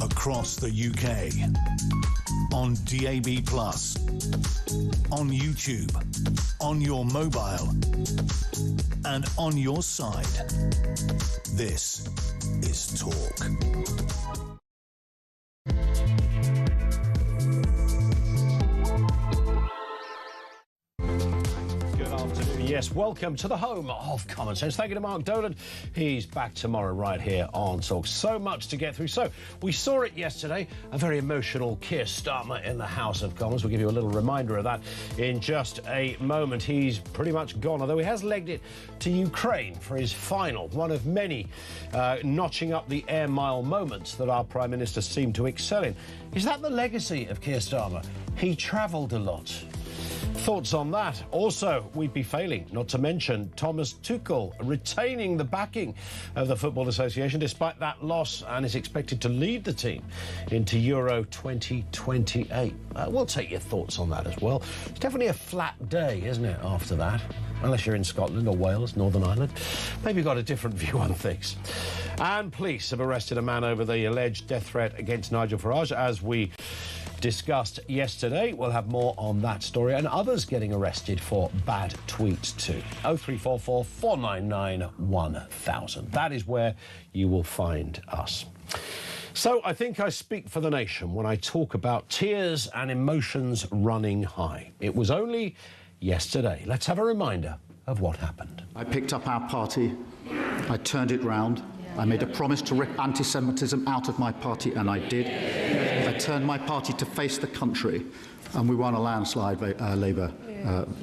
Across the UK, on DAB+, on YouTube, on your mobile, and on your side. This is Talk. Yes, welcome to the home of common sense. Thank you to Mark Dolan. He's back tomorrow right here on Talk. So much to get through. So, we saw it yesterday, a very emotional Keir Starmer in the House of Commons. We'll give you a little reminder of that in just a moment. He's pretty much gone, although he has legged it to Ukraine for his final, one of many notching up the air mile moments that our Prime Minister seemed to excel in. Is that the legacy of Keir Starmer? He travelled a lot. Thoughts on that? Also, we'd be failing not to mention Thomas Tuchel retaining the backing of the Football Association despite that loss and is expected to lead the team into Euro 2028. We'll take your thoughts on that as well. It's definitely a flat day, isn't it, after that? Unless you're in Scotland or Wales, Northern Ireland. Maybe you've got a different view on things. And police have arrested a man over the alleged death threat against Nigel Farage, as we discussed yesterday. We'll have more on that story and others getting arrested for bad tweets too. 0344 499 1000. That is where you will find us. So I think I speak for the nation when I talk about tears and emotions running high. It was only yesterday. Let's have a reminder of what happened. I picked up our party, I turned it round, I made a promise to rip anti-Semitism out of my party, and I did. I turned my party to face the country, and we won a landslide Labour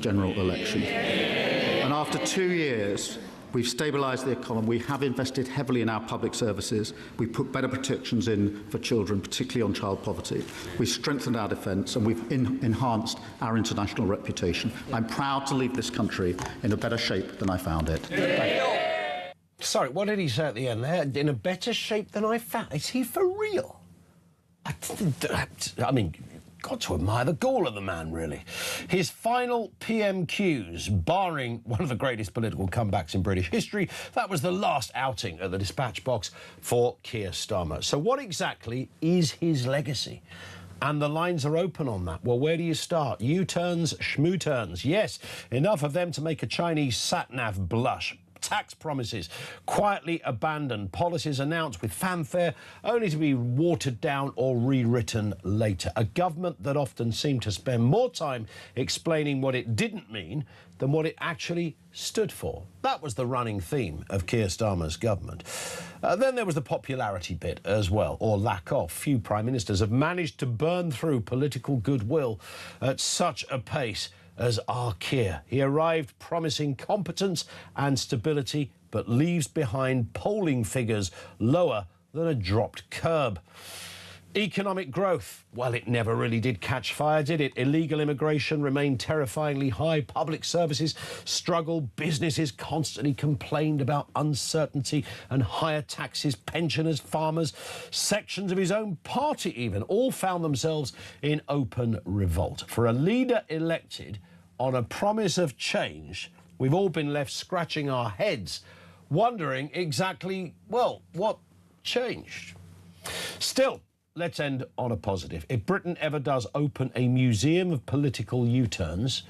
general election. And after 2 years, we've stabilised the economy. We have invested heavily in our public services. We've put better protections in for children, particularly on child poverty. We've strengthened our defence, and we've enhanced our international reputation. I'm proud to leave this country in a better shape than I found it. Sorry, what did he say at the end there? In a better shape than I found. Is he for real? I mean, got to admire the gall of the man, really. His final PMQs, barring one of the greatest political comebacks in British history, that was the last outing at the dispatch box for Keir Starmer. So what exactly is his legacy? And the lines are open on that. Well, where do you start? U-turns, schmoo-turns. Yes, enough of them to make a Chinese sat-nav blush. Tax promises quietly abandoned, policies announced with fanfare only to be watered down or rewritten later. A government that often seemed to spend more time explaining what it didn't mean than what it actually stood for. That was the running theme of Keir Starmer's government. Then there was the popularity bit as well, or lack of. Few prime ministers have managed to burn through political goodwill at such a pace as our Keir. He arrived promising competence and stability, but leaves behind polling figures lower than a dropped curb. Economic growth, well, it never really did catch fire, did it? Illegal immigration remained terrifyingly high. Public services struggled. Businesses constantly complained about uncertainty and higher taxes. Pensioners, farmers, sections of his own party even, all found themselves in open revolt. For a leader elected on a promise of change, we've all been left scratching our heads, wondering exactly, well, what changed? Still, let's end on a positive. If Britain ever does open a museum of political U-turns,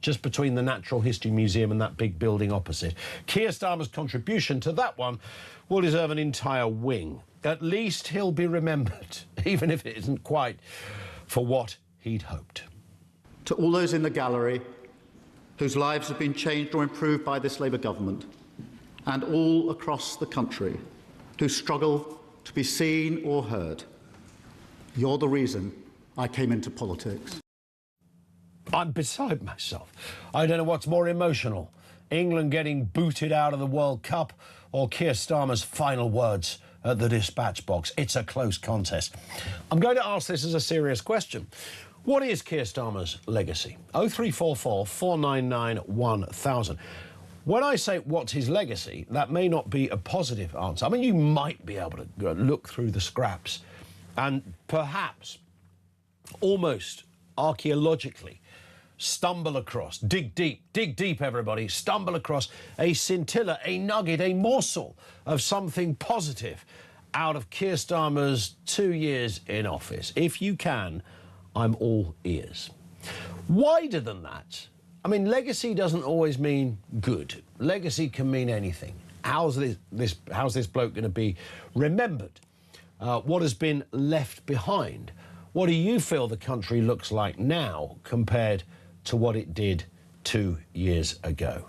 just between the Natural History Museum and that big building opposite, Keir Starmer's contribution to that one will deserve an entire wing. At least he'll be remembered, even if it isn't quite for what he'd hoped. To all those in the gallery, whose lives have been changed or improved by this Labour government, and all across the country who struggle to be seen or heard. You're the reason I came into politics. I'm beside myself. I don't know what's more emotional, England getting booted out of the World Cup or Keir Starmer's final words at the dispatch box. It's a close contest. I'm going to ask this as a serious question. What is Keir Starmer's legacy? 0344 499 1000. When I say what's his legacy, that may not be a positive answer. I mean, you might be able to look through the scraps and perhaps almost archaeologically stumble across, dig deep, everybody, stumble across a scintilla, a nugget, a morsel of something positive out of Keir Starmer's 2 years in office. If you can, I'm all ears. Wider than that, I mean, legacy doesn't always mean good. Legacy can mean anything. How's this bloke going to be remembered? What has been left behind? What do you feel the country looks like now compared to what it did 2 years ago?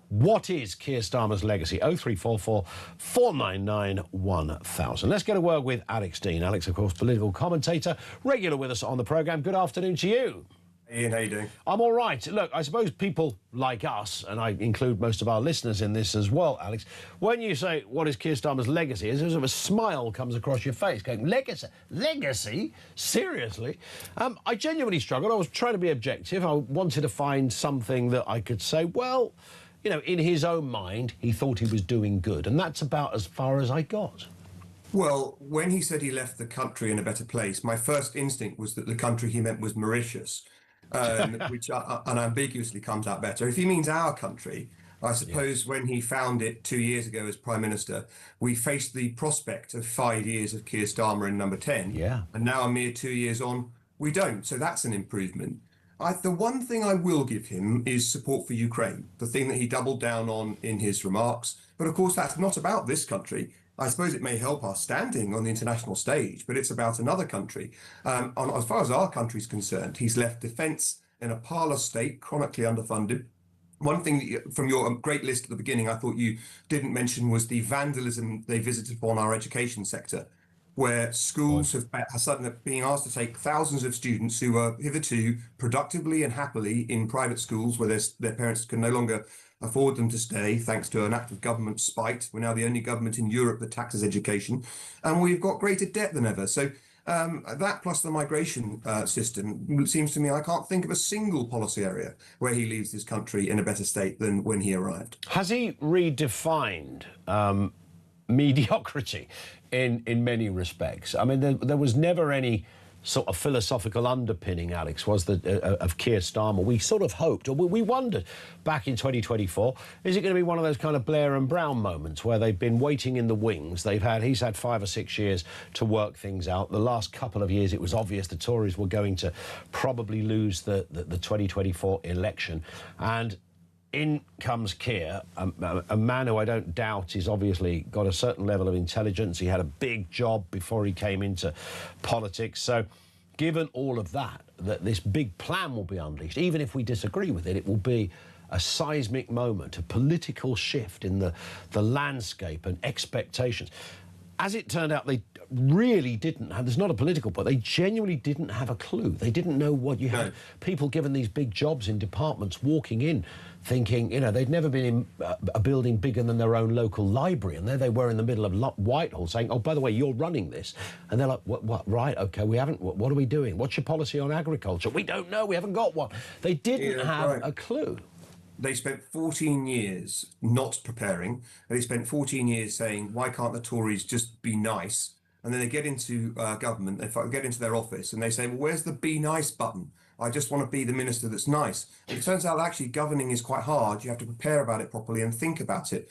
What is Keir Starmer's legacy? 0344 499 1000. Let's get a word with Alex Dean. Alex, of course, political commentator, regular with us on the programme. Good afternoon to you. Ian, how you doing? I'm all right. Look, I suppose people like us, and I include most of our listeners in this as well, Alex, when you say, what is Keir Starmer's legacy, as if a smile comes across your face, going, legacy? Legacy? Seriously? I genuinely struggled. I was trying to be objective. I wanted to find something that I could say, well, you know, in his own mind, he thought he was doing good. And that's about as far as I got. Well, when he said he left the country in a better place, my first instinct was that the country he meant was Mauritius. Which unambiguously comes out better. If he means our country, I suppose when he found it 2 years ago as Prime Minister, we faced the prospect of 5 years of Keir Starmer in number 10. Yeah. And now a mere 2 years on, we don't. So that's an improvement. The one thing I will give him is support for Ukraine, the thing that he doubled down on in his remarks. But of course, that's not about this country. I suppose it may help our standing on the international stage, but it's about another country. As far as our country's concerned, he's left defence in a parlous state, chronically underfunded. One thing from your great list at the beginning I thought you didn't mention was the vandalism they visited upon our education sector, where schools have suddenly been asked to take thousands of students who were hitherto productively and happily in private schools where their parents can no longer afford them to stay, thanks to an act of government spite. We're now the only government in Europe that taxes education, and we've got greater debt than ever. So that plus the migration system, it seems to me I can't think of a single policy area where he leaves this country in a better state than when he arrived. Has he redefined mediocrity in many respects? I mean, there was never any sort of philosophical underpinning, Alex, was that of Keir Starmer. We sort of hoped, or we wondered back in 2024, is it going to be one of those kind of Blair and Brown moments where they've been waiting in the wings? He's had 5 or 6 years to work things out. The last couple of years, it was obvious the Tories were going to probably lose the 2024 election. And in comes Keir, a man who I don't doubt is obviously got a certain level of intelligence. He had a big job before he came into politics. So given all of that this big plan will be unleashed, even if we disagree with it, it will be a seismic moment, a political shift in the landscape and expectations. As it turned out, they really didn't have, there's not a political point, they genuinely didn't have a clue. They didn't know what you had. People given these big jobs in departments walking in thinking, you know, they'd never been in a building bigger than their own local library. And there they were in the middle of Whitehall saying, oh, by the way, you're running this. And they're like, what? Right, OK, we haven't, what are we doing? What's your policy on agriculture? We don't know, we haven't got one. They didn't have a clue. They spent 14 years not preparing. They spent 14 years saying, why can't the Tories just be nice? And then they get into government, they get into their office and they say, well, where's the be nice button? I just want to be the minister that's nice. And it turns out actually governing is quite hard. You have to prepare about it properly and think about it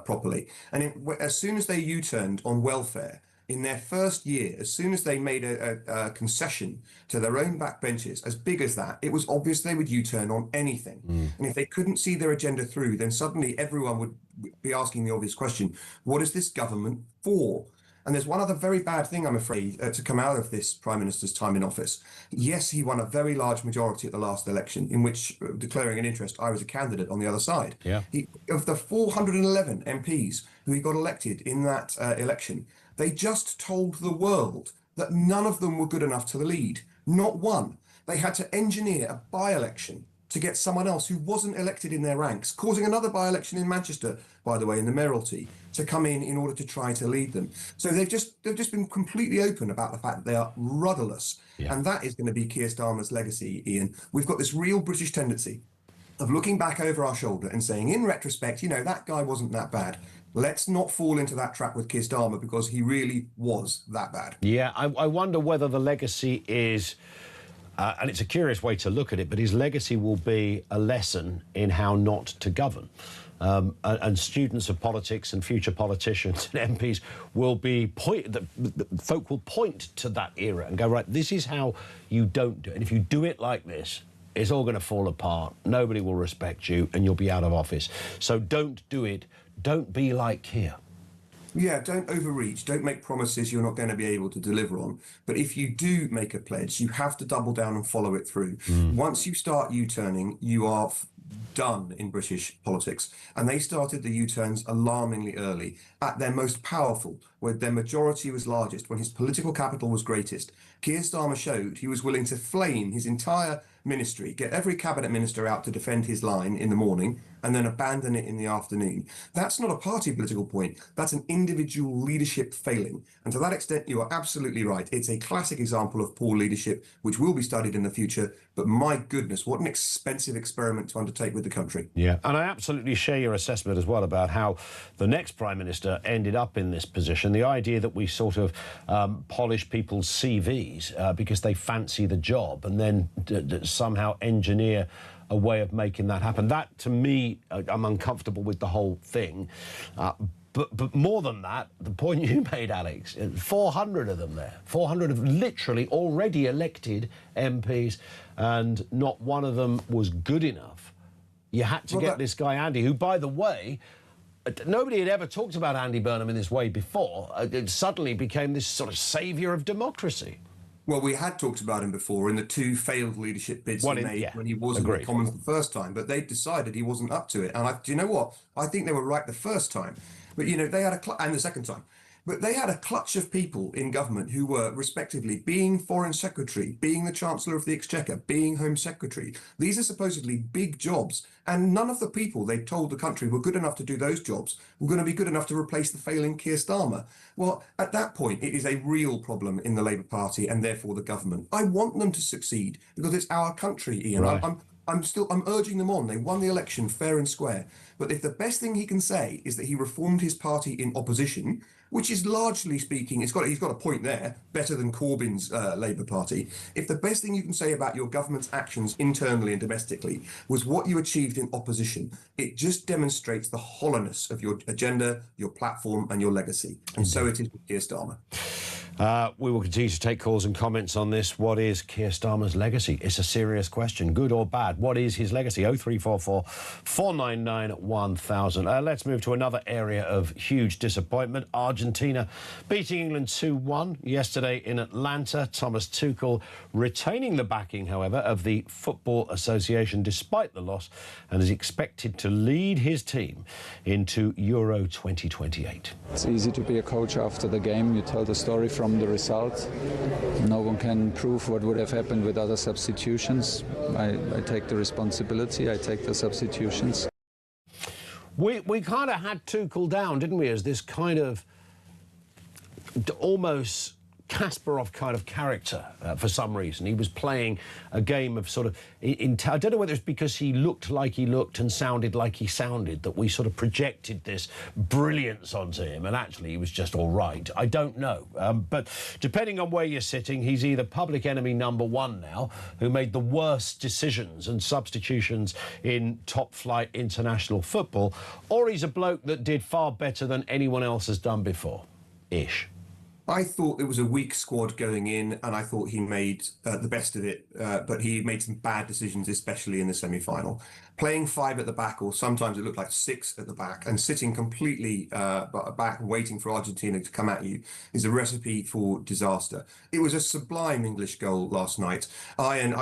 properly. And as soon as they U-turned on welfare, in their first year, as soon as they made a concession to their own backbenchers, as big as that, it was obvious they would U-turn on anything. And if they couldn't see their agenda through, then suddenly everyone would be asking the obvious question, what is this government for? And there's one other very bad thing, I'm afraid, to come out of this Prime Minister's time in office. Yes, he won a very large majority at the last election, in which, declaring an interest, I was a candidate on the other side. Yeah. Of the 411 MPs who he got elected in that election, they just told the world that none of them were good enough to lead. Not one. They had to engineer a by-election to get someone else who wasn't elected in their ranks, causing another by-election in Manchester, by the way, in the mayoralty, to come in order to try to lead them. So they've just been completely open about the fact that they are rudderless. Yeah. And that is going to be Keir Starmer's legacy, Ian. We've got this real British tendency of looking back over our shoulder and saying, in retrospect, you know, that guy wasn't that bad. Let's not fall into that trap with Keir Starmer, because he really was that bad. Yeah, I wonder whether the legacy is... and it's a curious way to look at it, but his legacy will be a lesson in how not to govern. And students of politics and future politicians and MPs will be folk will point to that era and go, right, this is how you don't do it. And if you do it like this, it's all going to fall apart. Nobody will respect you and you'll be out of office. So don't do it. Don't be like Keir. Yeah, don't overreach. Don't make promises you're not going to be able to deliver on. But if you do make a pledge, you have to double down and follow it through. Once you start U-turning, you are done in British politics. And they started the U-turns alarmingly early, at their most powerful, where their majority was largest, when his political capital was greatest. Keir Starmer showed he was willing to flame his entire ministry, get every cabinet minister out to defend his line in the morning, and then abandon it in the afternoon. That's not a party political point. That's an individual leadership failing. And to that extent, you are absolutely right. It's a classic example of poor leadership, which will be studied in the future. But my goodness, what an expensive experiment to undertake with the country. Yeah, and I absolutely share your assessment as well about how the next Prime Minister ended up in this position. The idea that we sort of polish people's CVs because they fancy the job and then somehow engineer a way of making that happen. That, to me, I'm uncomfortable with the whole thing. But more than that, the point you made, Alex, 400 of them there. 400 of literally already elected MPs, and not one of them was good enough. You had to get this guy, Andy, who, by the way, nobody had ever talked about Andy Burnham in this way before. It suddenly became this sort of saviour of democracy. Well, we had talked about him before in the two failed leadership bids he made when he wasn't in the Commons the first time, but they decided he wasn't up to it. And do you know what? I think they were right the first time. But, you know, they had and the second time. But they had a clutch of people in government who were, respectively, being Foreign Secretary, being the Chancellor of the Exchequer, being Home Secretary. These are supposedly big jobs, and none of the people they told the country were good enough to do those jobs were going to be good enough to replace the failing Keir Starmer. Well, at that point, it is a real problem in the Labour Party and therefore the government. I want them to succeed because it's our country, Ian. Right. I'm urging them on. They won the election fair and square. But if the best thing he can say is that he reformed his party in opposition, which is largely speaking, he's got a point there, better than Corbyn's Labour Party. If the best thing you can say about your government's actions internally and domestically was what you achieved in opposition, it just demonstrates the hollowness of your agenda, your platform and your legacy. And so it is with Keir Starmer. We will continue to take calls and comments on this. What is Keir Starmer's legacy? It's a serious question, good or bad. What is his legacy? 0344 499 1000. Let's move to another area of huge disappointment. Argentina beating England 2-1 yesterday in Atlanta. Thomas Tuchel retaining the backing, however, of the Football Association despite the loss, and is expected to lead his team into Euro 2028. It's easy to be a coach after the game. You tell the story from the result. No one can prove what would have happened with other substitutions. I take the responsibility, I take the substitutions. We kind of had Tuchel down, didn't we, as this kind of almost Kasparov kind of character for some reason. He was playing a game of sort of... I don't know whether it's because he looked like he looked and sounded like he sounded that we sort of projected this brilliance onto him, and actually he was just all right. I don't know. But depending on where you're sitting, he's either public enemy number one now, who made the worst decisions and substitutions in top-flight international football, or he's a bloke that did far better than anyone else has done before. Ish. I thought it was a weak squad going in, and I thought he made the best of it, but he made some bad decisions, especially in the semi-final. Playing 5 at the back, or sometimes it looked like 6 at the back, and sitting completely back, waiting for Argentina to come at you, is a recipe for disaster. It was a sublime English goal last night. I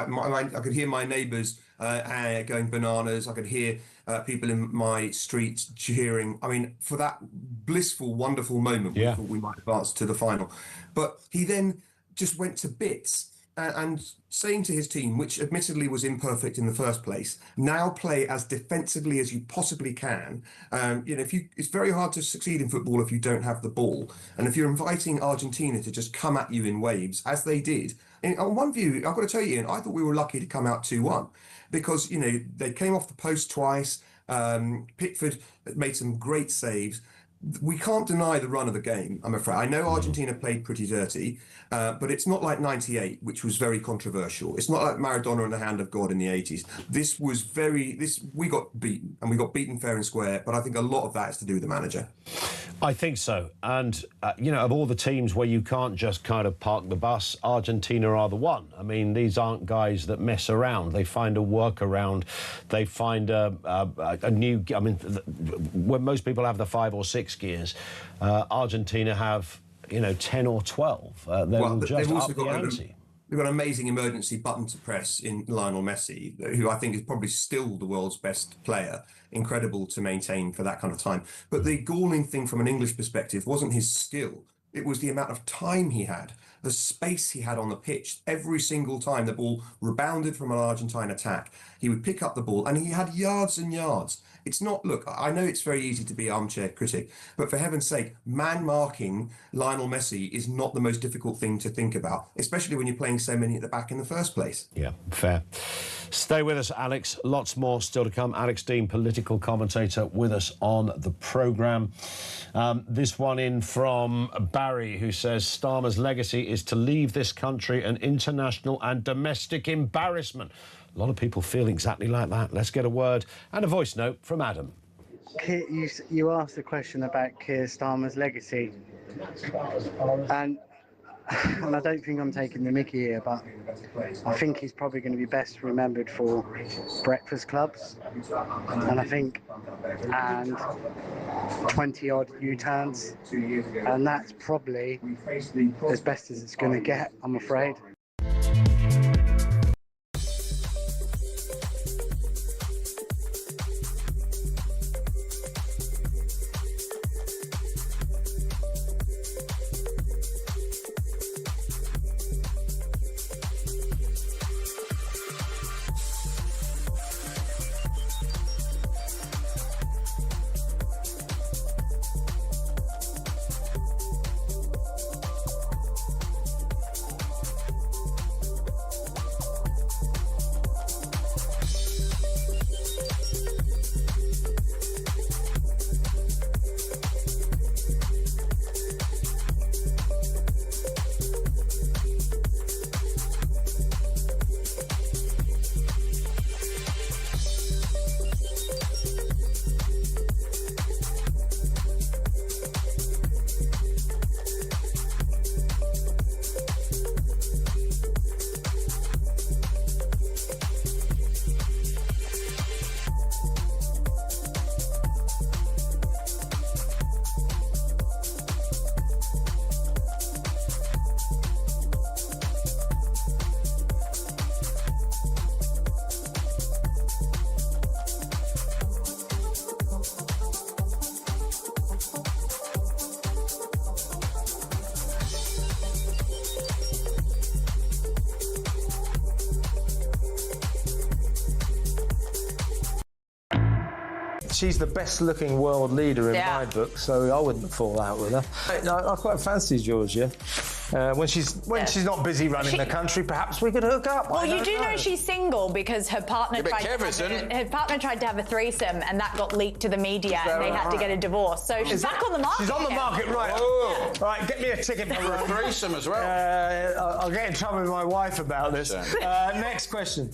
could hear my neighbours going bananas. I could hear people in my street cheering. I mean, for that blissful, wonderful moment, we thought we might advance to the final. But he then just went to bits and saying to his team, which admittedly was imperfect in the first place, now play as defensively as you possibly can. It's very hard to succeed in football if you don't have the ball. And if you're inviting Argentina to just come at you in waves, as they did, on one view, I've got to tell you, Ian, I thought we were lucky to come out 2-1 because, they came off the post twice. Pickford made some great saves. We can't deny the run of the game, I'm afraid. I know Argentina played pretty dirty, but it's not like 98, which was very controversial. It's not like Maradona and the hand of God in the 80s. We got beaten, and we got beaten fair and square, but I think a lot of that is to do with the manager. I think so. And, of all the teams where you can't just kind of park the bus, Argentina are the one. I mean, these aren't guys that mess around. They find a workaround. They find a new... I mean, when most people have the 5 or 6 gears, Argentina have, 10 or 12. They've also got ante. We've got an amazing emergency button to press in Lionel Messi, who I think is probably still the world's best player. Incredible to maintain for that kind of time. But the galling thing from an English perspective wasn't his skill. It was the amount of time he had, the space he had on the pitch. Every single time the ball rebounded from an Argentine attack, he would pick up the ball and he had yards and yards. It's not, look, I know it's very easy to be armchair critic, but for heaven's sake, man marking Lionel Messi is not the most difficult thing to think about, especially when you're playing so many at the back in the first place. Yeah, fair. Stay with us, Alex. Lots more still to come. Alex Dean, political commentator, with us on the programme. This one in from Barry, who says Starmer's legacy is to leave this country an international and domestic embarrassment. A lot of people feel exactly like that. Let's get a word and a voice note from Adam. You asked the question about Keir Starmer's legacy, and I don't think I'm taking the mickey here, but I think he's probably going to be best remembered for breakfast clubs, and 20-odd U-turns, and that's probably as best as it's going to get, I'm afraid. She's the best-looking world leader in my book, so I wouldn't fall out with her. I quite fancy Georgia. When she's not busy running the country, perhaps we could hook up. Well, you do know she's single because her partner tried to have a threesome, and that got leaked to the media, and they had to get a divorce. So she's back on the market. She's on the market, right? Oh. Right, get me a ticket for a threesome as well. I'll get in trouble with my wife about this. Next question.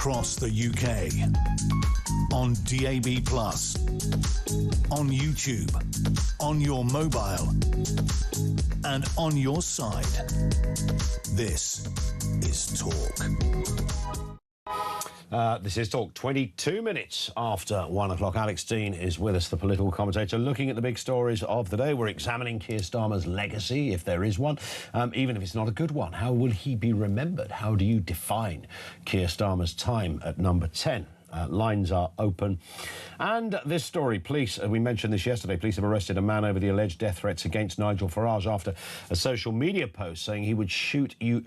across the UK. On DAB+, on YouTube, on your mobile, and on your side. This is Talk. This is Talk. 22 minutes after 1 o'clock. Alex Dean is with us, the political commentator, looking at the big stories of the day. We're examining Keir Starmer's legacy, if there is one, even if it's not a good one. How will he be remembered? How do you define Keir Starmer's time at number 10? Lines are open. And this story, police, we mentioned this yesterday, police have arrested a man over the alleged death threats against Nigel Farage after a social media post saying he would shoot you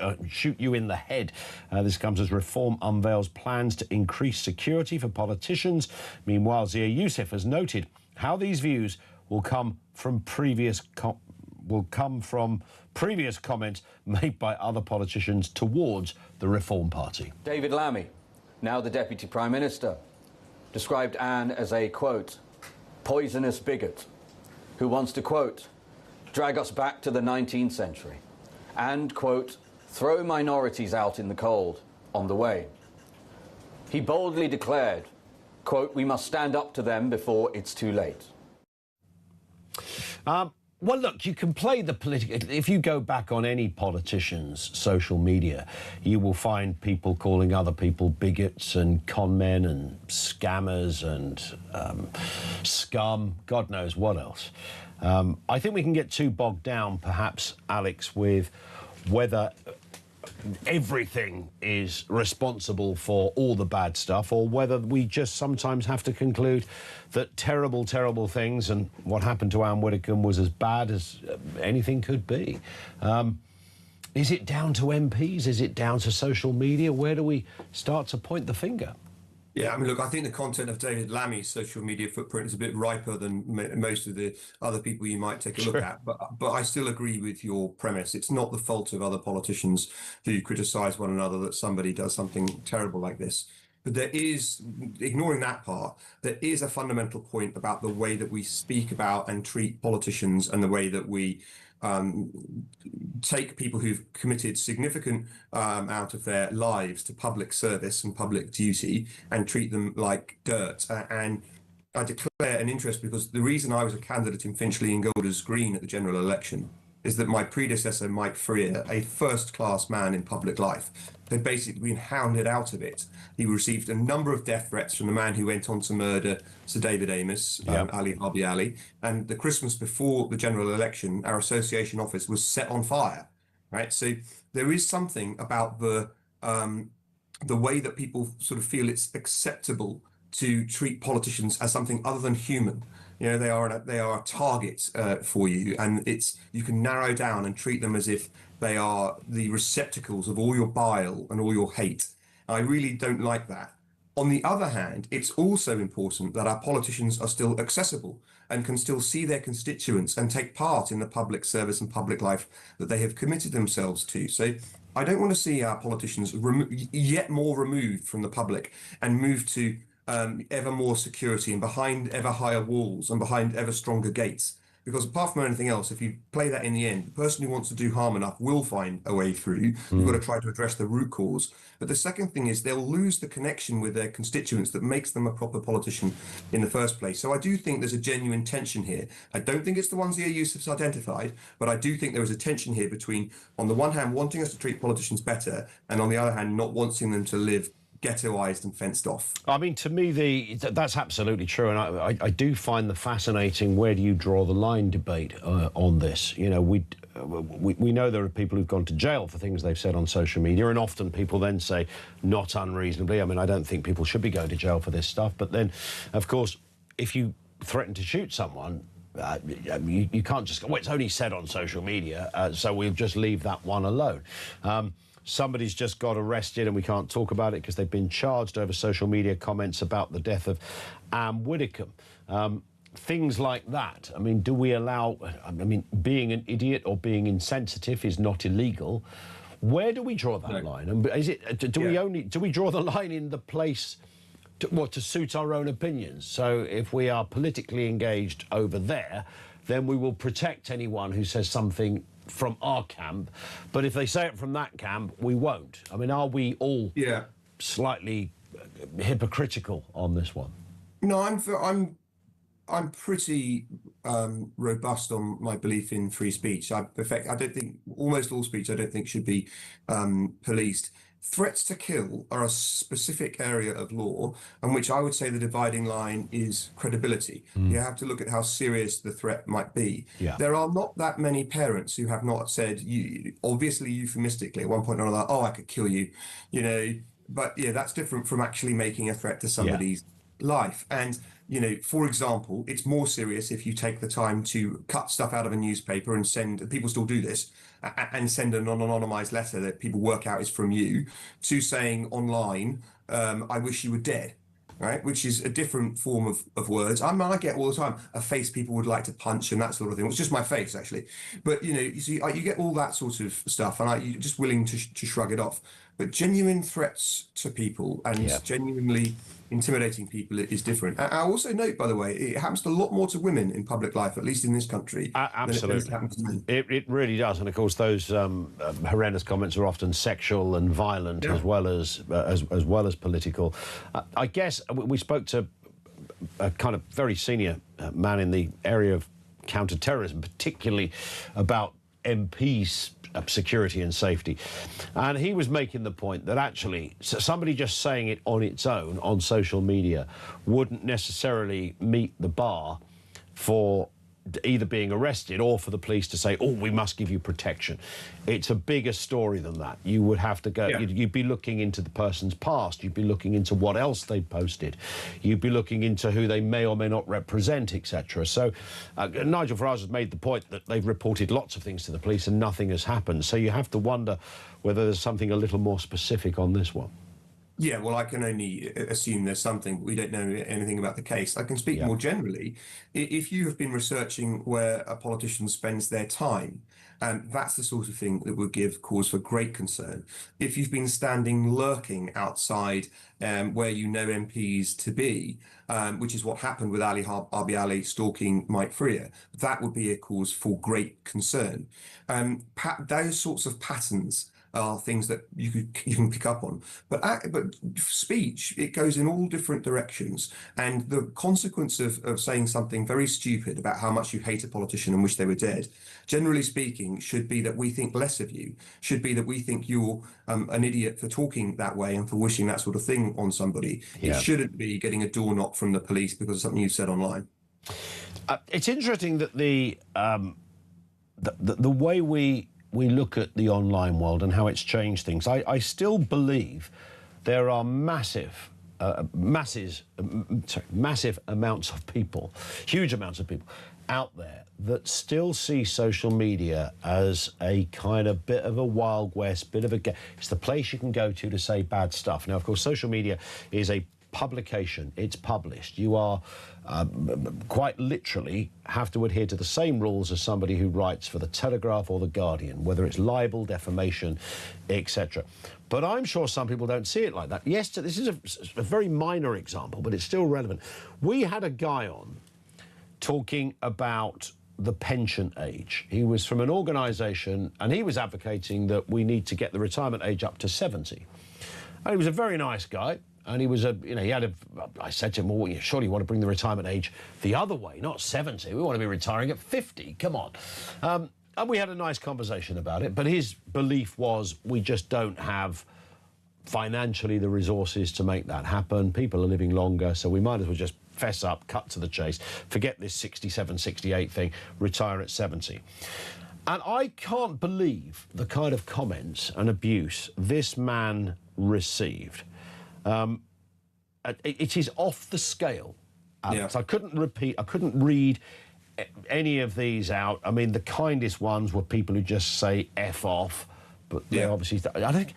in the head. This comes as Reform unveils plans to increase security for politicians. Meanwhile, Zia Youssef has noted how these views will come from previous comments made by other politicians towards the Reform Party. David Lammy, now the Deputy Prime Minister, described Anne as a, quote, poisonous bigot who wants to, quote, drag us back to the 19th century and, quote, throw minorities out in the cold on the way. He boldly declared, quote, we must stand up to them before it's too late. Well, look, you can play the political... If you go back on any politician's social media, you will find people calling other people bigots and con men and scammers and scum, God knows what else. I think we can get too bogged down, perhaps, Alex, with whether everything is responsible for all the bad stuff, or whether we just sometimes have to conclude that terrible, terrible things, and what happened to Anne Widdecombe was as bad as anything could be. Is it down to MPs? Is it down to social media? Where do we start to point the finger? Yeah, I mean, look, I think the content of David Lammy's social media footprint is a bit riper than most of the other people you might take a look at. But I still agree with your premise. It's not the fault of other politicians who criticise one another that somebody does something terrible like this. But there is, ignoring that part, there is a fundamental point about the way that we speak about and treat politicians and the way that we take people who've committed significant out of their lives to public service and public duty and treat them like dirt. And I declare an interest because the reason I was a candidate in Finchley and Golders Green at the general election is that my predecessor, Mike Freer, a first-class man in public life, had basically been hounded out of it. He received a number of death threats from the man who went on to murder Sir David Amos, Ali Harbi Ali. And the Christmas before the general election, our association office was set on fire, right? So there is something about the way that people sort of feel it's acceptable to treat politicians as something other than human. You know, they are a target for you, and you can narrow down and treat them as if they are the receptacles of all your bile and all your hate. I really don't like that. On the other hand, it's also important that our politicians are still accessible and can still see their constituents and take part in the public service and public life that they have committed themselves to. So I don't want to see our politicians yet more removed from the public and move to ever more security and behind ever higher walls and behind ever stronger gates. Because apart from anything else, if you play that in the end, the person who wants to do harm enough will find a way through. You've got to try to address the root cause. But the second thing is they'll lose the connection with their constituents that makes them a proper politician in the first place. So I do think there's a genuine tension here. I don't think it's the ones Zia Youssef's identified, but I do think there is a tension here between, on the one hand, wanting us to treat politicians better, and on the other hand, not wanting them to live ghettoised and fenced off. I mean, to me, that's absolutely true, and I do find the fascinating where do you draw the line debate on this. You know, we know there are people who've gone to jail for things they've said on social media, and often people then say, not unreasonably. I mean, I don't think people should be going to jail for this stuff, but then, of course, if you threaten to shoot someone, you can't just go, well, it's only said on social media, so we'll just leave that one alone. Somebody's just got arrested and we can't talk about it because they've been charged over social media comments about the death of Anne Widdecombe. Things like that. I mean, do we allow... I mean, being an idiot or being insensitive is not illegal. Where do we draw that line? And is it? Do we draw the line in the place to suit our own opinions? So if we are politically engaged over there, then we will protect anyone who says something from our camp, but if they say it from that camp, we won't. I mean, are we all slightly hypocritical on this one? No, I'm pretty robust on my belief in free speech. I don't think almost all speech I don't think should be policed. Threats to kill are a specific area of law on which I would say the dividing line is credibility. You have to look at how serious the threat might be. Yeah. There are not that many parents who have not said, obviously euphemistically at one point or another, oh, I could kill you, but yeah, that's different from actually making a threat to somebody's life. And for example, it's more serious if you take the time to cut stuff out of a newspaper and send, people still do this, and send an anonymized letter that people work out is from you, to saying online, I wish you were dead, right? Which is a different form of words. I get all the time a face people would like to punch and that sort of thing. It's just my face, actually. But, you see, you get all that sort of stuff, and you're just willing to shrug it off. But genuine threats to people and genuinely intimidating people is different. I also note, by the way, it happens a lot more to women in public life, at least in this country. Absolutely. It really does. And of course, those horrendous comments are often sexual and violent, as well as political. I guess we spoke to a kind of very senior man in the area of counter-terrorism, particularly about MPs' security and safety, and he was making the point that actually somebody just saying it on its own on social media wouldn't necessarily meet the bar for either being arrested or for the police to say, oh, we must give you protection. It's a bigger story than that. You would have to go, you'd be looking into the person's past, you'd be looking into what else they posted, you'd be looking into who they may or may not represent, etc. So Nigel Farage has made the point that they've reported lots of things to the police and nothing has happened. So you have to wonder whether there's something a little more specific on this one. Yeah, well, I can only assume there's something. We don't know anything about the case. I can speak more generally. If you have been researching where a politician spends their time, that's the sort of thing that would give cause for great concern. If you've been standing lurking outside where you know MPs to be, which is what happened with Ali Harbi Ali stalking Mike Freer, that would be a cause for great concern. Those sorts of patterns are things that you can pick up on, but speech, it goes in all different directions, and the consequence of saying something very stupid about how much you hate a politician and wish they were dead, generally speaking, should be that we think less of you, should be that we think you're an idiot for talking that way and for wishing that sort of thing on somebody. It shouldn't be getting a door knock from the police because of something you've said online. It's interesting that the way we look at the online world and how it's changed things. I still believe there are massive amounts of people, huge amounts of people out there that still see social media as a kind of bit of a Wild West, it's the place you can go to say bad stuff. Now, of course, social media is a publication, it's published. You are quite literally have to adhere to the same rules as somebody who writes for the Telegraph or the Guardian, whether it's libel, defamation, etc. But I'm sure some people don't see it like that. Yes, this is a very minor example, but it's still relevant. We had a guy on talking about the pension age. He was from an organisation and he was advocating that we need to get the retirement age up to 70. And he was a very nice guy. And he was I said to him, well, surely you want to bring the retirement age the other way, not 70. We want to be retiring at 50. Come on. And we had a nice conversation about it. But his belief was we just don't have financially the resources to make that happen. People are living longer, so we might as well just fess up, cut to the chase, forget this 67, 68 thing, retire at 70. And I can't believe the kind of comments and abuse this man received. It is off the scale. I couldn't read any of these out. I mean, the kindest ones were people who just say F off, but they obviously, I think,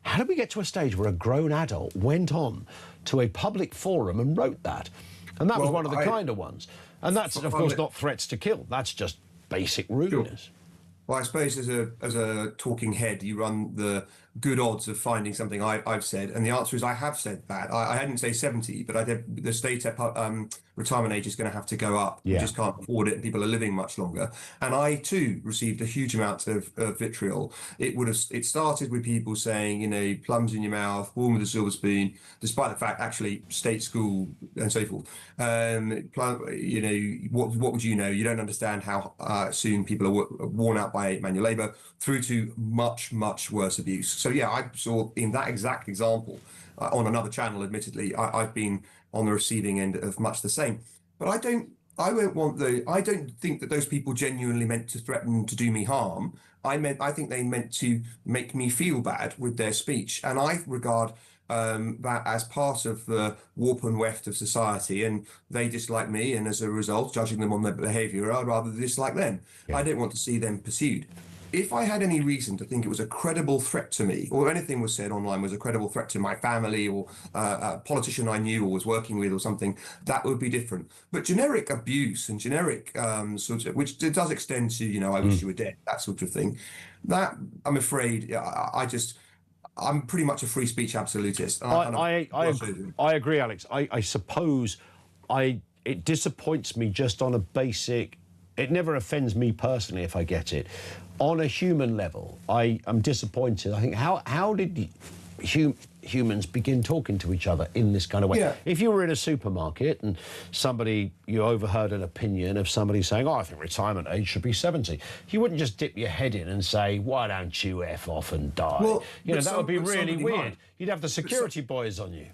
how did we get to a stage where a grown adult went on to a public forum and wrote that? And that was one of the kinder ones. And that's, of course, not threats to kill. That's just basic rudeness. Sure. Well, I suppose as a talking head, you run the good odds of finding something I've said, and the answer is I have said that. I didn't say 70, but I did the state retirement age is going to have to go up. We just can't afford it, and people are living much longer. And I too received a huge amount of vitriol. It started with people saying, you know, plums in your mouth, born with a silver spoon, despite the fact actually state school and so forth. You know, what would you know? You don't understand how soon people are worn out by manual labour, through to much, much worse abuse. So yeah, I saw in that exact example on another channel, admittedly, I've been on the receiving end of much the same. But I don't think that those people genuinely meant to threaten to do me harm. I think they meant to make me feel bad with their speech. And I regard that as part of the warp and weft of society, and they dislike me, and as a result, judging them on their behaviour, I'd rather dislike them. I don't want to see them pursued. If I had any reason to think it was a credible threat to me, or anything was said online was a credible threat to my family, or a politician I knew or was working with or something, that would be different. But generic abuse and generic sort of, which does extend to, you know, I wish you were dead, that sort of thing, that I'm afraid, I'm pretty much a free speech absolutist. I agree, Alex. I suppose it disappoints me just on a basic. It never offends me personally if I get it. On a human level, I am disappointed. I think how did humans begin talking to each other in this kind of way? Yeah. If you were in a supermarket and you overheard an opinion of somebody saying, "Oh, I think retirement age should be 70," you wouldn't just dip your head in and say, "Why don't you F off and die?" Well, you know, that would be really weird. Might. You'd have the security boys on you.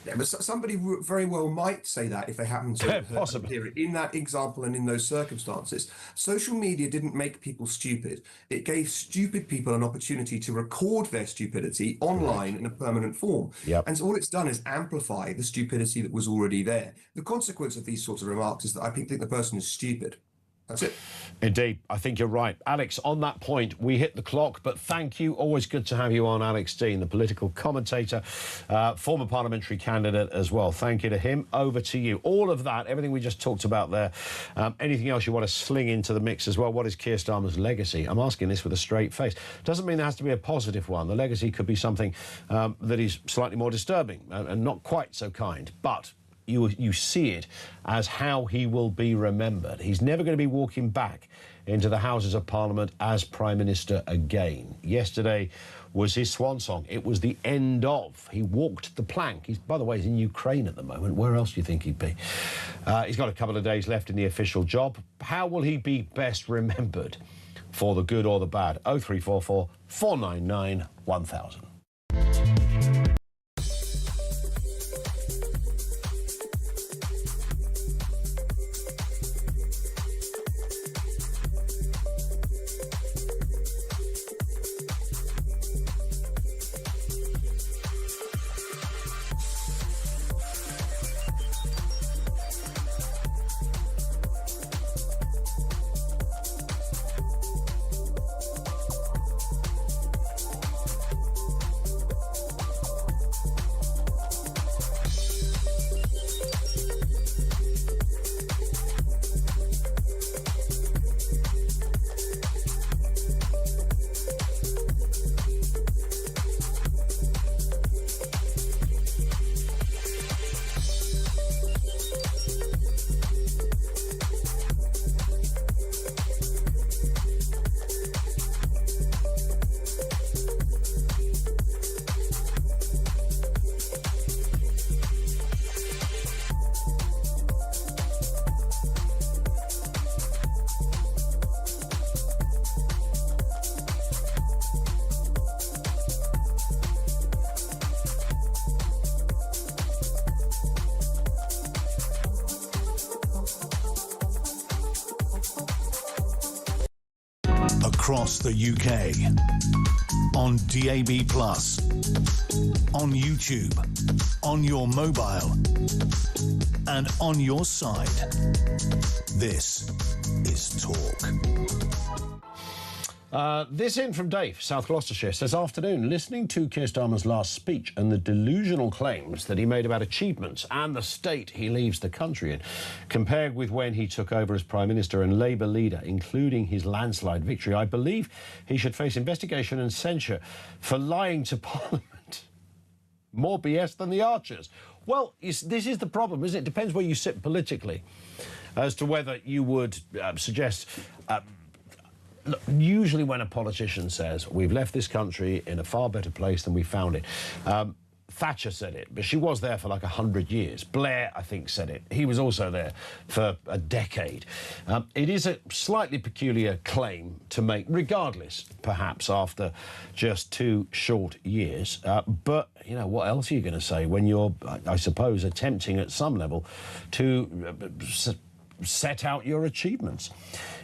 Yeah, but somebody very well might say that if they happen to hear it in that example and in those circumstances. Social media didn't make people stupid. It gave stupid people an opportunity to record their stupidity online in a permanent form. Yep. And so all it's done is amplify the stupidity that was already there. The consequence of these sorts of remarks is that I think the person is stupid. That's it. Indeed, I think you're right. Alex, on that point, we hit the clock, but thank you. Always good to have you on, Alex Dean, the political commentator, former parliamentary candidate as well. Thank you to him. Over to you. All of that, everything we just talked about there, anything else you want to sling into the mix as well? What is Keir Starmer's legacy? I'm asking this with a straight face. Doesn't mean there has to be a positive one. The legacy could be something that is slightly more disturbing and not quite so kind, but you see it as how he will be remembered. He's never going to be walking back into the Houses of Parliament as Prime Minister again. Yesterday was his swan song. It was the end of. He walked the plank. By the way, he's in Ukraine at the moment. Where else do you think he'd be? He's got a couple of days left in the official job. How will he be best remembered? For the good or the bad? 0344 499 1000. Across the UK, on DAB+, on YouTube, on your mobile, and on your side. This is Talk. This in from Dave, South Gloucestershire, says, afternoon, listening to Keir Starmer's last speech and the delusional claims that he made about achievements and the state he leaves the country in, compared with when he took over as Prime Minister and Labour leader, including his landslide victory, I believe he should face investigation and censure for lying to Parliament. More BS than the Archers. Well, this is the problem, isn't it? It depends where you sit politically as to whether you would suggest... Look, usually when a politician says, we've left this country in a far better place than we found it, Thatcher said it, but she was there for like 100 years. Blair, I think, said it. He was also there for a decade. It is a slightly peculiar claim to make, regardless, perhaps, after just 2 short years. But, you know, what else are you going to say when you're, I suppose, attempting at some level to set out your achievements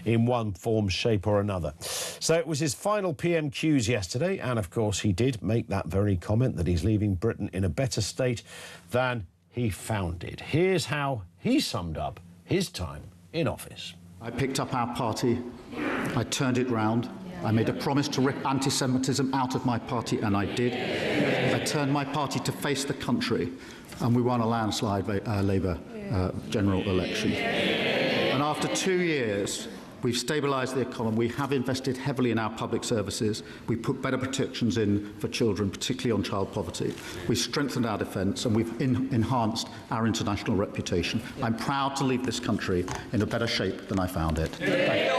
in one form, shape or another. So it was his final PMQs yesterday, and of course he did make that very comment that he's leaving Britain in a better state than he found it. Here's how he summed up his time in office. I picked up our party, I turned it round, I made a promise to rip anti-Semitism out of my party, and I did. I turned my party to face the country, and we won a landslide Labour general election. And after 2 years, we've stabilised the economy. We have invested heavily in our public services. We put better protections in for children, particularly on child poverty. We've strengthened our defence, and we've enhanced our international reputation. I'm proud to leave this country in a better shape than I found it. Thank you.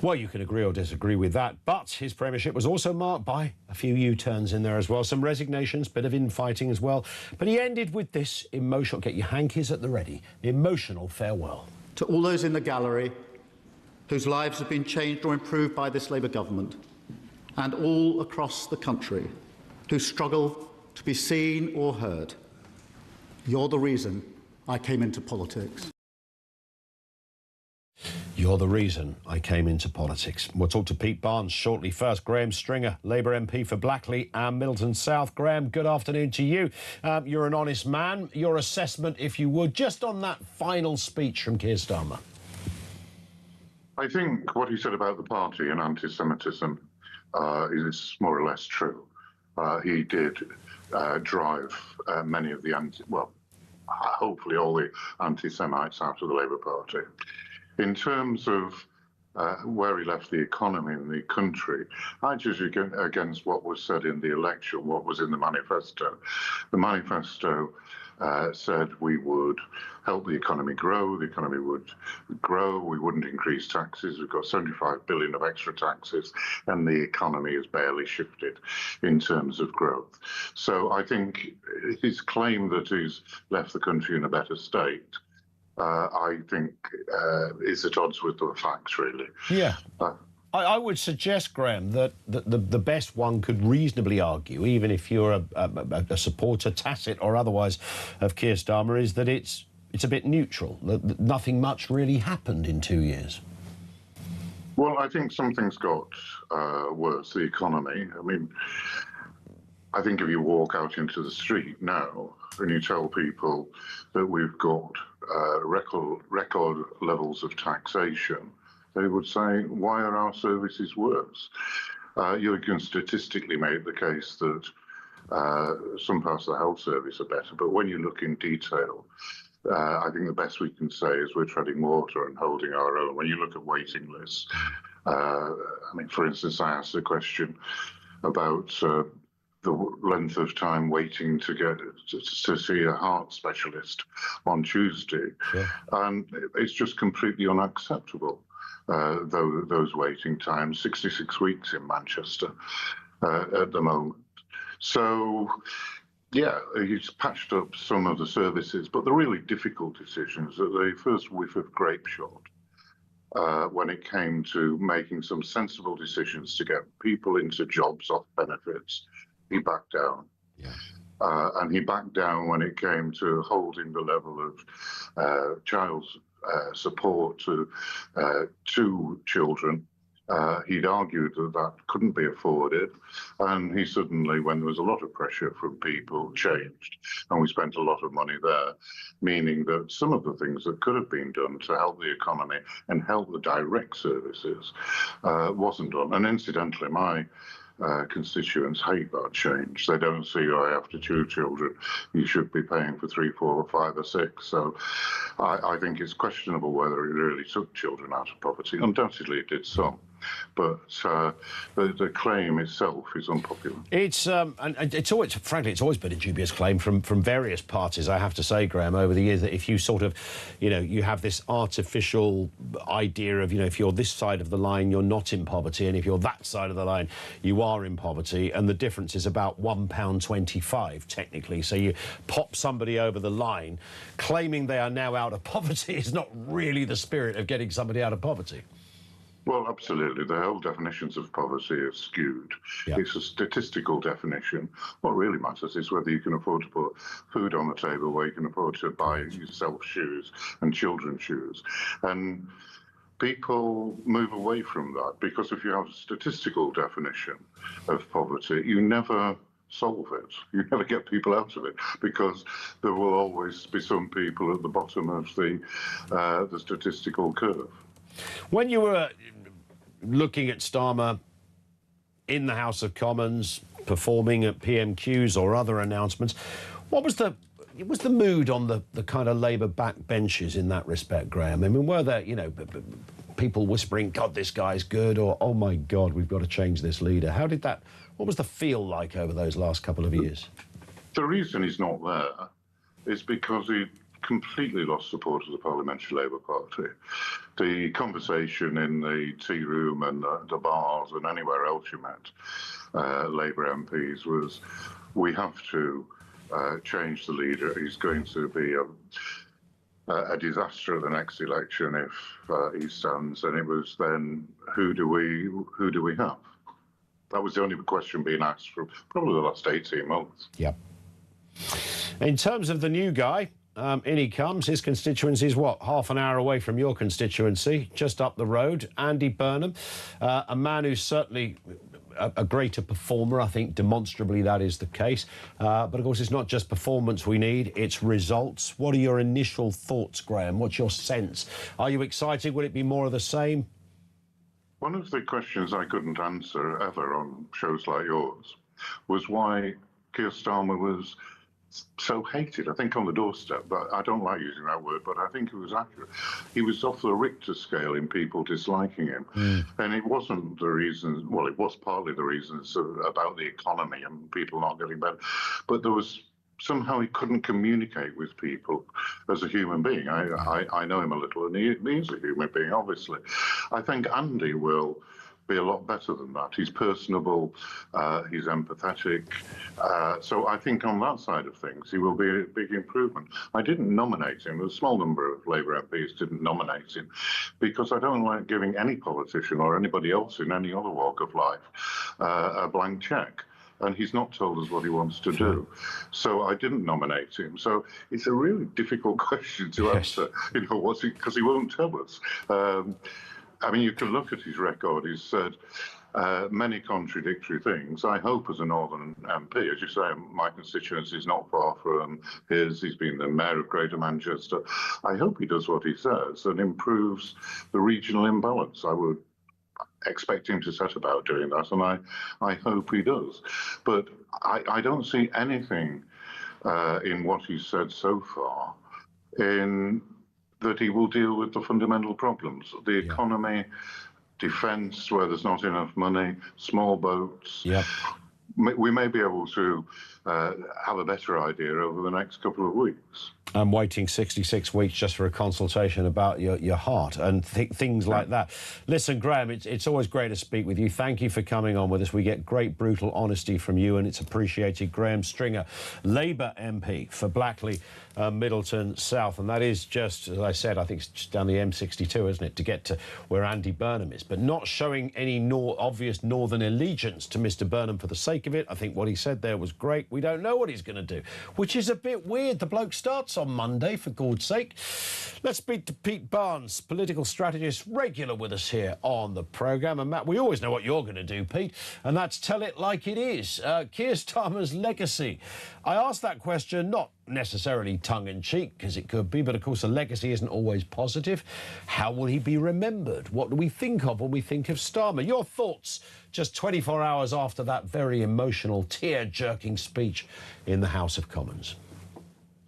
Well, you can agree or disagree with that, but his premiership was also marked by a few U-turns in there as well, some resignations, bit of infighting as well. But he ended with this emotional, get your hankies at the ready, emotional farewell. To all those in the gallery whose lives have been changed or improved by this Labour government, and all across the country who struggle to be seen or heard, you're the reason I came into politics. You're the reason I came into politics. We'll talk to Pete Barnes shortly. First, Graham Stringer, Labour MP for Blackley and Middleton South. Graham, good afternoon to you. You're an honest man. Your assessment, if you would, just on that final speech from Keir Starmer. I think what he said about the party and anti-Semitism is more or less true. He did drive many of the hopefully all the anti-Semites out of the Labour Party. In terms of where he left the economy in the country, I judge against what was said in the election, what was in the manifesto. The manifesto said we would help the economy grow, the economy would grow, we wouldn't increase taxes, we've got 75 billion of extra taxes, and the economy has barely shifted in terms of growth. So I think his claim that he's left the country in a better state, I think is at odds with the facts, really. Yeah. I would suggest, Graham, that the best one could reasonably argue, even if you're a supporter, tacit or otherwise, of Keir Starmer, is that it's a bit neutral, that nothing much really happened in 2 years. Well, I think something's got worse, the economy. I mean, I think if you walk out into the street now and you tell people that we've got record levels of taxation, they would say, why are our services worse? You can statistically make the case that some parts of the health service are better, but when you look in detail, I think the best we can say is we're treading water and holding our own. When you look at waiting lists, I mean, for instance, I asked a question about the length of time waiting to get to see a heart specialist on Tuesday, and it's just completely unacceptable. Those waiting times, 66 weeks in Manchester at the moment. So, yeah, he's patched up some of the services, but the really difficult decisions are the first whiff of grape shot when it came to making some sensible decisions to get people into jobs off benefits. He backed down. Yeah. And he backed down when it came to holding the level of child support to 2 children. He'd argued that that couldn't be afforded, and he suddenly, when there was a lot of pressure from people, changed, and we spent a lot of money there, meaning that some of the things that could have been done to help the economy and help the direct services wasn't done. And incidentally, my constituents hate that change. They don't see, after 2 children, you should be paying for 3, 4, or 5, or 6. So I think it's questionable whether it really took children out of poverty. Undoubtedly, it did some. but the claim itself is unpopular. It's and it's always, frankly, it's always been a dubious claim from various parties, I have to say, Graham, over the years, that if you sort of, you know, you have this artificial idea of, you know, if you're this side of the line, you're not in poverty, and if you're that side of the line, you are in poverty, and the difference is about £1.25 technically. So you pop somebody over the line, claiming they are now out of poverty is not really the spirit of getting somebody out of poverty. Well, absolutely. The whole definitions of poverty are skewed. Yeah. It's a statistical definition. What really matters is whether you can afford to put food on the table, where you can afford to buy yourself shoes and children's shoes. And people move away from that, because if you have a statistical definition of poverty, you never solve it. You never get people out of it, because there will always be some people at the bottom of the statistical curve. When you were looking at Starmer in the House of Commons, performing at PMQs or other announcements, what was the mood on the kind of Labour backbenches in that respect, Graham? I mean, were there, you know, people whispering, God, this guy's good, or, oh my God, we've got to change this leader? What was the feel like over those last couple of years? The reason he's not there is because he completely lost support of the Parliamentary Labour Party. The conversation in the tea room and the bars and anywhere else you met Labour MPs was, we have to change the leader. He's going to be a disaster at the next election if he stands. And it was then, who do we have? That was the only question being asked for probably the last 18 months. Yep. In terms of the new guy, in he comes. His constituency is, what, half an hour away from your constituency, just up the road. Andy Burnham, a man who's certainly a greater performer. I think demonstrably that is the case. But, of course, it's not just performance we need, it's results. What are your initial thoughts, Graham? What's your sense? Are you excited? Will it be more of the same? One of the questions I couldn't answer ever on shows like yours was why Keir Starmer was so hated. I think on the doorstep, but I don't like using that word, but I think it was accurate. He was off the Richter scale in people disliking him. And it wasn't the reasons, well, it was partly the reasons about the economy and people not getting better, but there was somehow he couldn't communicate with people as a human being. I know him a little, and he is a human being, obviously. I think Andy will be a lot better than that. He's personable, he's empathetic. So I think on that side of things, he will be a big improvement. I didn't nominate him. A small number of Labour MPs didn't nominate him because I don't like giving any politician or anybody else in any other walk of life a blank cheque. And he's not told us what he wants to do. So I didn't nominate him. So it's a really difficult question to answer, you know, because he won't tell us. I mean, you can look at his record. He's said many contradictory things. I hope as a Northern MP, as you say, my constituency is not far from his. He's been the mayor of Greater Manchester. I hope he does what he says and improves the regional imbalance. I would expect him to set about doing that, and I hope he does. But I don't see anything in what he's said so far in that he will deal with the fundamental problems. The economy, defence, where there's not enough money, small boats. Yep. We may be able to have a better idea over the next couple of weeks. I'm waiting 66 weeks just for a consultation about your heart and things like that. Listen, Graham, it's always great to speak with you. Thank you for coming on with us. We get great, brutal honesty from you, and it's appreciated. Graham Stringer, Labour MP for Blackley, Middleton South. And that is just, as I said, I think it's just down the M62, isn't it, to get to where Andy Burnham is. But not showing any obvious northern allegiance to Mr Burnham for the sake of it. I think what he said there was great. We don't know what he's going to do, which is a bit weird. The bloke starts on Monday, for God's sake. Let's speak to Pete Barnes, political strategist, regular with us here on the programme. And Matt, we always know what you're going to do, Pete, and that's tell it like it is. Keir Starmer's legacy. I asked that question not necessarily tongue-in-cheek, because it could be, but of course a legacy isn't always positive. How will he be remembered? What do we think of when we think of Starmer? Your thoughts just 24 hours after that very emotional, tear-jerking speech in the House of Commons.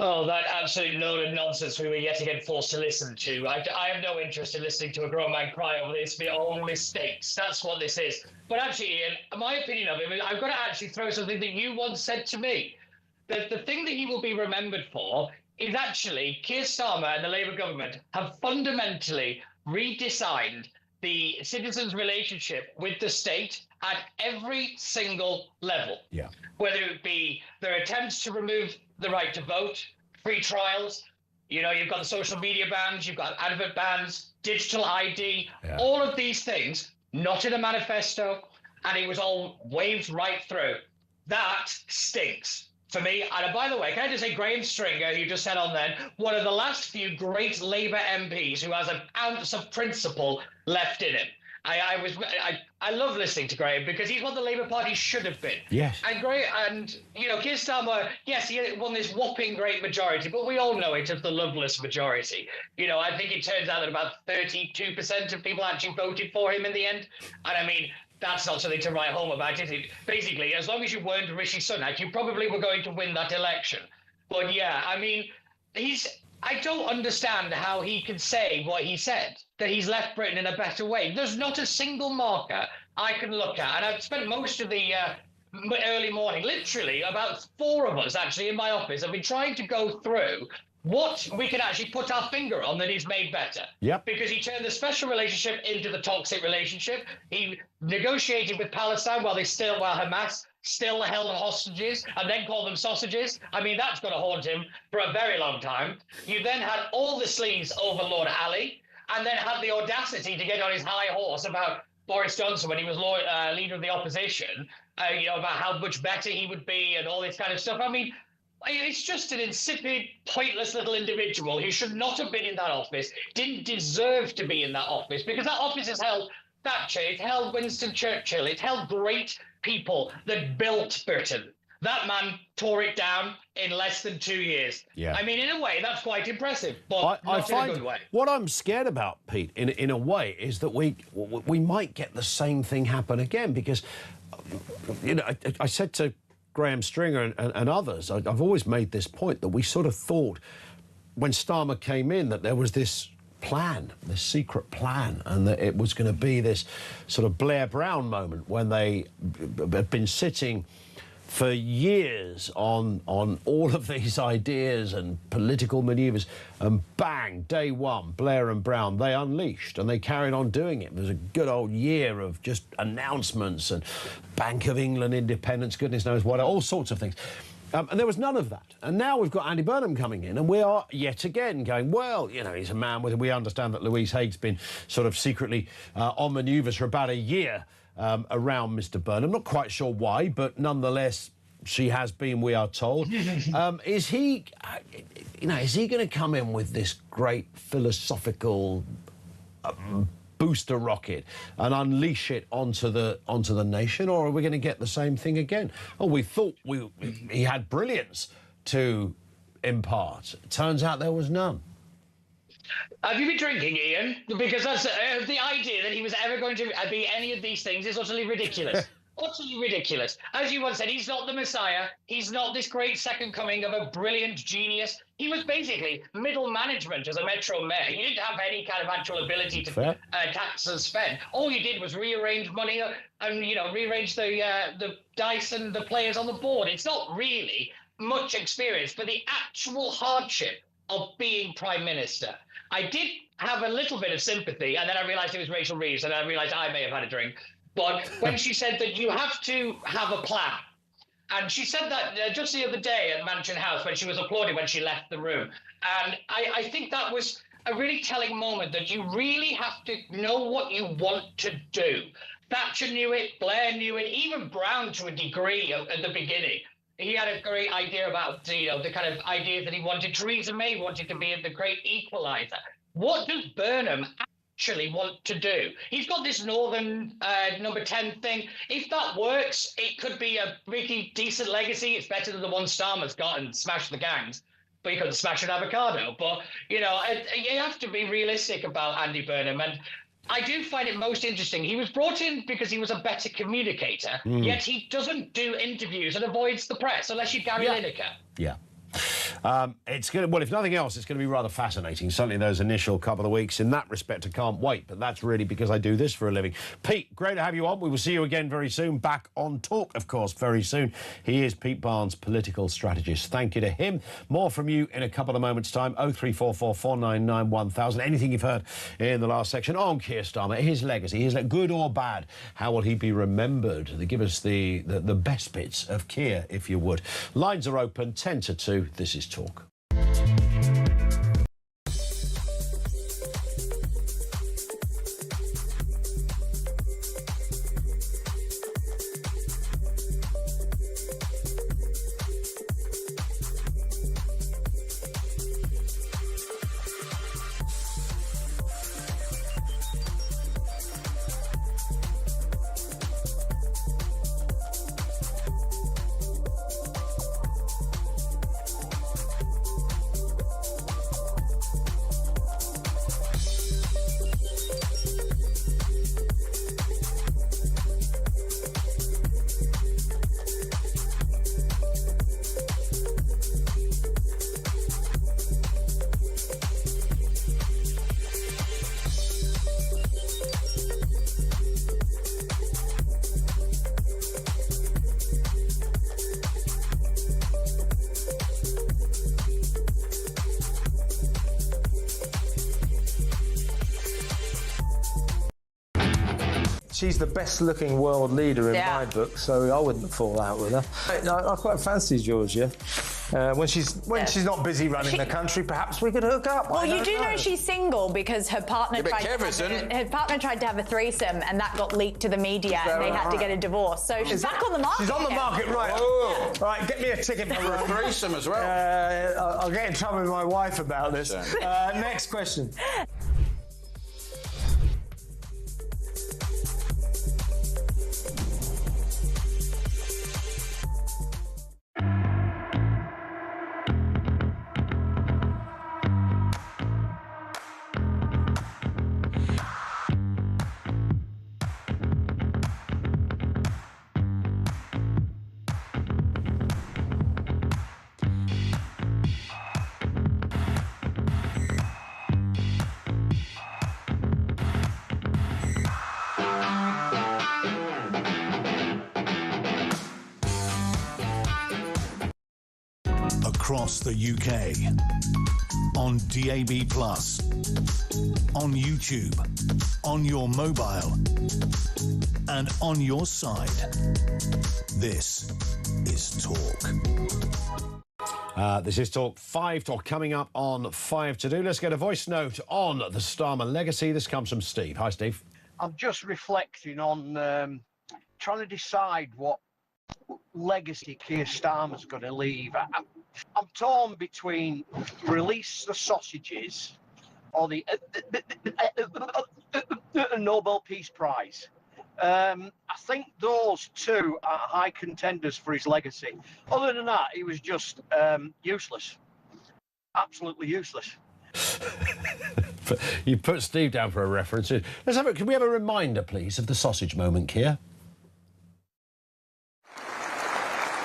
Oh, that absolute load of nonsense we were yet again forced to listen to. I have no interest in listening to a grown man cry over this. Be all mistakes. That's what this is. But actually, Ian, my opinion of him, I've got to actually throw something that you once said to me. That the thing that he will be remembered for is actually Keir Starmer and the Labour government have fundamentally redesigned the citizens' relationship with the state at every single level. Yeah. Whether it be their attempts to remove the right to vote, free trials, you've got the social media bans, you've got advert bans, digital ID, all of these things, not in a manifesto, and it was all waved right through. That stinks. For me, and by the way, can I just say Graham Stringer, who just said on then, one of the last few great Labour MPs who has an ounce of principle left in him. I love listening to Graham because he's what the Labour Party should have been. Yes. And Keir Starmer, yes, he won this whopping great majority, but we all know it as the loveless majority. I think it turns out that about 32% of people actually voted for him in the end. And I mean, that's not something to write home about, is it? Basically, as long as you weren't Rishi Sunak, you probably were going to win that election. But yeah, I mean, I don't understand how he can say what he said, that he's left Britain in a better way. There's not a single marker I can look at. And I've spent most of the early morning, literally about 4 of us actually in my office, have been trying to go through what we can actually put our finger on that he's made better. Yep. Because he turned the special relationship into the toxic relationship. He negotiated with Palestine while Hamas still held hostages and then called them sausages. I mean, that's going to haunt him for a very long time. You then had all the sleaze over Lord Ali and then had the audacity to get on his high horse about Boris Johnson when he was leader of the opposition, about how much better he would be and all this kind of stuff. I mean, it's just an insipid, pointless little individual who should not have been in that office, didn't deserve to be in that office, because that office has held Thatcher, it held Winston Churchill, it held great people that built Britain. That man tore it down in less than 2 years. Yeah. I mean, in a way, that's quite impressive, but not in a good way. What I'm scared about, Pete, in a way, is that we might get the same thing happen again, because, I said to Graham Stringer and others, I've always made this point that we sort of thought when Starmer came in that there was this plan, this secret plan, and that it was going to be this sort of Blair Brown moment when they had been sitting for years on all of these ideas and political manoeuvres, and bang, day one, Blair and Brown, they unleashed, and they carried on doing it. It was a good old year of just announcements and Bank of England independence, goodness knows what, all sorts of things. And there was none of that. And now we've got Andy Burnham coming in, and we are yet again going, well, he's a man with... We understand that Louise Haig's been sort of secretly on manoeuvres for about a year around Mr Burnham. Not quite sure why, but nonetheless, she has been, we are told. Is he going to come in with this great philosophical booster rocket and unleash it onto the nation, or are we going to get the same thing again? Oh, we thought he had brilliance to impart. It turns out there was none. Have you been drinking, Ian? Because that's the idea that he was ever going to be any of these things is utterly ridiculous. Utterly ridiculous. As you once said, he's not the Messiah. He's not this great second coming of a brilliant genius. He was basically middle management as a Metro mayor. He didn't have any kind of actual ability to tax and spend. All he did was rearrange money and, rearrange the dice and the players on the board. It's not really much experience, but the actual hardship of being Prime Minister. I did have a little bit of sympathy, and then I realised it was Rachel Reeves, and I realised I may have had a drink. But when she said that you have to have a plan, and she said that just the other day at Mansion House when she was applauded when she left the room. And I think that was a really telling moment, that you really have to know what you want to do. Thatcher knew it, Blair knew it, even Brown to a degree at the beginning. He had a great idea about, the kind of ideas that he wanted. Theresa May wanted to be the great equaliser. What does Burnham actually want to do? He's got this Northern number 10 thing. If that works, it could be a pretty decent legacy. It's better than the one Starmer's got and smash the gangs. But you couldn't smash an avocado. But, you have to be realistic about Andy Burnham. And I do find it most interesting. He was brought in because he was a better communicator, yet he doesn't do interviews and avoids the press unless you're Gary Lineker. Yeah. It's going to, well, if nothing else, it's going to be rather fascinating. Certainly those initial couple of weeks. In that respect, I can't wait. But that's really because I do this for a living. Pete, great to have you on. We will see you again very soon. Back on Talk, of course, very soon. He is Pete Barnes, political strategist. Thank you to him. More from you in a couple of moments' time. 0344 499 1000. Anything you've heard in the last section on Keir Starmer, his legacy, good or bad? How will he be remembered? Give us the best bits of Keir, if you would. Lines are open, 10 to 2. This is Talk. She's the best-looking world leader in my book, so I wouldn't fall out with her. I quite fancy Georgia. When she's not busy running the country, perhaps we could hook up. Well, you do know she's single because her partner tried to have a threesome, and that got leaked to the media, and they had to get a divorce. So she's back on the market. She's on the market, right? Oh. Right, get me a ticket for a threesome as well. I'll get in trouble with my wife about this. Next question. Across the UK, on DAB+, on YouTube, on your mobile, and on your side. This is Talk. This is Talk 5 Talk coming up on 5 to do. Let's get a voice note on the Starmer legacy. This comes from Steve. Hi, Steve. I'm just reflecting on trying to decide what legacy Keir Starmer's going to leave. I'm torn between release the sausages or the Nobel Peace Prize. I think those two are high contenders for his legacy. Other than that, he was just useless. Absolutely useless. You put Steve down for a reference. Can we have a reminder, please, of the sausage moment, Keir?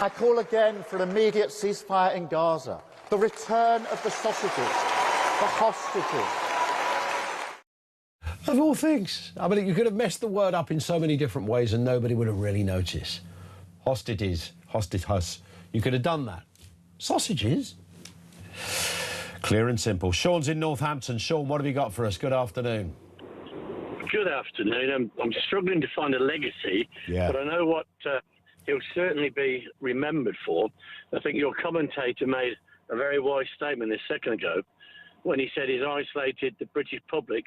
I call again for an immediate ceasefire in Gaza, the return of the sausages, the hostages. Of all things. I mean, you could have messed the word up in so many different ways and nobody would have really noticed. Hostages, hostage. You could have done that. Sausages? Clear and simple. Sean's in Northampton. Sean, what have you got for us? Good afternoon. Good afternoon. I'm struggling to find a legacy, but I know what he'll certainly be remembered for. I think your commentator made a very wise statement a second ago when he said he's isolated the British public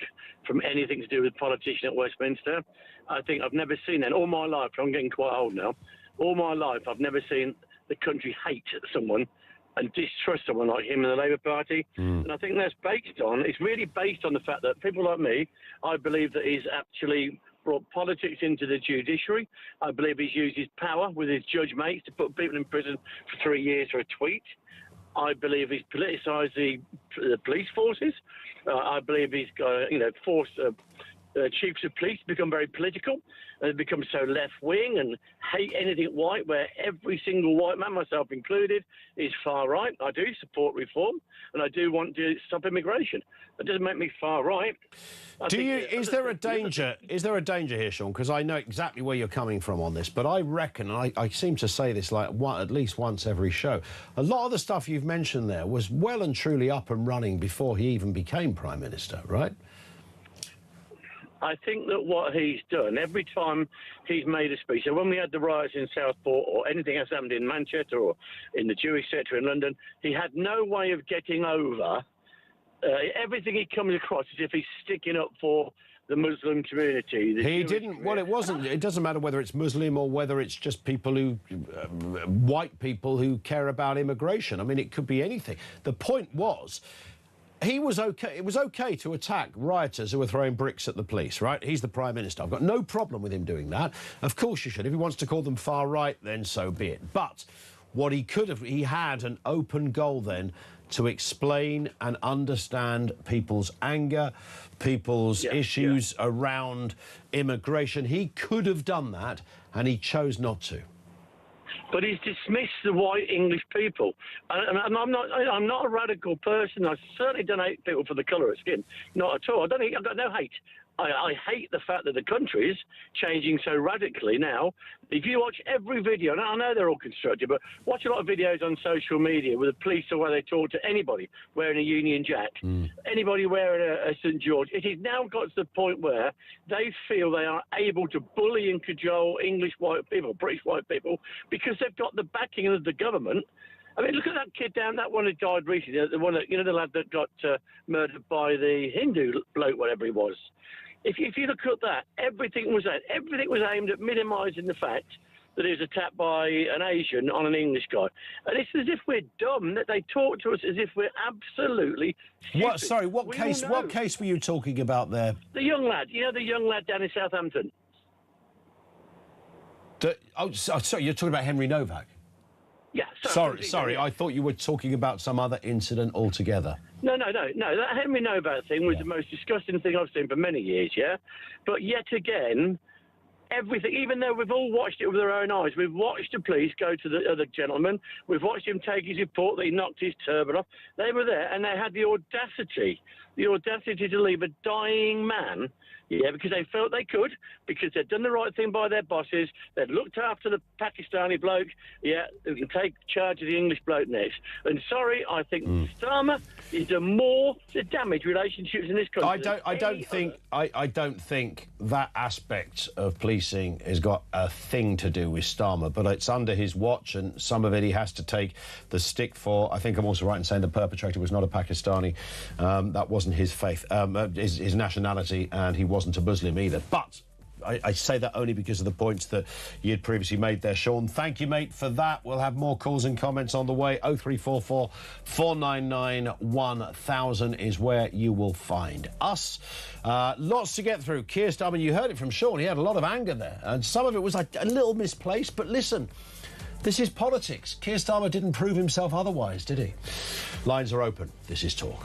from anything to do with politicians at Westminster. I think I've never seen that. All my life, I'm getting quite old now, all my life I've never seen the country hate someone and distrust someone like him in the Labour Party. And I think it's really based on the fact that people like me, I believe that he's actually brought politics into the judiciary. I believe he's used his power with his judge mates to put people in prison for 3 years for a tweet. I believe he's politicised the police forces. I believe he's forced chiefs of police become very political and become so left-wing and hate anything white, where every single white man, myself included, is far right. I do support reform, and I do want to stop immigration. That doesn't make me far right. Is there a danger? Is there a danger here, Sean? Because I know exactly where you're coming from on this, but I reckon, and I seem to say this like at least once every show, a lot of the stuff you've mentioned there was well and truly up and running before he even became Prime Minister, right? I think that what he's done, every time he's made a speech, so when we had the riots in Southport or anything else happened in Manchester or in the Jewish sector in London, he had no way of getting over everything he comes across as if he's sticking up for the Muslim community. He didn't. Well, it wasn't. It doesn't matter whether it's Muslim or whether it's just people who, white people who care about immigration. I mean, it could be anything. The point was, he was okay. It was okay to attack rioters who were throwing bricks at the police, right? He's the Prime Minister. I've got no problem with him doing that. Of course you should. If he wants to call them far right, then so be it. But what he could have, he had an open goal then to explain and understand people's anger, people's issues around immigration. He could have done that, and he chose not to. But he's dismissed the white English people, and I'm not a radical person. I certainly don't hate people for the colour of skin, not at all. I've got no hate. I hate the fact that the country is changing so radically now. If you watch every video, and I know they're all constructed, but watch a lot of videos on social media with the police or where they talk to anybody wearing a Union Jack, anybody wearing a St George. It has now got to the point where they feel they are able to bully and cajole English white people, British white people, because they've got the backing of the government. I mean, look at that kid down, that one who died recently, the one that, the lad that got murdered by the Hindu bloke, whatever he was. If you look at that, everything was aimed at minimising the fact that he was attacked by an Asian on an English guy. And it's as if we're dumb, that they talk to us as if we're absolutely stupid. What case were you talking about there? The young lad, the young lad down in Southampton. Sorry, you're talking about Henry Novak? Yeah. Sorry, I thought you were talking about some other incident altogether. No. That Henry Novak thing was the most disgusting thing I've seen for many years, yeah? But yet again, everything, even though we've all watched it with our own eyes, we've watched the police go to the other gentleman, we've watched him take his report that he knocked his turban off. They were there, and they had the audacity to leave a dying man, because they felt they could, because they'd done the right thing by their bosses, they'd looked after the Pakistani bloke, who can take charge of the English bloke next. And sorry, I think Starmer is to damage relationships in this country. I don't think that aspect of policing has got a thing to do with Starmer, but it's under his watch, and some of it he has to take the stick for. I think I'm also right in saying the perpetrator was not a Pakistani. That wasn't his faith, his nationality, and he wasn't a Muslim either. But I say that only because of the points that you had previously made there, Sean. Thank you, mate, for that. We'll have more calls and comments on the way. 0344 499 1000 is where you will find us. Lots to get through. Keir Starmer, you heard it from Sean. He had a lot of anger there, and some of it was a little misplaced. But listen, this is politics. Keir Starmer didn't prove himself otherwise, did he? Lines are open. This is Talk.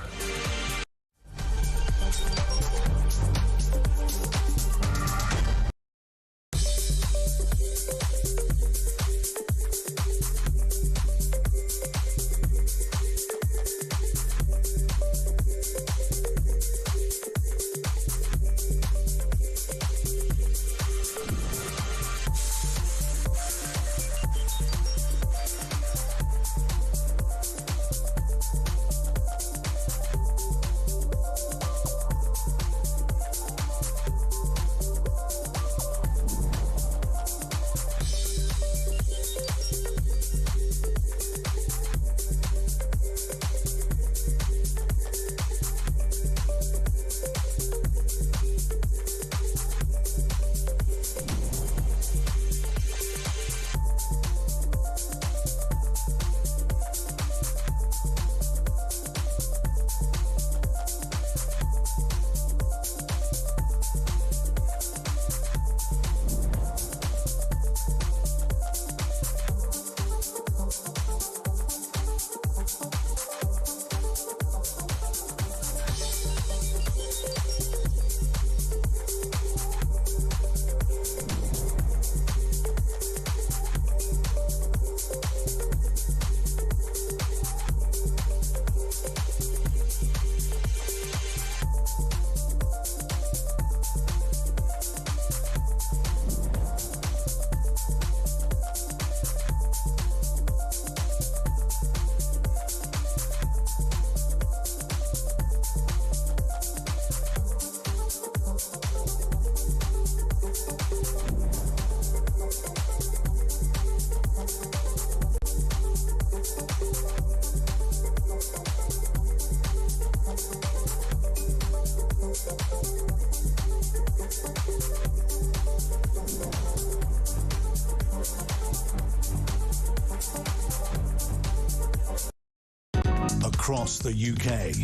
across the UK.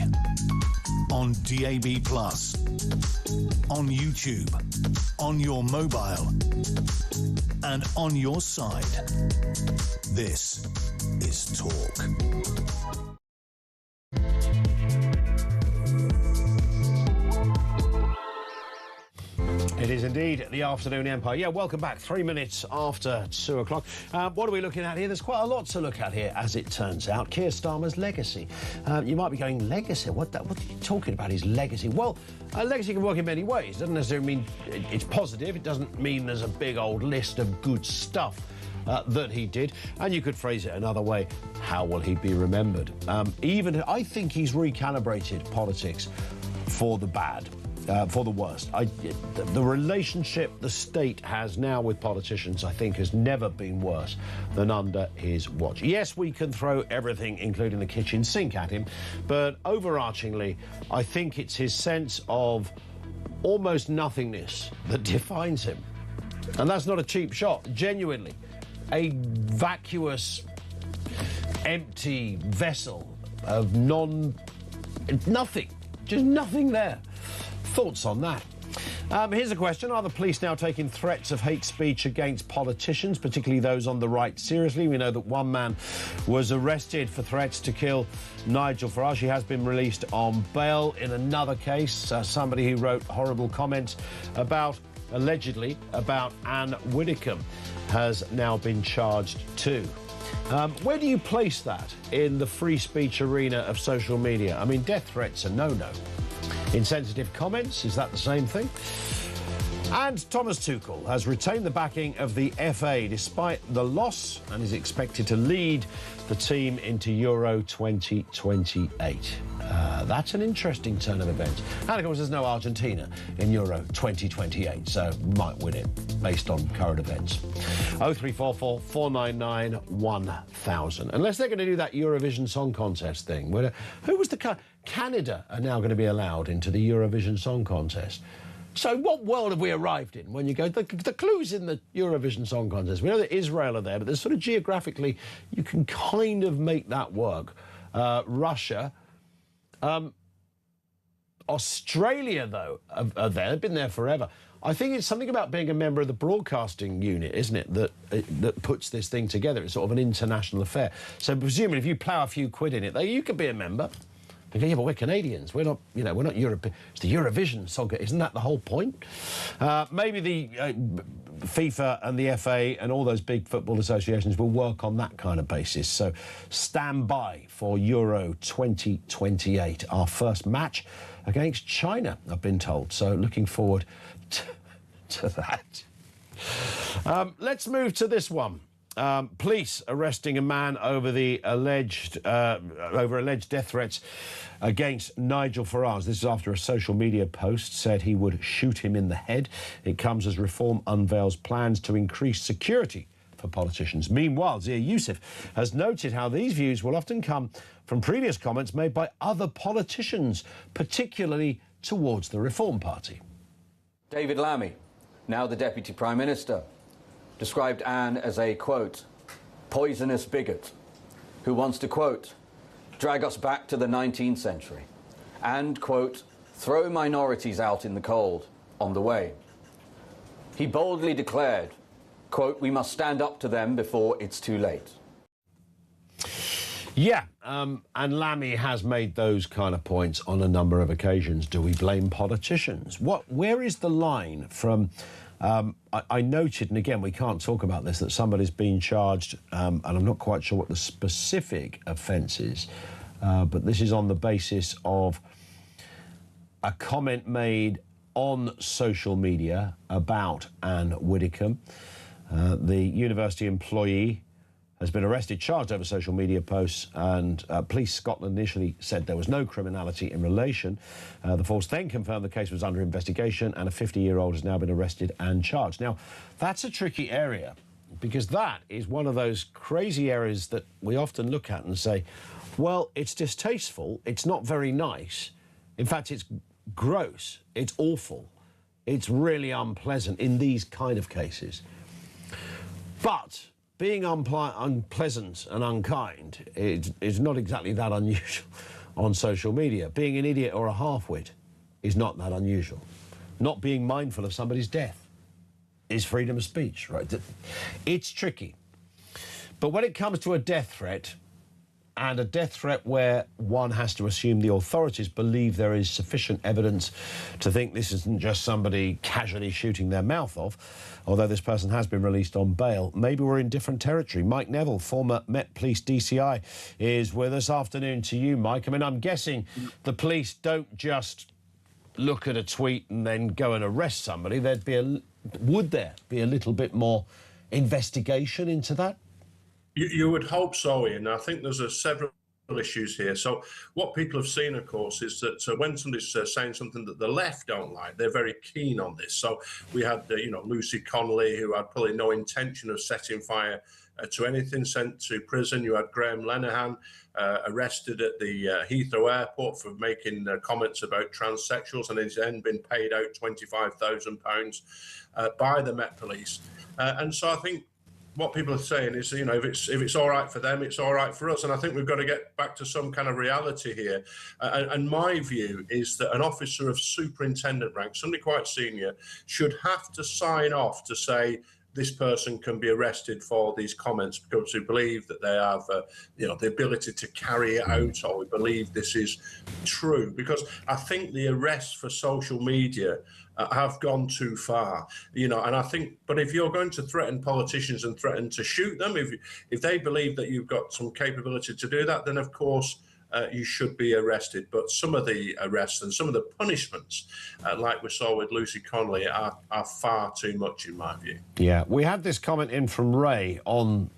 On DAB+, on YouTube, on your mobile, and on your side. This is Talk. It is indeed the afternoon empire. Yeah, welcome back. 3 minutes after 2 o'clock. What are we looking at here? There's quite a lot to look at here, as it turns out. Keir Starmer's legacy. You might be going, legacy? What are you talking about, his legacy? Well, a legacy can work in many ways. It doesn't necessarily mean it's positive. It doesn't mean there's a big old list of good stuff that he did. And you could phrase it another way. How will he be remembered? I think he's recalibrated politics for the bad. For the worst. The relationship the state has now with politicians, I think, has never been worse than under his watch. Yes, we can throw everything, including the kitchen sink, at him, but overarchingly, I think it's his sense of almost nothingness that defines him. And that's not a cheap shot, genuinely. A vacuous, empty vessel of nothing, just nothing there. Thoughts on that? Here's a question. Are the police now taking threats of hate speech against politicians, particularly those on the right, seriously? We know that one man was arrested for threats to kill Nigel Farage. He has been released on bail. In another case, somebody who wrote horrible comments allegedly about Anne Widdecombe has now been charged too. Where do you place that in the free speech arena of social media? I mean, death threats are no-no. Insensitive comments, is that the same thing? And Thomas Tuchel has retained the backing of the FA despite the loss and is expected to lead the team into Euro 2028. That's an interesting turn of events. And of course, there's no Argentina in Euro 2028, so might win it based on current events. 0344 499 1000. Unless they're going to do that Eurovision Song Contest thing. Who was the... Canada are now going to be allowed into the Eurovision Song Contest. So what world have we arrived in when you go... The clues in the Eurovision Song Contest. We know that Israel are there, but there's sort of geographically, you can kind of make that work. Russia... Australia, though, are there. They've been there forever. I think it's something about being a member of the broadcasting unit, isn't it, that puts this thing together. It's sort of an international affair. So presumably if you plough a few quid in it, you could be a member. Yeah, but we're Canadians. We're not, we're not European. It's the Eurovision Song. Isn't that the whole point? Maybe the FIFA and the FA and all those big football associations will work on that kind of basis. So stand by for Euro 2028, our first match against China, I've been told. So looking forward to that. Let's move to this one. Police arresting a man over alleged death threats against Nigel Farage. This is after a social media post said he would shoot him in the head. It comes as Reform unveils plans to increase security for politicians. Meanwhile, Zia Youssef has noted how these views will often come from previous comments made by other politicians, particularly towards the Reform Party. David Lammy, now the Deputy Prime Minister, described Anne as a, quote, poisonous bigot who wants to, quote, drag us back to the 19th century and, quote, throw minorities out in the cold on the way. He boldly declared, quote, we must stand up to them before it's too late. Yeah, and Lammy has made those kind of points on a number of occasions. Do we blame politicians? Where is the line from... I noted, and again, we can't talk about this, that somebody's been charged, and I'm not quite sure what the specific offence is, but this is on the basis of a comment made on social media about Anne Widdecombe. The university employee has been arrested, charged over social media posts, and Police Scotland initially said there was no criminality in relation. The force then confirmed the case was under investigation, and a 50-year-old has now been arrested and charged. Now, that's a tricky area, because that is one of those crazy areas that we often look at and say, well, it's distasteful, it's not very nice. In fact, it's gross, it's awful, it's really unpleasant in these kind of cases. But being unpleasant and unkind is not exactly that unusual. on social media. Being an idiot or a half-wit is not that unusual. Not being mindful of somebody's death is freedom of speech, right? It's tricky. But when it comes to a death threat, and a death threat where one has to assume the authorities believe there is sufficient evidence to think this isn't just somebody casually shooting their mouth off, although this person has been released on bail, maybe we're in different territory. Mike Neville, former Met Police DCI, is with us. Afternoon to you, Mike. I mean, I'm guessing the police don't just look at a tweet and then go and arrest somebody. Would there be a little bit more investigation into that? You would hope so, Ian. I think there's several issues here. So what people have seen, of course, is that when somebody's saying something that the left don't like, they're very keen on this. So we had, Lucy Connolly, who had probably no intention of setting fire to anything, sent to prison. You had Graham Lenihan arrested at the Heathrow airport for making comments about transsexuals, and he's then been paid out £25,000 by the Met Police. And so I think what people are saying is, if it's all right for them, it's all right for us. And I think we've got to get back to some kind of reality here. And my view is that an officer of superintendent rank, somebody quite senior, should have to sign off to say this person can be arrested for these comments because we believe that they have, the ability to carry it out, or we believe this is true. Because I think the arrests for social media have gone too far, and I think, but if you're going to threaten politicians and threaten to shoot them, if they believe that you've got some capability to do that, then of course you should be arrested. But some of the arrests and some of the punishments, like we saw with Lucy Connolly, are far too much in my view. Yeah, we had this comment in from Ray on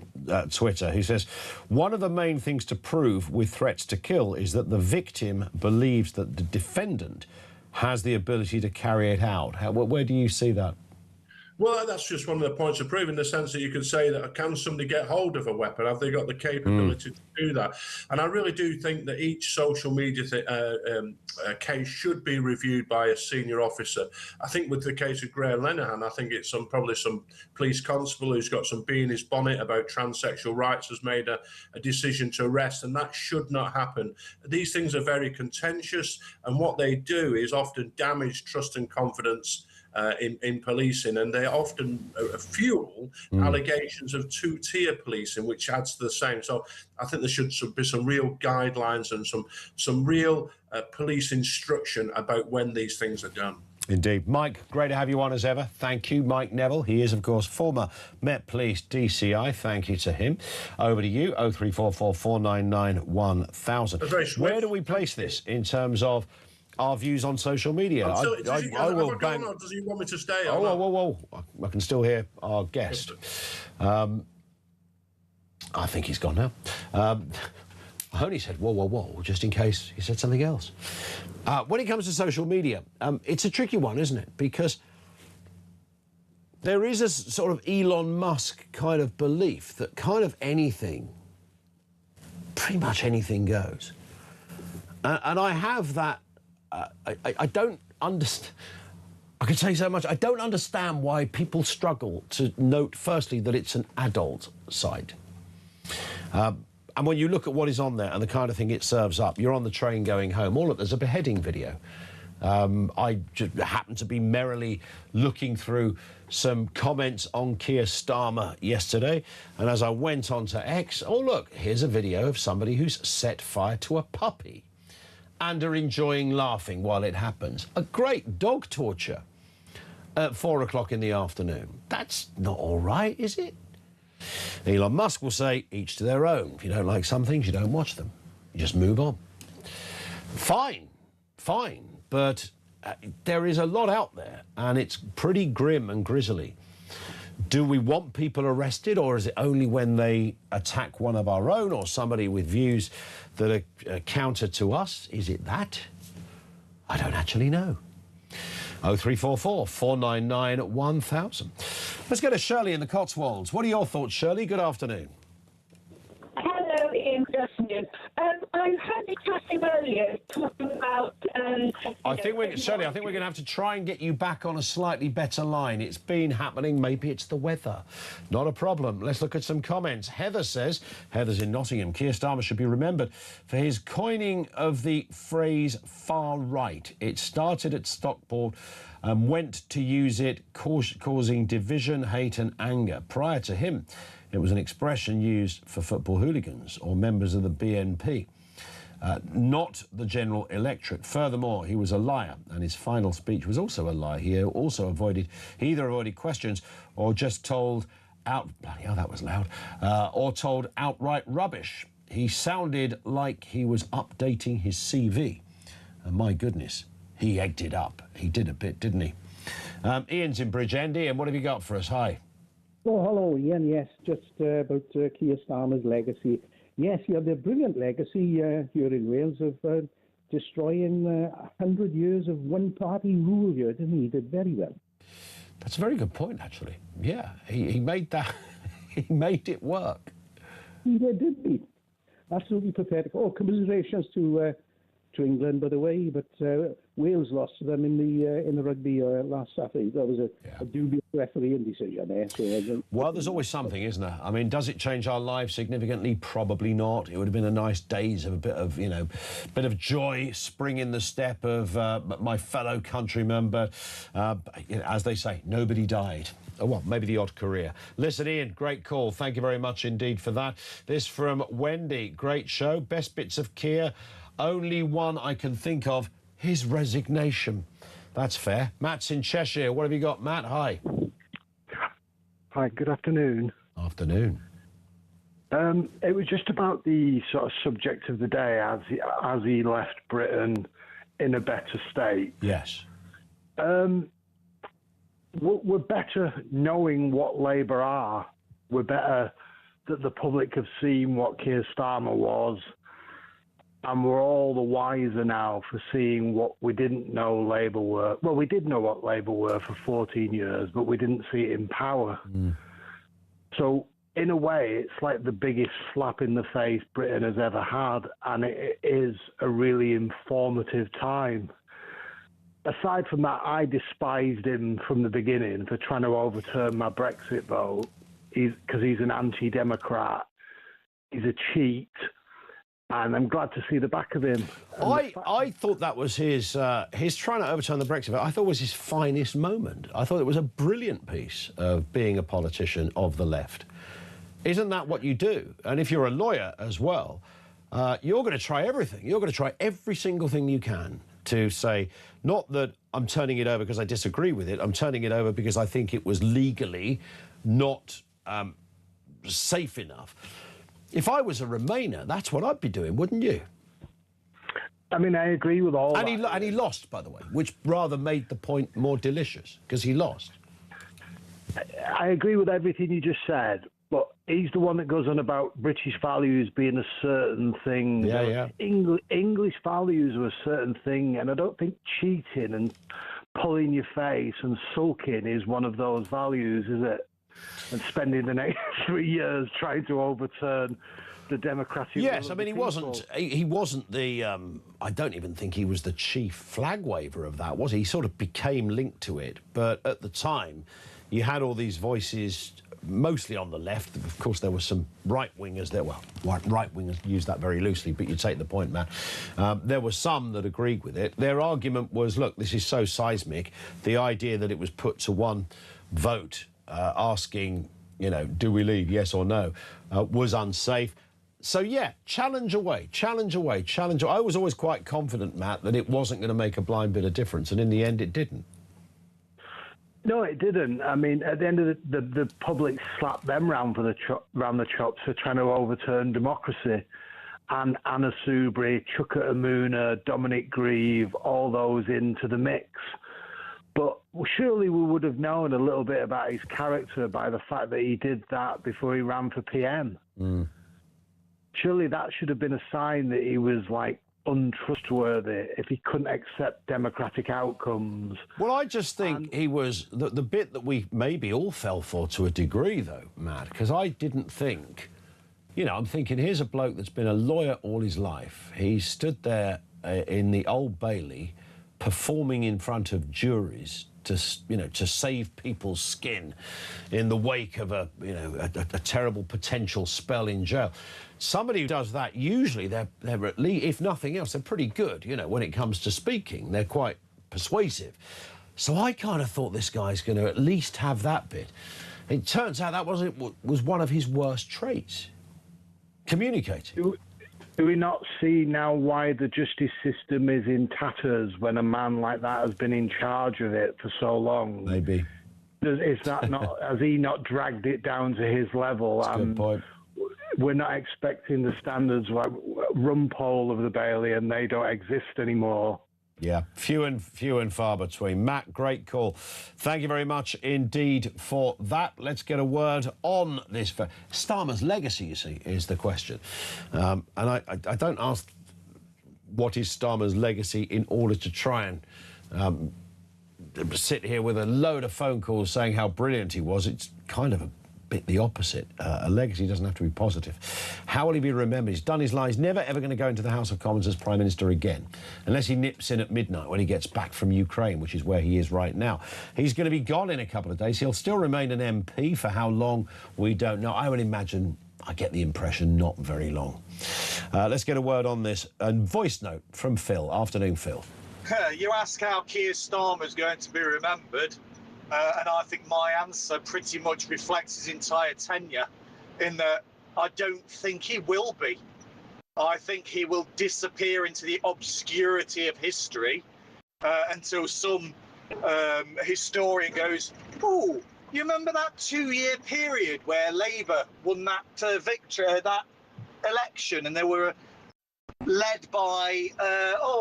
Twitter, who says, one of the main things to prove with threats to kill is that the victim believes that the defendant has the ability to carry it out. Where do you see that? Well, that's just one of the points of proof, in the sense that you could say that, can somebody get hold of a weapon? Have they got the capability to do that? And I really do think that each social media case should be reviewed by a senior officer. I think with the case of Graham Lenihan, I think it's probably some police constable who's got some bee in his bonnet about transsexual rights has made a decision to arrest, and that should not happen. These things are very contentious, and what they do is often damage trust and confidence in policing, and they often fuel allegations of two-tier policing, which adds to the same. So I think there should be some real guidelines and some real police instruction about when these things are done. Indeed. Mike, great to have you on as ever. Thank you, Mike Neville. He is, of course, former Met Police DCI. Thank you to him. Over to you, 0344 499 1000. Where do we place this in terms of our views on social media? Does he want me to stay? Whoa. I can still hear our guest. I think he's gone now. I only said whoa, just in case he said something else. When it comes to social media, it's a tricky one, isn't it? Because there is a sort of Elon Musk kind of belief that kind of anything, pretty much anything goes. And I have that. I don't understand. I can say so much. I don't understand why people struggle to note, firstly, that it's an adult site. And when you look at what is on there and the kind of thing it serves up, you're on the train going home. Oh, look, there's a beheading video. I just happened to be merrily looking through some comments on Keir Starmer yesterday, and as I went on to X, oh, look, here's a video of somebody who's set fire to a puppy and are enjoying laughing while it happens. A great dog torture at 4 o'clock in the afternoon. That's not all right, is it? Elon Musk will say, each to their own. If you don't like some things, you don't watch them. You just move on. Fine. But there is a lot out there, and it's pretty grim and grisly. Do we want people arrested, or is it only when they attack one of our own or somebody with views that are counter to us? Is it that? I don't actually know. 0344 499 1000. Let's go to Shirley in the Cotswolds. What are your thoughts, Shirley? Good afternoon. Hello. Hello, Ian. Good afternoon. I heard you chatting earlier talking about. I think we're going to have to try and get you back on a slightly better line. It's been happening. Maybe it's the weather. Not a problem. Let's look at some comments. Heather says, Heather's in Nottingham, Keir Starmer should be remembered for his coining of the phrase far right. It started at Stockport and went to use it, causing division, hate and anger. Prior to him, it was an expression used for football hooligans or members of the BNP, not the general electorate. Furthermore, he was a liar, and his final speech was also a lie. He either avoided questions or just told bloody hell, that was loud, or told outright rubbish. He sounded like he was updating his CV. And my goodness, he egged it up. He did a bit, didn't he? Ian's in Bridgend. Ian, what have you got for us? Hi. Oh, hello, Ian. Yes, just about Keir Starmer's legacy. Yes, he had a brilliant legacy here in Wales of destroying 100 years of one-party rule here, didn't he? He did very well. That's a very good point, actually. Yeah, he made that, he made it work. He did, didn't he? Absolutely pathetic. Oh, commiserations to England, by the way, but Wales lost to them in the rugby last Saturday. That was a dubious refereeing decision there. Well, there's always something, isn't there? I mean, does it change our lives significantly? Probably not. It would have been a nice days of a bit of joy, spring in the step of my fellow countrymen, but as they say, nobody died. Oh, well, maybe the odd career. Listen, Ian, great call. Thank you very much indeed for that. This from Wendy. Great show. Best bits of Keir. Only one I can think of, his resignation. That's fair. Matt's in Cheshire. What have you got, Matt? Hi. Hi, good afternoon. Afternoon. It was just about the sort of subject of the day as he left Britain in a better state. Yes. We're better knowing what Labour are. We're better that the public have seen what Keir Starmer was. And we're all the wiser now for seeing what we didn't know Labour were. Well, we did know what Labour were for 14 years, but we didn't see it in power. So, in a way, it's like the biggest slap in the face Britain has ever had, and it is a really informative time. Aside from that, I despised him from the beginning for trying to overturn my Brexit vote, because he's an anti-democrat. He's a cheat. And I'm glad to see the back of him. I thought that was his trying to overturn the Brexit vote. I thought was his finest moment. I thought it was a brilliant piece of being a politician of the left. Isn't that what you do? And if you're a lawyer as well, you're going to try everything. You're going to try every single thing you can to say, not that I'm turning it over because I disagree with it. I'm turning it over because I think it was legally not safe enough. If I was a Remainer, that's what I'd be doing, wouldn't you? I mean, I agree with all that. And he lost, by the way, which rather made the point more delicious, because he lost. I agree with everything you just said, but he's the one that goes on about British values being a certain thing. Yeah. English values are a certain thing, and I don't think cheating and pulling your face and sulking is one of those values, is it? And spending the next 3 years trying to overturn the democratic. Yes, I mean, he wasn't the. I don't even think he was the chief flag waver of that, was he? He sort of became linked to it, but at the time, you had all these voices, mostly on the left. Of course, there were some right-wingers there. Well, right-wingers use that very loosely, but you take the point, Matt. There were some that agreed with it. Their argument was, look, this is so seismic. The idea that it was put to one vote. Asking, do we leave, yes or no, was unsafe. So, yeah, challenge away. I was always quite confident, Matt, that it wasn't going to make a blind bit of difference, and in the end, it didn't. No, it didn't. I mean, at the end of the public slapped them round the chops for trying to overturn democracy. And Anna Soubry, Chuka Umunna, Dominic Grieve, all those into the mix. But surely we would have known a little bit about his character by the fact that he did that before he ran for PM. Surely that should have been a sign that he was, untrustworthy if he couldn't accept democratic outcomes. Well, I just think he was the bit that we maybe all fell for to a degree, though, Matt, because I didn't think, you know, I'm thinking, here's a bloke that's been a lawyer all his life. He stood there in the Old Bailey performing in front of juries to, you know, to save people's skin in the wake of a terrible potential spell in jail. Somebody who does that, usually they're at least, if nothing else, they're pretty good, you know, when it comes to speaking. They're quite persuasive. So I kind of thought this guy's going to at least have that bit. It turns out that was one of his worst traits. Communicating. Do we not see now why the justice system is in tatters when a man like that has been in charge of it for so long? Maybe. Is that not? Has he not dragged it down to his level? That's a good point. We're not expecting the standards like Rumpole of the Bailey, and they don't exist anymore. Yeah, few and far between. Matt, great call. Thank you very much indeed for that. Let's get a word on this. Starmer's legacy, you see, is the question. And I don't ask what is Starmer's legacy in order to try and sit here with a load of phone calls saying how brilliant he was. It's kind of a bit the opposite. A legacy doesn't have to be positive. How will he be remembered? He's done his line. He's never, ever going to go into the House of Commons as Prime Minister again, unless he nips in at midnight when he gets back from Ukraine, which is where he is right now. He's going to be gone in a couple of days. He'll still remain an MP. For how long, we don't know. I would imagine, I get the impression, not very long. Let's get a word on this. A voice note from Phil. Afternoon, Phil. You ask how Keir Starmer's going to be remembered. And I think my answer pretty much reflects his entire tenure, in that I don't think he will be. I think he will disappear into the obscurity of history until some historian goes, "Oh, you remember that 2-year period where Labour won that that election, and they were led by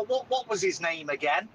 what was his name again?"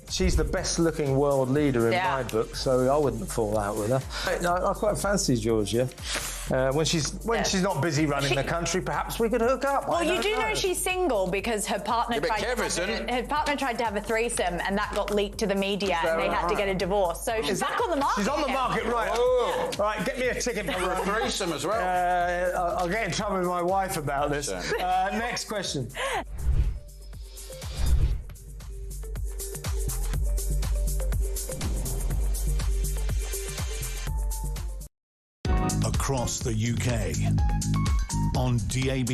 She's the best-looking world leader in my book, so I wouldn't fall out with her. I quite fancy Georgia. When she's not busy running the country, perhaps we could hook up. Well, you do know she's single because her partner tried to have a threesome, and that got leaked to the media, and they had to get a divorce. So she's back on the market. She's on the market, right? Oh. Yeah. Right, get me a ticket for a threesome as well. I'll get in trouble with my wife about this. Next question. Across the UK, on DAB+,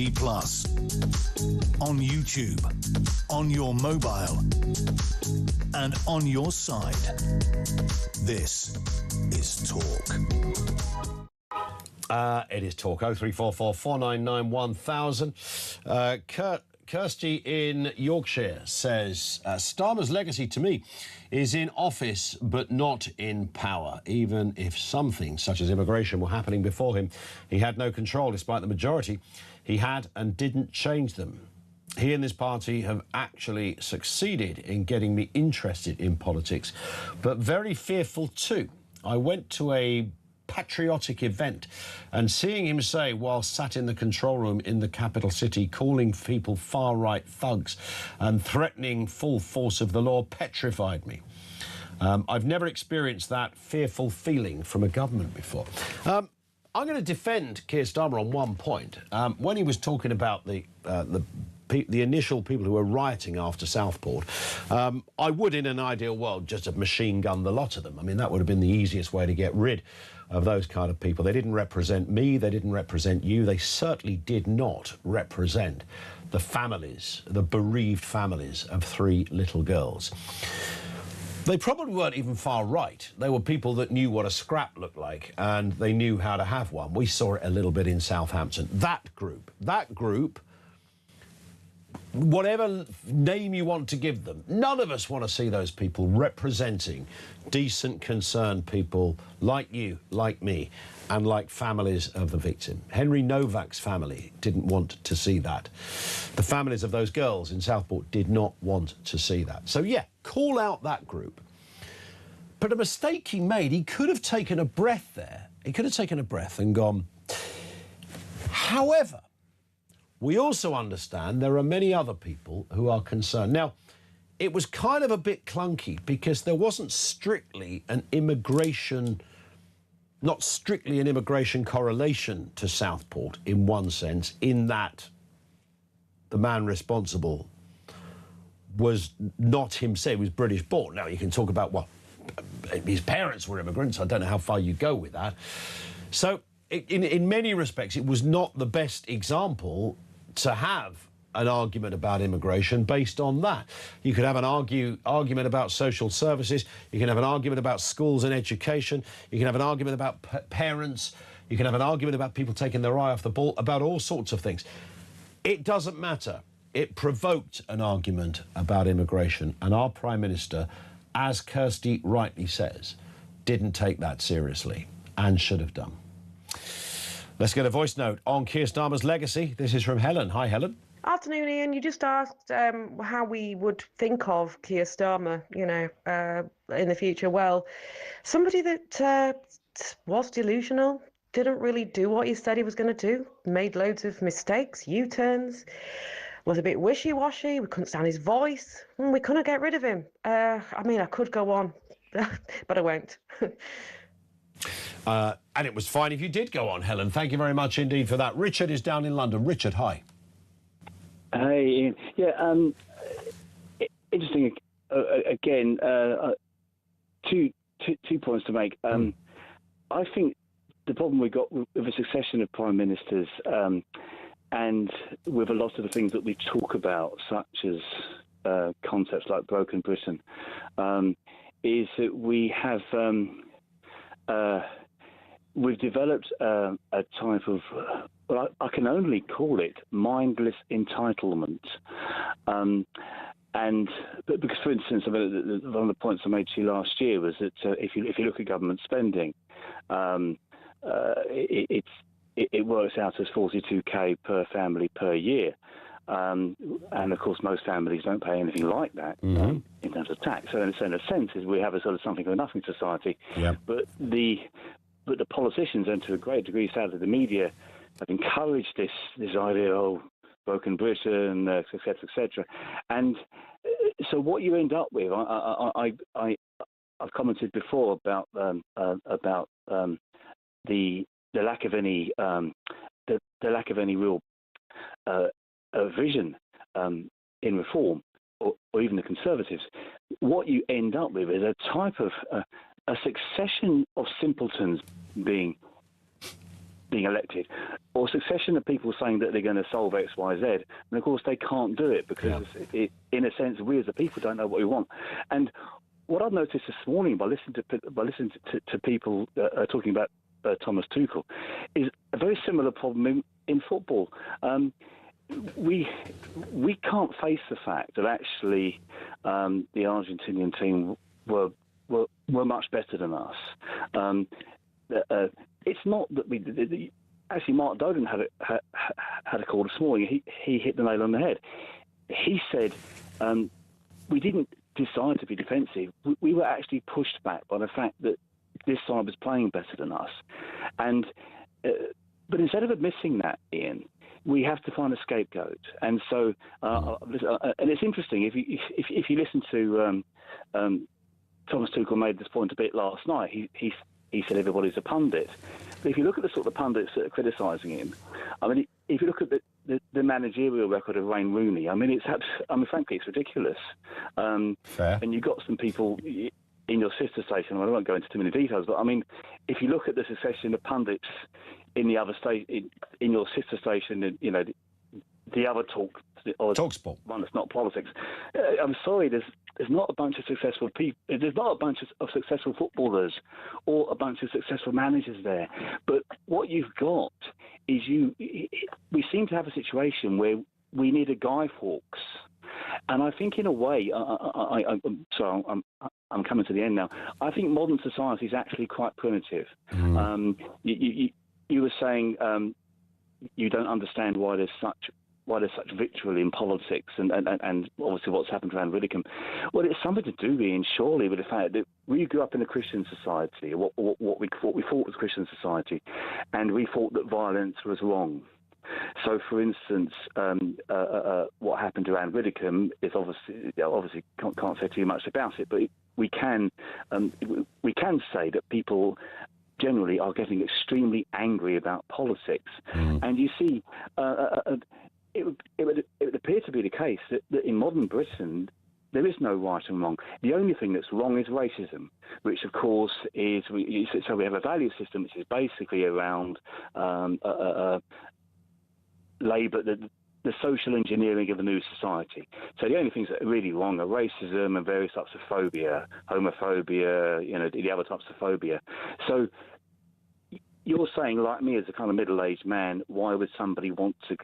on YouTube, on your mobile, and on your side. This is Talk. It is Talk. 0344 499 1000. Kirsty in Yorkshire says, Starmer's legacy to me is in office but not in power. Even if some things, such as immigration, were happening before him, he had no control, despite the majority he had, and didn't change them. He and his party have actually succeeded in getting me interested in politics, but very fearful too. I went to a patriotic event and seeing him say, while sat in the control room in the capital city, calling people far-right thugs and threatening full force of the law, petrified me. I've never experienced that fearful feeling from a government before. I'm going to defend Keir Starmer on one point. When he was talking about the initial people who were rioting after Southport, I would, in an ideal world, just have machine gunned the lot of them. I mean, that would have been the easiest way to get rid of those kind of people. They didn't represent me, they didn't represent you, they certainly did not represent the families, the bereaved families of 3 little girls. They probably weren't even far right. They were people that knew what a scrap looked like and they knew how to have one. We saw it a little bit in Southampton. That group, whatever name you want to give them, none of us want to see those people representing decent, concerned people like you, like me, and like families of the victim. Henry Novak's family didn't want to see that. The families of those girls in Southport did not want to see that. So, yeah, call out that group. But a mistake he made, he could have taken a breath there. He could have taken a breath and gone, however, we also understand there are many other people who are concerned. Now, it was kind of a bit clunky because there wasn't strictly an immigration, not strictly an immigration correlation to Southport in one sense, in that the man responsible was not himself, he was British born. Now, you can talk about, well, his parents were immigrants. I don't know how far you go with that. So, in many respects, it was not the best example to have an argument about immigration based on that. You could have an argument about social services, you can have an argument about schools and education, you can have an argument about parents, you can have an argument about people taking their eye off the ball, about all sorts of things. It doesn't matter. It provoked an argument about immigration, and our Prime Minister, as Kirsty rightly says, didn't take that seriously and should have done. Let's get a voice note on Keir Starmer's legacy. This is from Helen. Hi, Helen. Afternoon, Ian. You just asked how we would think of Keir Starmer, you know, in the future. Well, somebody that was delusional, didn't really do what he said he was going to do, made loads of mistakes, U-turns, was a bit wishy-washy, we couldn't stand his voice, and we couldn't get rid of him. I mean, I could go on, but I won't. And it was fine if you did go on, Helen. Thank you very much indeed for that. Richard is down in London. Richard, hi. Hey, Ian. Yeah, interesting. Again, two points to make. I think the problem we got with a succession of prime ministers, and with a lot of the things that we talk about, such as concepts like broken Britain, is that we have we've developed a type of, well, I can only call it mindless entitlement. But because, for instance, one of the points I made to you last year was that if you look at government spending, it works out as 42k per family per year. And of course, most families don't pay anything like that in terms of tax. So in a sense, we have a sort of something or nothing society. Yeah. But the politicians, and to a great degree, sadly, the media, have encouraged this idea of broken Britain, et cetera, and so what you end up with, I've commented before about the lack of any real vision in reform, or even the Conservatives. What you end up with is a type of a succession of simpletons being elected, or a succession of people saying that they're going to solve X, Y, Z, and of course they can't do it because, in a sense, we as a people don't know what we want. And what I've noticed this morning by listening to people talking about Thomas Tuchel is a very similar problem in football. we can't face the fact that actually the Argentinian team were much better than us. It's not that we. Actually, Mark Doden had a call this morning. He hit the nail on the head. He said we didn't decide to be defensive. We were actually pushed back by the fact that this side was playing better than us. And but instead of admitting that, Ian, we have to find a scapegoat. And so, and it's interesting if you listen to Thomas Tuchel made this point a bit last night. He said everybody's a pundit. But if you look at the sort of pundits that are criticising him, I mean, if you look at the managerial record of Wayne Rooney, I mean, frankly, it's ridiculous. Fair. And you've got some people in your sister station. I won't go into too many details, but I mean, if you look at the succession of pundits in the other in your sister station, you know, the other TalkSport, one that's not politics. I'm sorry, there's not a bunch of successful people. There's not a bunch of successful footballers or a bunch of successful managers there. But what you've got is we seem to have a situation where we need a Guy Fawkes. And I think in a way, I'm coming to the end now. I think modern society is actually quite primitive. You were saying you don't understand why there's such vitriol in politics and obviously what's happened around Widdicombe. Well, it's something to do, Ian, surely, with the fact that we grew up in a Christian society, what we thought was Christian society, and we thought that violence was wrong. So, for instance, what happened around Widdicombe is obviously can't say too much about it, but we can say that people generally are getting extremely angry about politics, and you see. It would appear to be the case that in modern Britain there is no right and wrong. The only thing that's wrong is racism, which of course is so we have a value system which is basically around labour, the social engineering of a new society. So the only things that are really wrong are racism and various types of phobia, homophobia, you know, the other types of phobia. So you're saying, like me, as a kind of middle-aged man, why would somebody want to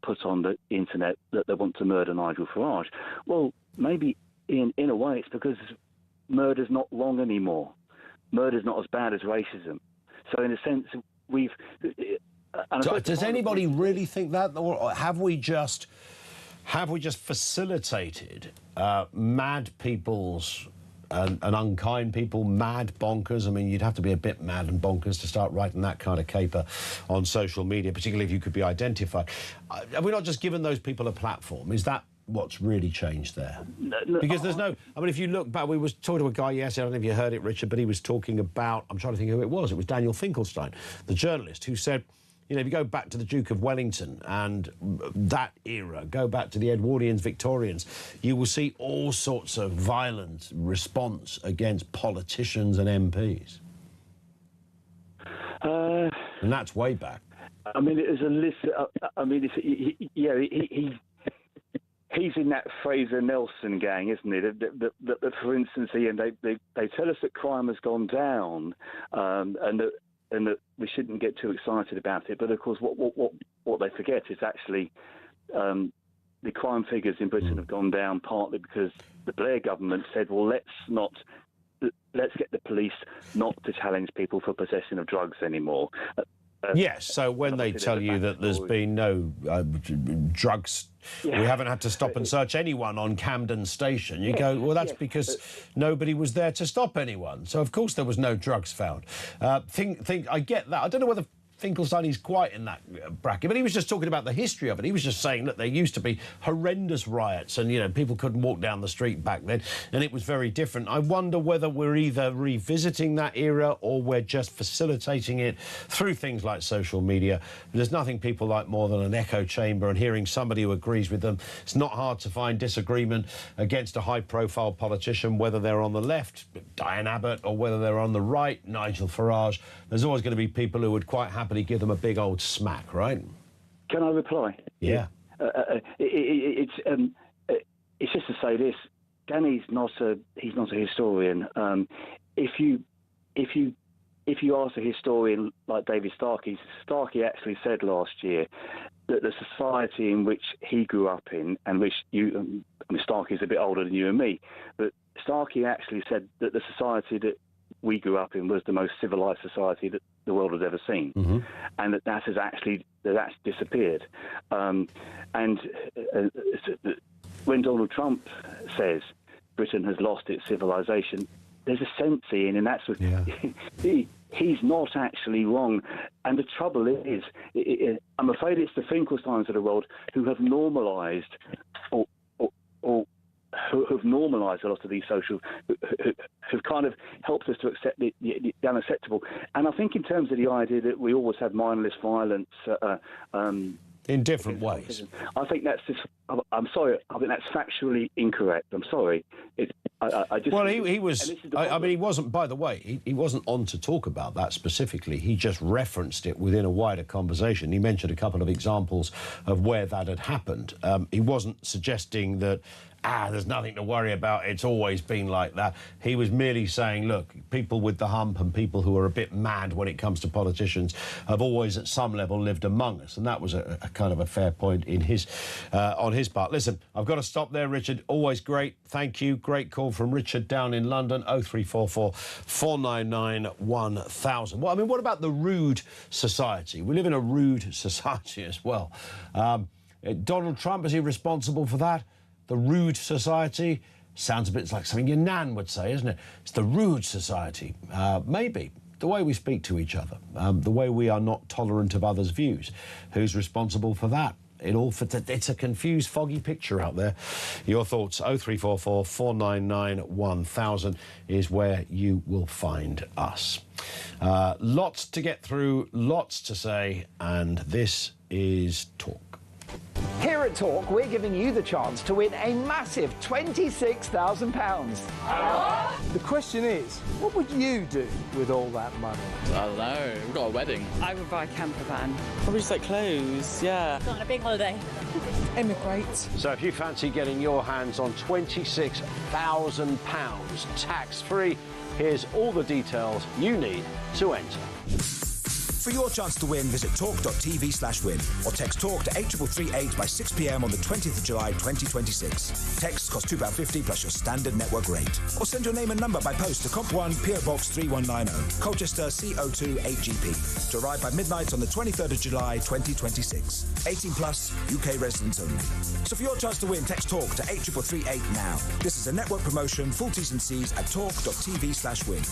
put on the internet that they want to murder Nigel Farage? Well, maybe in a way it's because murder's not wrong anymore. Murder's not as bad as racism. So in a sense, does anybody really think that, or have we just facilitated mad people's and unkind people, mad bonkers? I mean, you'd have to be a bit mad and bonkers to start writing that kind of caper on social media, particularly if you could be identified. Have we not just given those people a platform? Is that what's really changed there? Because there's no... I mean, if you look back, we was talking to a guy yesterday, I don't know if you heard it, Richard, but he was talking about... I'm trying to think who it was. It was Daniel Finkelstein, the journalist, who said... You know, if you go back to the Duke of Wellington and that era, go back to the Edwardians, Victorians, you will see all sorts of violent response against politicians and MPs. And that's way back. I mean, it is a list. I mean, he's in that Fraser Nelson gang, isn't he? That for instance, Ian, they tell us that crime has gone down, and that we shouldn't get too excited about it. But of course, what they forget is actually the crime figures in Britain have gone down partly because the Blair government said, well, let's get the police not to challenge people for possession of drugs anymore. Yes, so when they tell you that there's been no drugs, we haven't had to stop and search anyone on Camden Station, you go, well, that's because nobody was there to stop anyone. So, of course, there was no drugs found. I get that. I don't know whether Finkelstein is quite in that bracket, but he was just talking about the history of it. He was just saying that there used to be horrendous riots and, you know, people couldn't walk down the street back then, and it was very different. I wonder whether we're either revisiting that era or we're just facilitating it through things like social media. There's nothing people like more than an echo chamber and hearing somebody who agrees with them. It's not hard to find disagreement against a high-profile politician, whether they're on the left, Diane Abbott, or whether they're on the right, Nigel Farage. There's always going to be people who would quite happily give them a big old smack, right? Can I reply? Yeah. It's just to say this: Danny's not a historian. If you ask a historian like David Starkey actually said last year that the society in which he grew up in, and which you, I mean, Starkey's a bit older than you and me, but Starkey actually said that the society that we grew up in was the most civilized society that the world has ever seen, and that's disappeared. And when Donald Trump says Britain has lost its civilization, there's a sense, Ian, and that's he's not actually wrong. And the trouble is, I'm afraid it's the Finkelsteins of the world who have normalised or who have normalised a lot of these social, who've kind of helped us to accept the unacceptable. And I think in terms of the idea that we always have mindless violence in different ways, I think that's just. I'm sorry. I think that's factually incorrect. I'm sorry. I just. Well, he was. I mean, he wasn't. By the way, he wasn't on to talk about that specifically. He just referenced it within a wider conversation. He mentioned a couple of examples of where that had happened. He wasn't suggesting that. There's nothing to worry about. It's always been like that. He was merely saying, look, people with the hump and people who are a bit mad when it comes to politicians have always at some level lived among us. And that was a kind of a fair point in his, on his part. Listen, I've got to stop there, Richard. Always great. Thank you. Great call from Richard down in London, 0344 499 1000. Well, I mean, what about the rude society? We live in a rude society as well. Donald Trump, is he responsible for that? The rude society sounds a bit like something your nan would say, isn't it? It's the rude society. Maybe. The way we speak to each other, the way we are not tolerant of others' views. Who's responsible for that? It's a confused, foggy picture out there. Your thoughts, 0344 499 1000 is where you will find us. Lots to get through, lots to say, and this is Talk. Here at Talk, we're giving you the chance to win a massive £26,000. The question is, what would you do with all that money? I don't know. We've got a wedding. I would buy a camper van. Probably just like clothes, yeah. Go on a big holiday. Emigrate. So if you fancy getting your hands on £26,000 tax-free, here's all the details you need to enter. For your chance to win, visit talk.tv/win or text TALK to 8338 by 6 p.m. on the 20th of July 2026. Texts cost £2.50 plus your standard network rate. Or send your name and number by post to Comp 1 PO Box 3190, Colchester CO2 8GP, to arrive by midnight on the 23rd of July 2026. 18 plus, UK residents only. So for your chance to win, text TALK to 8338 now. This is a network promotion, full T's and C's at talk.tv/win.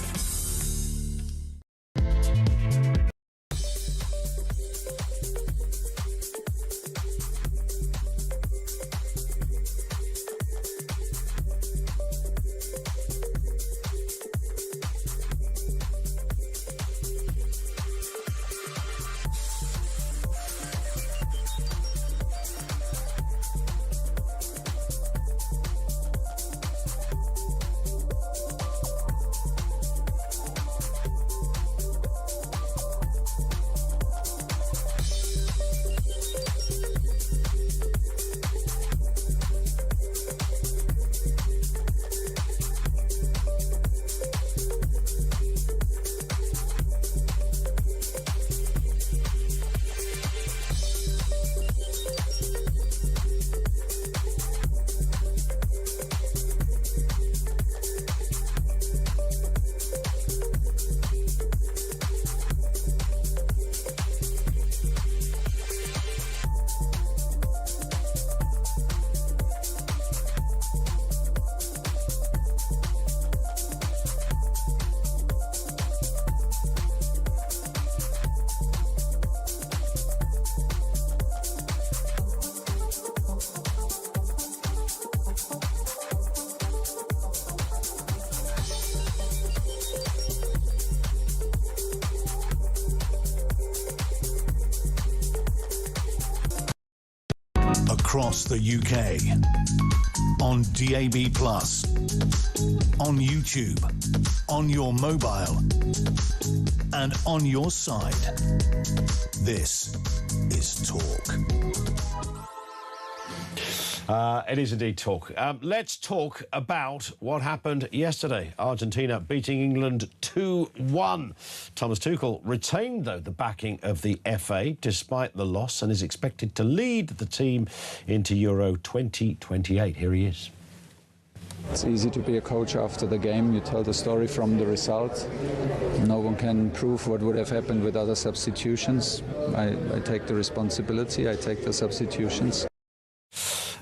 Across the UK, on DAB+, on YouTube, on your mobile, and on your side. This is Talk. It is indeed talk. Let's talk about what happened yesterday. Argentina beating England 2-1. Thomas Tuchel retained, though, the backing of the FA despite the loss and is expected to lead the team into Euro 2028. Here he is. It's easy to be a coach after the game. You tell the story from the result. No one can prove what would have happened with other substitutions. I take the responsibility. I take the substitutions.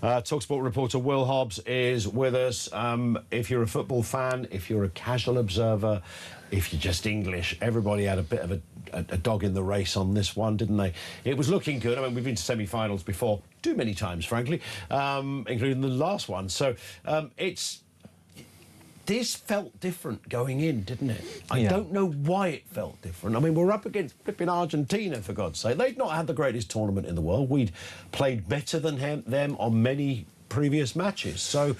TalkSport reporter Will Hobbs is with us. If you're a football fan, if you're a casual observer, if you're just English, everybody had a bit of a dog in the race on this one, didn't they? It was looking good. I mean, we've been to semi-finals before, too many times, frankly, including the last one. So this felt different going in, didn't it? I don't know why it felt different. I mean, we're up against flipping Argentina, for God's sake. They'd not had the greatest tournament in the world. We'd played better than them on many previous matches. So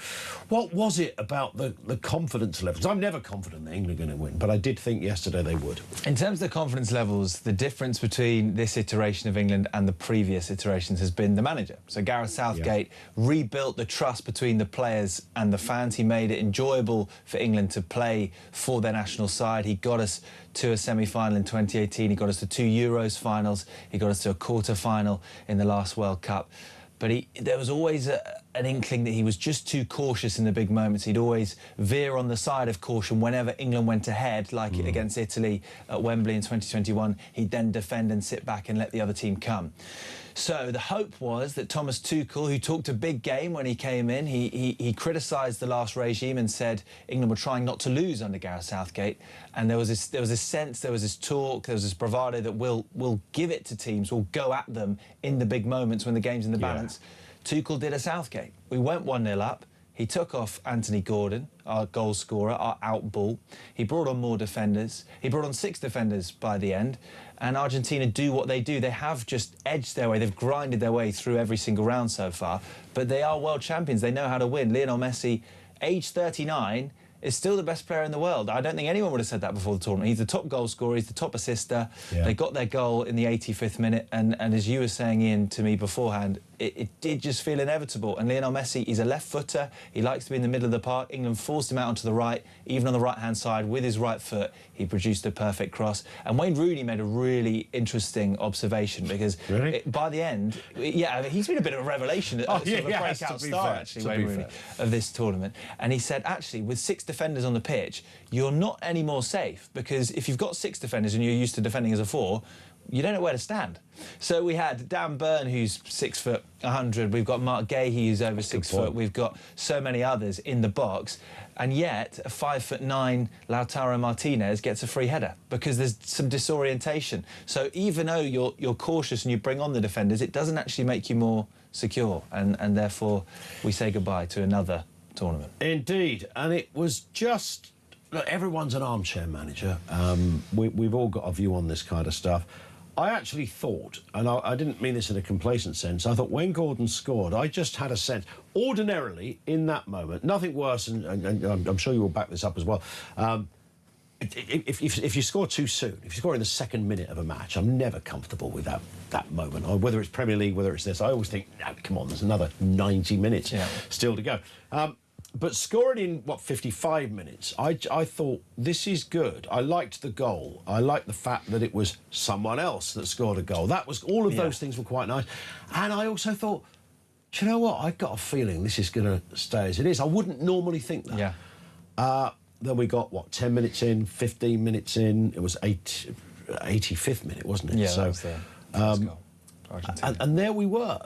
what was it about the confidence levels? I'm never confident that England are going to win, but I did think yesterday they would. In terms of the confidence levels, the difference between this iteration of England and the previous iterations has been the manager. So Gareth Southgate rebuilt the trust between the players and the fans. He made it enjoyable for England to play for their national side. He got us to a semi-final in 2018. He got us to 2 Euros finals. He got us to a quarter-final in the last World Cup. But there was always an inkling that he was just too cautious in the big moments. He'd always veer on the side of caution whenever England went ahead, like against Italy at Wembley in 2021. He'd then defend and sit back and let the other team come. So the hope was that Thomas Tuchel, who talked a big game when he came in, he criticised the last regime and said England were trying not to lose under Gareth Southgate. And there was this sense, there was this talk, there was this bravado that we'll give it to teams, we'll go at them in the big moments when the game's in the balance. Tuchel did a Southgate. We went 1-0 up. He took off Anthony Gordon, our goal scorer, our out ball. He brought on more defenders. He brought on 6 defenders by the end. And Argentina do what they do. They have just edged their way. They've grinded their way through every single round so far. But they are world champions. They know how to win. Lionel Messi, age 39, is still the best player in the world. I don't think anyone would have said that before the tournament. He's the top goal scorer. He's the top assister. They got their goal in the 85th minute. And as you were saying, Ian, to me beforehand, it did just feel inevitable. And Lionel Messi, he's a left footer. He likes to be in the middle of the park. England forced him out onto the right, even on the right-hand side with his right foot. He produced a perfect cross. And Wayne Rooney made a really interesting observation because by the end, he's been a bit of a revelation, sort of a breakout star, actually, Wayne Rooney, of this tournament. And he said, actually, with 6 defenders on the pitch, you're not any more safe because if you've got 6 defenders and you're used to defending as a 4, you don't know where to stand. So we had Dan Burn, who's 6 foot 100. We've got Mark Gahey, who's over 6 foot. We've got so many others in the box. And yet, a 5'9" Lautaro Martinez gets a free header because there's some disorientation. So even though you're cautious and you bring on the defenders, it doesn't actually make you more secure. And therefore, we say goodbye to another tournament. Indeed. And it was just... Look, everyone's an armchair manager. We've all got a view on this kind of stuff. I actually thought, and I didn't mean this in a complacent sense, I thought when Gordon scored, I just had a sense, ordinarily, in that moment, nothing worse, and I'm sure you will back this up as well, if you score too soon, if you score in the 2nd minute of a match, I'm never comfortable with that moment. Or whether it's Premier League, whether it's this, I always think, no, come on, there's another 90 minutes still to go. But scoring in, 55 minutes, I thought, this is good. I liked the goal. I liked the fact that it was someone else that scored a goal. That was, all of those things were quite nice. And I also thought, do you know what? I've got a feeling this is going to stay as it is. I wouldn't normally think that. Then we got, 10 minutes in, 15 minutes in. It was 85th minute, wasn't it? Yeah, so, that was and there we were.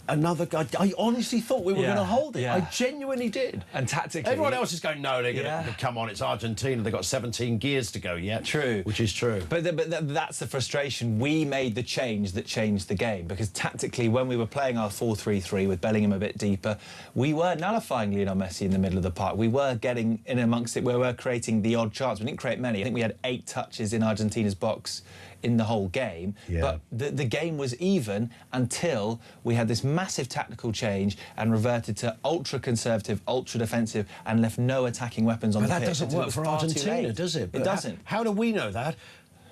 Another guy. I honestly thought we were going to hold it. I genuinely did. And tactically, everyone else is going, no, they're going to come on. It's Argentina. They've got 17 gears to go yet. True, which is true. But that's the frustration. We made the change that changed the game because tactically, when we were playing our 4-3-3 with Bellingham a bit deeper, we were nullifying Lionel Messi in the middle of the park. We were getting in amongst it. We were creating the odd chance. We didn't create many. I think we had 8 touches in Argentina's box in the whole game, but the game was even until we had this massive tactical change and reverted to ultra-conservative, ultra-defensive and left no attacking weapons on the pitch. But that doesn't work for Argentina, does it? It doesn't. How do we know that?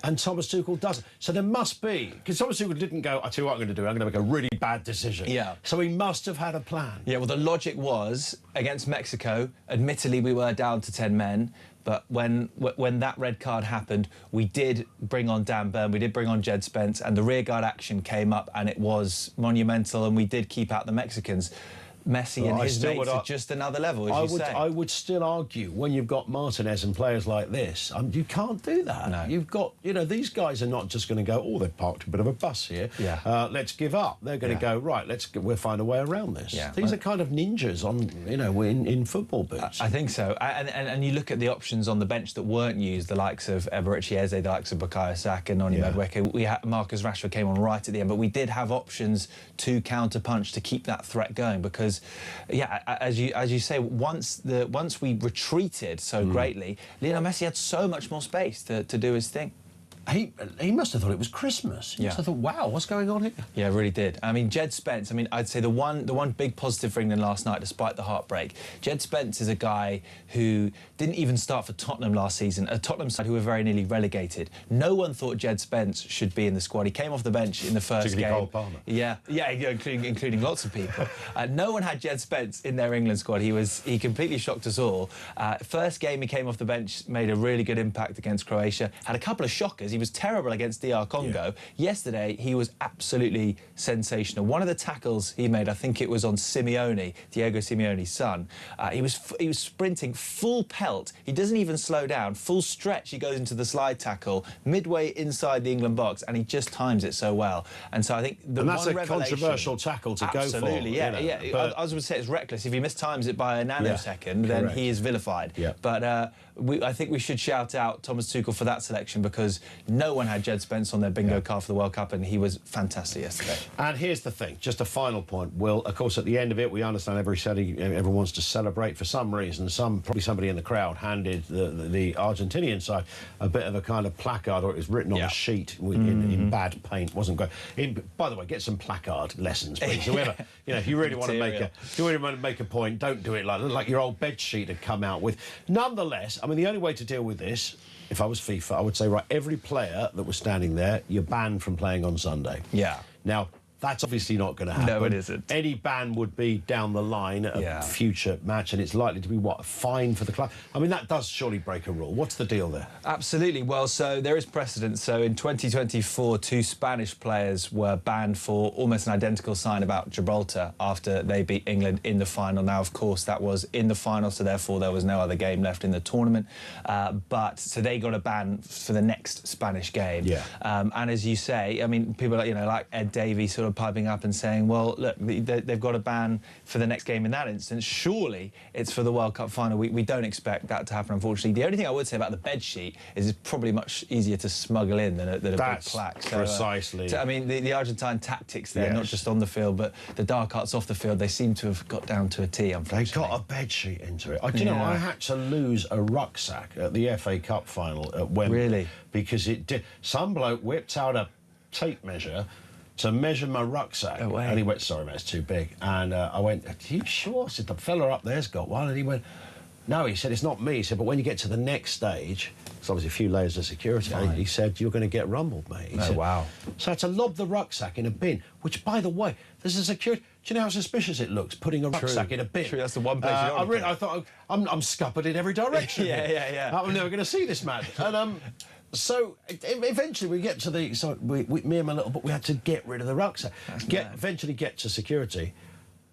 And Thomas Tuchel doesn't. So there must be, because Thomas Tuchel didn't go, I tell you what I'm going to do, I'm going to make a really bad decision. Yeah. So he must have had a plan. Yeah, well, the logic was, against Mexico, admittedly we were down to 10 men, but when that red card happened, we did bring on Dan Burn, we did bring on Jed Spence, and the rearguard action came up, and it was monumental, and we did keep out the Mexicans. Messi and his mates are just another level, as you say. I would still argue, when you've got Martinez and players like this, you can't do that. No. You've got, these guys are not just going to go, oh, they've parked a bit of a bus here. Yeah. Let's give up. They're going to go, right, we'll find a way around this. Yeah. These are kind of ninjas on, in football boots. I think so. And you look at the options on the bench that weren't used, the likes of Eberechi Eze, the likes of Bukayo Saka, Noni Madueke. Marcus Rashford came on right at the end, but we did have options to counter-punch to keep that threat going because, as you say, once we retreated so greatly, Lionel Messi had so much more space to do his thing. He must have thought it was Christmas. He must have thought, wow, what's going on here? Yeah, really did. I mean, Jed Spence, I'd say the one big positive for England last night, despite the heartbreak, Jed Spence is a guy who didn't even start for Tottenham last season, a Tottenham side who were very nearly relegated. No one thought Jed Spence should be in the squad. He came off the bench in the first game. Cole Palmer. Yeah, including lots of people. No one had Jed Spence in their England squad. He completely shocked us all. First game he came off the bench, made a really good impact against Croatia, had a couple of shockers. He was terrible against DR Congo. Yesterday, he was absolutely sensational. One of the tackles he made, I think it was on Simeone, Diego Simeone's son. He was sprinting full pelt. He doesn't even slow down. Full stretch, he goes into the slide tackle, midway inside the England box, and he just times it so well. And so I think that's a controversial tackle to go for. Absolutely, yeah. But I was going to say it's reckless. If he mistimes it by a nanosecond, then he is vilified. Yeah. But I think we should shout out Thomas Tuchel for that selection because no one had Jed Spence on their bingo card for the World Cup, and he was fantastic yesterday. And here's the thing, just a final point, Will. Of course, at the end of it, we understand everyone wants to celebrate for some reason. Probably somebody in the crowd handed the Argentinian side a bit of a kind of placard, or it was written on a sheet in bad paint. Wasn't great. By the way, get some placard lessons, please. Whoever, if you really want to make a point, don't do it like your old bed sheet had come out with. Nonetheless, the only way to deal with this, if I was FIFA, I would say, right, every player that was standing there, you're banned from playing on Sunday. Yeah. Now, that's obviously not going to happen. No, it isn't. Any ban would be down the line at a future match, and it's likely to be, a fine for the club? That does surely break a rule. What's the deal there? Absolutely. Well, so there is precedent. So in 2024, 2 Spanish players were banned for almost an identical sign about Gibraltar after they beat England in the final. Now, of course, that was in the final, so therefore there was no other game left in the tournament. So they got a ban for the next Spanish game. Yeah. And as you say, people like Ed Davey sort of piping up and saying, well, look, they've got a ban for the next game in that instance. Surely it's for the World Cup final. We don't expect that to happen, unfortunately. The only thing I would say about the bed sheet is it's probably much easier to smuggle in than a big plaque. So, precisely. The Argentine tactics there, not just on the field, but the dark arts off the field, they seem to have got down to a T, unfortunately. They got a bed sheet into it. I had to lose a rucksack at the FA Cup final at Wembley. Really? Because it did. Some bloke whipped out a tape measure to measure my rucksack. And he went, sorry, mate, it's too big. And I went, are you sure? I said, the fella up there's got one. And he went, no, he said, it's not me. He said, but when you get to the next stage, it's obviously a few layers of security, he said, you're going to get rumbled, mate. He said, wow. So I had to lob the rucksack in a bin, which, by the way, there's a security... Do you know how suspicious it looks, putting a rucksack in a bin? True, that's the one place you don't want to I thought, I'm scuppered in every direction. Yeah. I'm never going to see this man. And so eventually we get to the... So me and my little... But we had to get rid of the rucksack. Eventually get to security.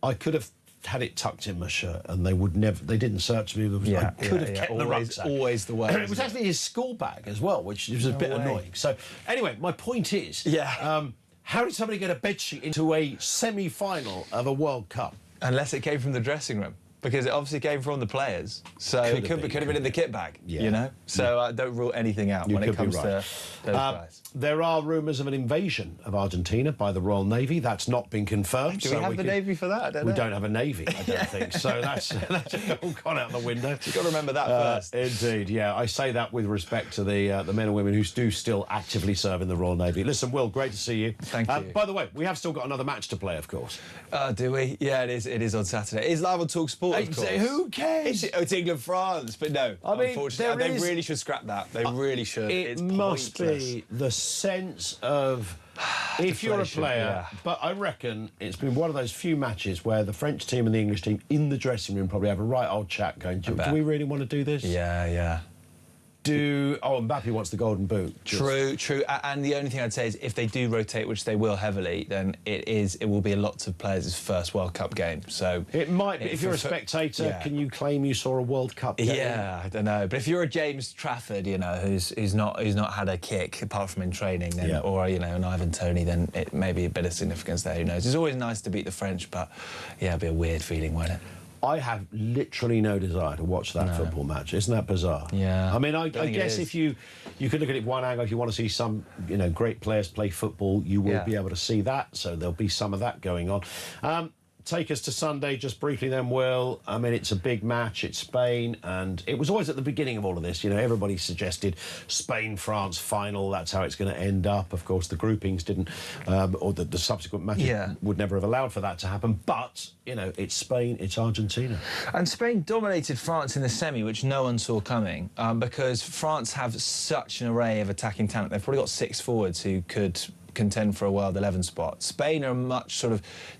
I could have had it tucked in my shirt and they would never... They didn't search me. I could have kept the rucksack. Always the way. It was actually his school bag as well, which was a bit annoying. So anyway, my point is... how did somebody get a bedsheet into a semi-final of a World Cup? Unless it came from the dressing room. Because it obviously came from the players. So it could have been in the kit bag, So don't rule anything out when it comes to those guys. There are rumours of an invasion of Argentina by the Royal Navy. That's not been confirmed. Do we have the Navy for that? I don't know. We don't have a Navy, I don't think. So that's all gone out the window. You've got to remember that first. Indeed, yeah. I say that with respect to the men and women who do still actively serve in the Royal Navy. Listen, Will, great to see you. Thank you. By the way, we have still got another match to play, of course. Do we? Yeah, it is on Saturday. It is live on talkSPORT. sport, of course. Who cares? It's England-France, but no. I mean, unfortunately, they really should scrap that. They really should. It must be the sense of... If you're a player, but I reckon it's been one of those few matches where the French team and the English team in the dressing room probably have a right old chat going, do we really want to do this? Yeah. Mbappe wants the golden boot. True. And the only thing I'd say is if they do rotate, which they will heavily, then it will be lots of players' first World Cup game. So it might be. If you're a spectator, can you claim you saw a World Cup game? Yeah, I don't know. But if you're a James Trafford, who's not had a kick apart from in training, then, or an Ivan Toney, then it may be a bit of significance there. Who knows? It's always nice to beat the French, but it'd be a weird feeling, won't it? I have literally no desire to watch that football match. Isn't that bizarre? Yeah. I mean, I guess if you could look at it one angle, if you want to see some, great players play football, you will be able to see that. So there'll be some of that going on. Take us to Sunday, just briefly then, Will. I mean, it's a big match. It's Spain, and it was always at the beginning of all of this. Everybody suggested Spain-France final. That's how it's going to end up. Of course, the groupings didn't, or the subsequent matches would never have allowed for that to happen. But, it's Spain, it's Argentina. And Spain dominated France in the semi, which no one saw coming, because France have such an array of attacking talent. They've probably got 6 forwards who could contend for a World 11 spot. Spain are much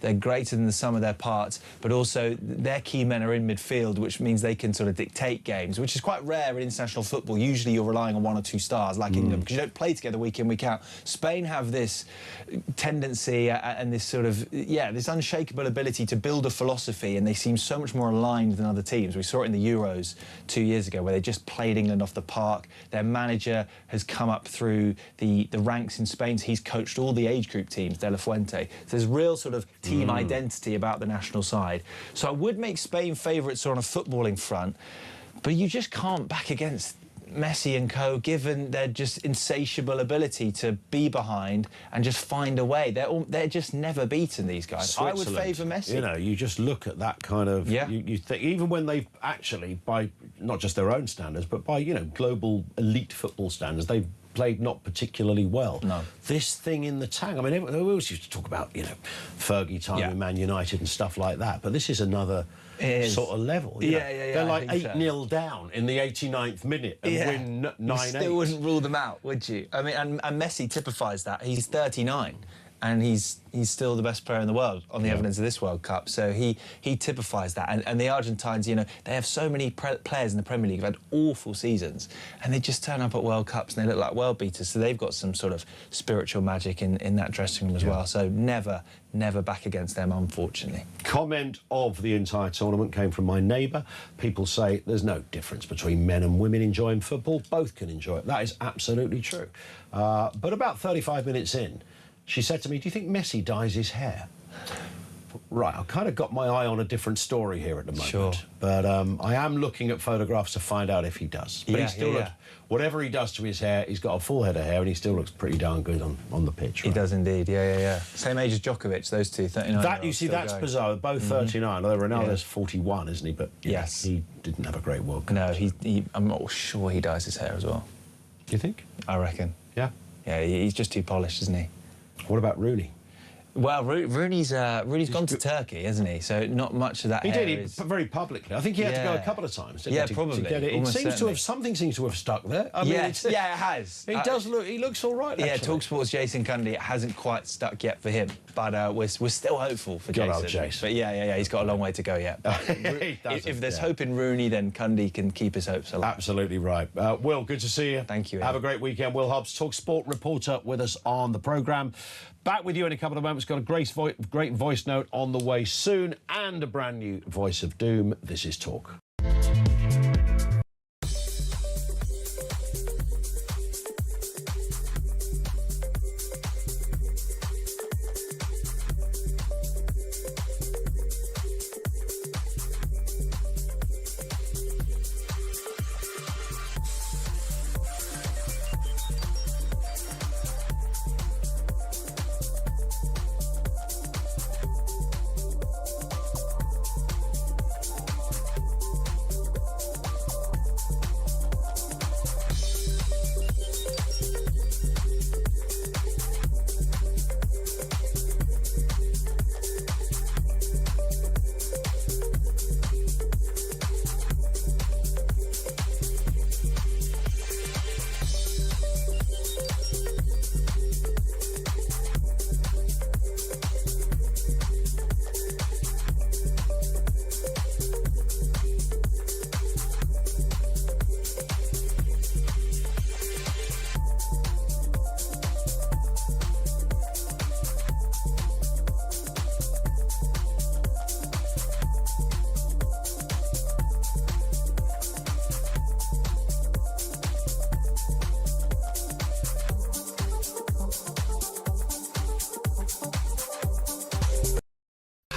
they're greater than the sum of their parts, but also their key men are in midfield, which means they can dictate games, which is quite rare in international football. Usually you're relying on 1 or 2 stars, like England, because you don't play together week in, week out. Spain have this tendency and this this unshakable ability to build a philosophy, and they seem so much more aligned than other teams. We saw it in the Euros 2 years ago, where they just played England off the park. Their manager has come up through the ranks in Spain. He's coached all the age group teams, De La Fuente. So there's real team identity about the national side. So I would make Spain favourites on a footballing front, but you just can't back against Messi and co, given their just insatiable ability to be behind and just find a way. They're just never beaten, these guys. I would favour Messi. You just look at that kind of... You think, even when they've actually, by not just their own standards, but by, global elite football standards, they've played not particularly well. No. This thing in the tank, I mean, we always used to talk about, Fergie time in Man United and stuff like that, but this is another sort of level. They're like 8-0 down in the 89th minute and win 9-8. You still wouldn't rule them out, would you? I mean, and Messi typifies that. He's 39. And he's still the best player in the world on the evidence of this World Cup. So he typifies that. And the Argentines, they have so many players in the Premier League who've had awful seasons, and they just turn up at World Cups and they look like world beaters. So they've got some spiritual magic in that dressing room as well. So never back against them, unfortunately. Comment of the entire tournament came from my neighbour. People say there's no difference between men and women enjoying football. Both can enjoy it. That is absolutely true. But about 35 minutes in, she said to me, do you think Messi dyes his hair? Right, I've kind of got my eye on a different story here at the moment. Sure. But I am looking at photographs to find out if he does. But he still looks, whatever he does to his hair, he's got a full head of hair and he still looks pretty darn good on the pitch. Right? He does indeed, yeah. Same age as Djokovic, those two, 39. That, you see, that's bizarre. Both 39. Although Ronaldo's 41, isn't he? But yes, he didn't have a great World Cup. No, I'm not sure he dyes his hair as well. Do you think? I reckon. Yeah? Yeah, he's just too polished, isn't he? What about Rooney? Well, Rooney's gone to Turkey, hasn't he? So not much of that. He did, very publicly. I think he had to go a couple of times. Didn't he, probably. To get it. Something seems to have stuck there. I mean, it has. He does look. He looks all right. Yeah, actually. talksport's Jason Cundy. It hasn't quite stuck yet for him, but we're still hopeful for Good Jason. old Jason. But yeah, he's got a long way to go yet. If there's hope in Rooney, then Cundy can keep his hopes alive. Absolutely right. Will, good to see you. Thank you. Have a great weekend. Will Hobbs, talkSPORT reporter, with us on the programme. Back with you in a couple of moments. Got a great voice note on the way soon and a brand new Voice of Doom. This is Talk.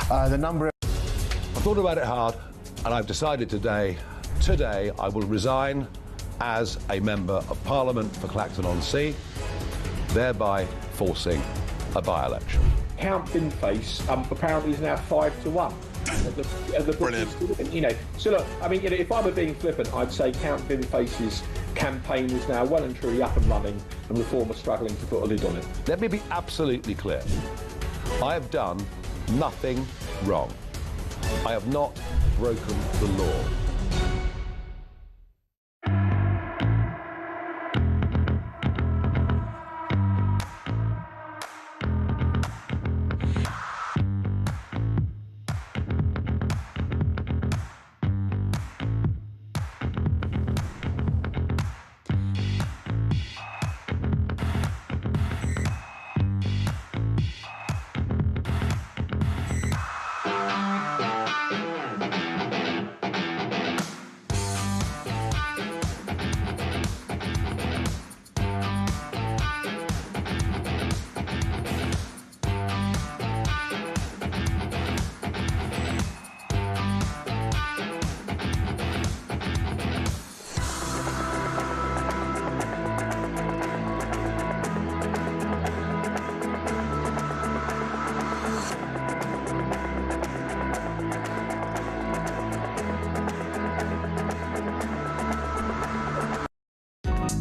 The number... I've thought about it hard, and I've decided today I will resign as a Member of Parliament for Clacton-on-Sea, thereby forcing a by-election. Count Binface apparently is now 5-1. Brilliant. You know, so look, I mean, you know, if I were being flippant, I'd say Count Binface's campaign is now well and truly up and running, and Reform are struggling to put a lid on it. Let me be absolutely clear. I have done nothing wrong. I have not broken the law.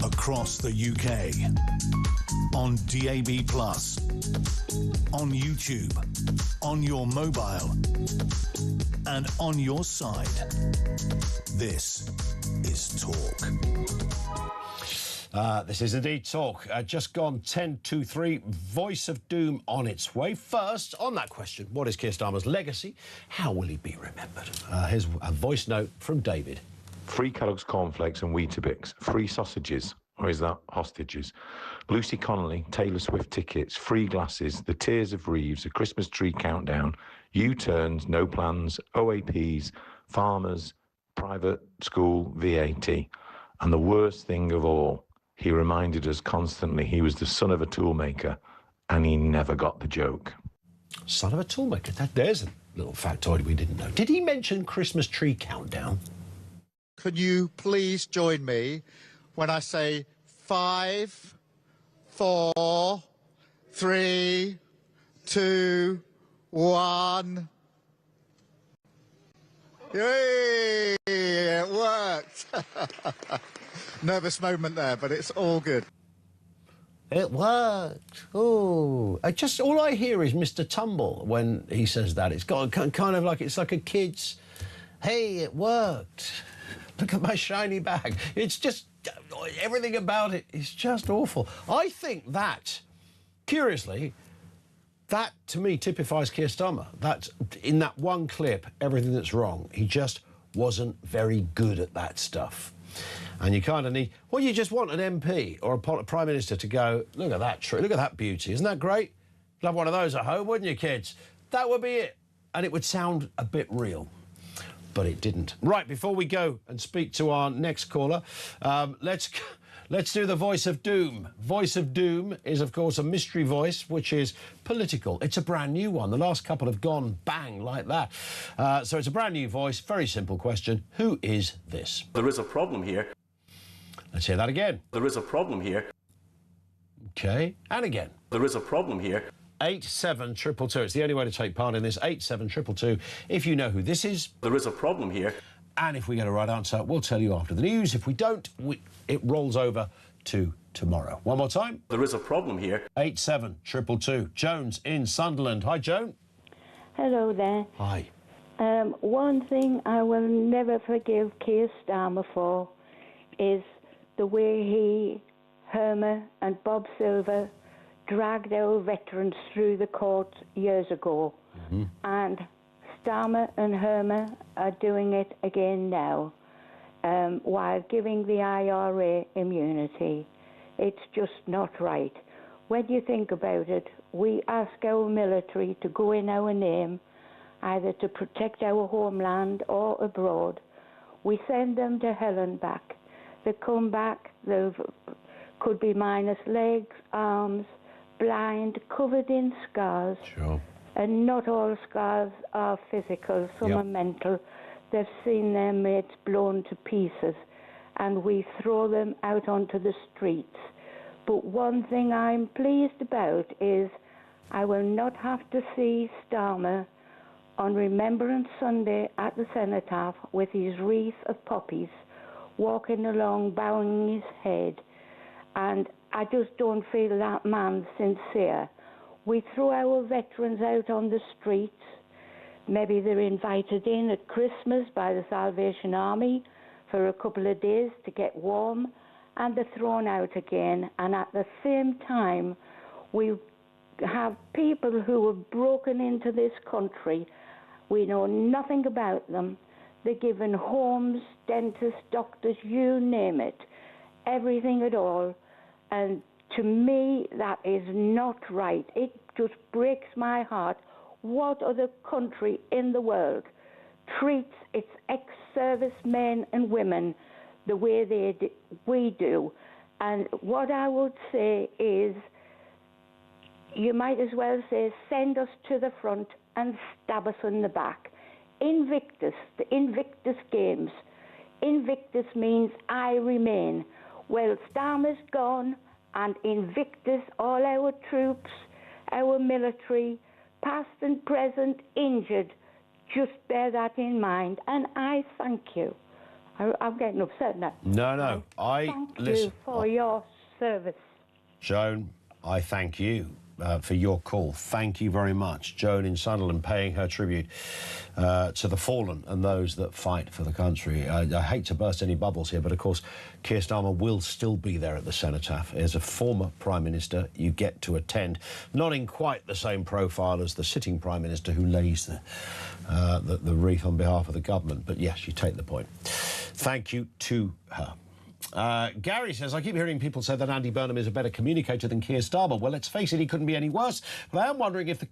Across the UK, on DAB+, on YouTube, on your mobile, and on your side. This is Talk. This is indeed Talk. Just gone 10 to 3. Voice of Doom on its way. First, on that question, what is Keir Starmer's legacy? How will he be remembered? Here's a voice note from David. Free Kellogg's cornflakes and Weetabix. Free sausages. Or is that hostages? Lucy Connolly, Taylor Swift tickets, free glasses, the Tears of Reeves, a Christmas tree countdown, U-turns, no plans, OAPs, farmers, private school, VAT. And the worst thing of all, he reminded us constantly he was the son of a toolmaker and he never got the joke. Son of a toolmaker? There's a little factoid we didn't know. Did he mention Christmas tree countdown? Could you please join me when I say 5, 4, 3, 2, 1. Yay! It worked. Nervous moment there, but it's all good. It worked. Oh, all I hear is Mr. Tumble when he says that. It's got kind of like it's like a kid's. Hey, it worked. Look at my shiny bag. It's just everything about it is just awful. I think that, curiously, that to me typifies Keir Starmer. That in that one clip, everything that's wrong. He just wasn't very good at that stuff. And you kind of need, well, you just want an MP or a Prime Minister to go, look at that tree, look at that beauty. Isn't that great? You'd have one of those at home, wouldn't you, kids? That would be it. And it would sound a bit real. But it didn't. Right, before we go and speak to our next caller, let's do the Voice of Doom. Voice of Doom is, of course, a mystery voice, which is political. It's a brand new one. The last couple have gone bang like that. So it's a brand new voice. Very simple question. Who is this? There is a problem here. Let's hear that again. There is a problem here. OK, and again. There is a problem here. 87222. It's the only way to take part in this. 87222. If you know who this is. There is a problem here. And if we get a right answer, we'll tell you after the news. If we don't, it rolls over to tomorrow. One more time. There is a problem here. 87222. Jones in Sunderland. Hi, Joan. Hello there. Hi. One thing I will never forgive Keir Starmer for is the way he, Hermer and Bob Silver dragged our veterans through the courts years ago. Mm-hmm. And Starmer and Hermer are doing it again now, while giving the IRA immunity. It's just not right. When you think about it, we ask our military to go in our name, either to protect our homeland or abroad. We send them to hell and back. They come back, they could be minus legs, arms, blind, covered in scars. Sure. And not all scars are physical, some are mental. They've seen their mates blown to pieces, and we throw them out onto the streets. But one thing I'm pleased about is I will not have to see Starmer on Remembrance Sunday at the Cenotaph with his wreath of poppies, walking along, bowing his head. And I just don't feel that man's sincere. We throw our veterans out on the streets. Maybe they're invited in at Christmas by the Salvation Army for a couple of days to get warm, and they're thrown out again. And at the same time, we have people who have broken into this country. We know nothing about them. They're given homes, dentists, doctors, you name it, everything at all. And to me, that is not right. It just breaks my heart. What other country in the world treats its ex-servicemen and women the way we do? And what I would say is, you might as well say, send us to the front and stab us in the back. Invictus, the Invictus Games. Invictus means I remain. Well, Starmer's gone, and Invictus, all our troops, our military, past and present, injured, just bear that in mind. And I thank you. I'm getting upset now. No. Thank you for your service. Joan, I thank you for your call. Thank you very much. Joan in Sunderland paying her tribute to the fallen and those that fight for the country. I hate to burst any bubbles here, but of course Keir Starmer will still be there at the Cenotaph. As a former Prime Minister, you get to attend, not in quite the same profile as the sitting Prime Minister who lays the wreath on behalf of the government. But yes, you take the point. Thank you to her. Gary says, I keep hearing people say that Andy Burnham is a better communicator than Keir Starmer. Well, let's face it, he couldn't be any worse. But I am wondering if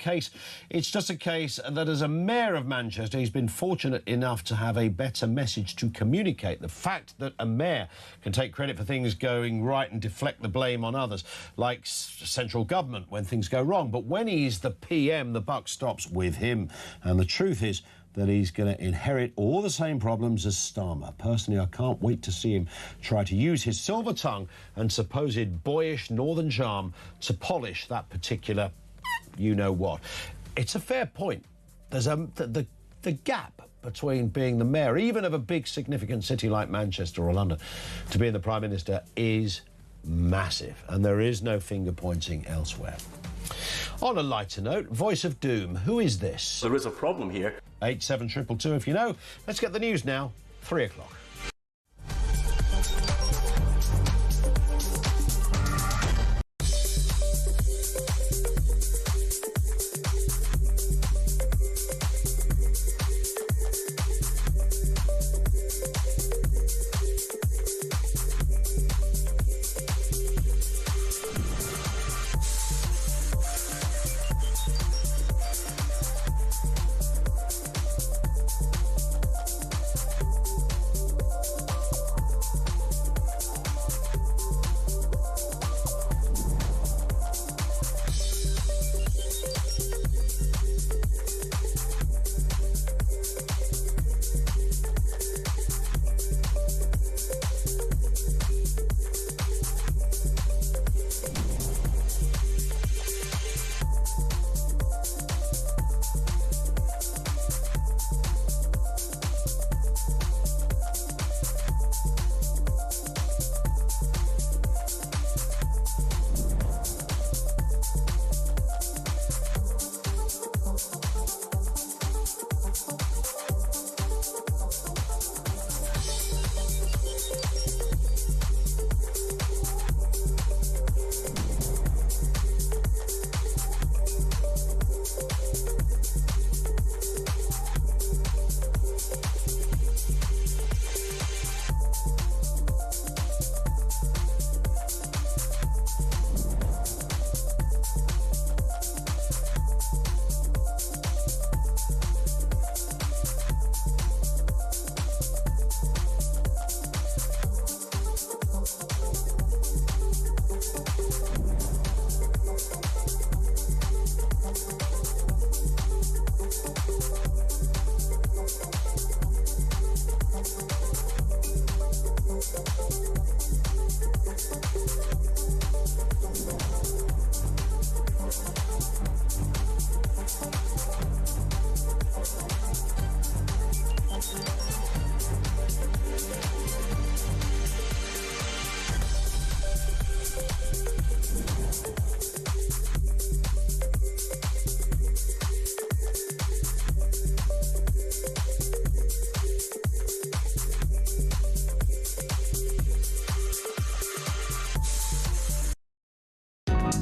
it's just a case that as a mayor of Manchester, he's been fortunate enough to have a better message to communicate. The fact that a mayor can take credit for things going right and deflect the blame on others, like central government when things go wrong. But when he's the PM, the buck stops with him. And the truth is that he's going to inherit all the same problems as Starmer. Personally, I can't wait to see him try to use his silver tongue and supposed boyish northern charm to polish that particular you-know-what. It's a fair point. There's the gap between being the mayor, even of a big, significant city like Manchester or London, to being the Prime Minister is massive, and there is no finger-pointing elsewhere. On a lighter note, Voice of Doom. Who is this? There is a problem here. 87222 if you know. Let's get the news now. 3 o'clock.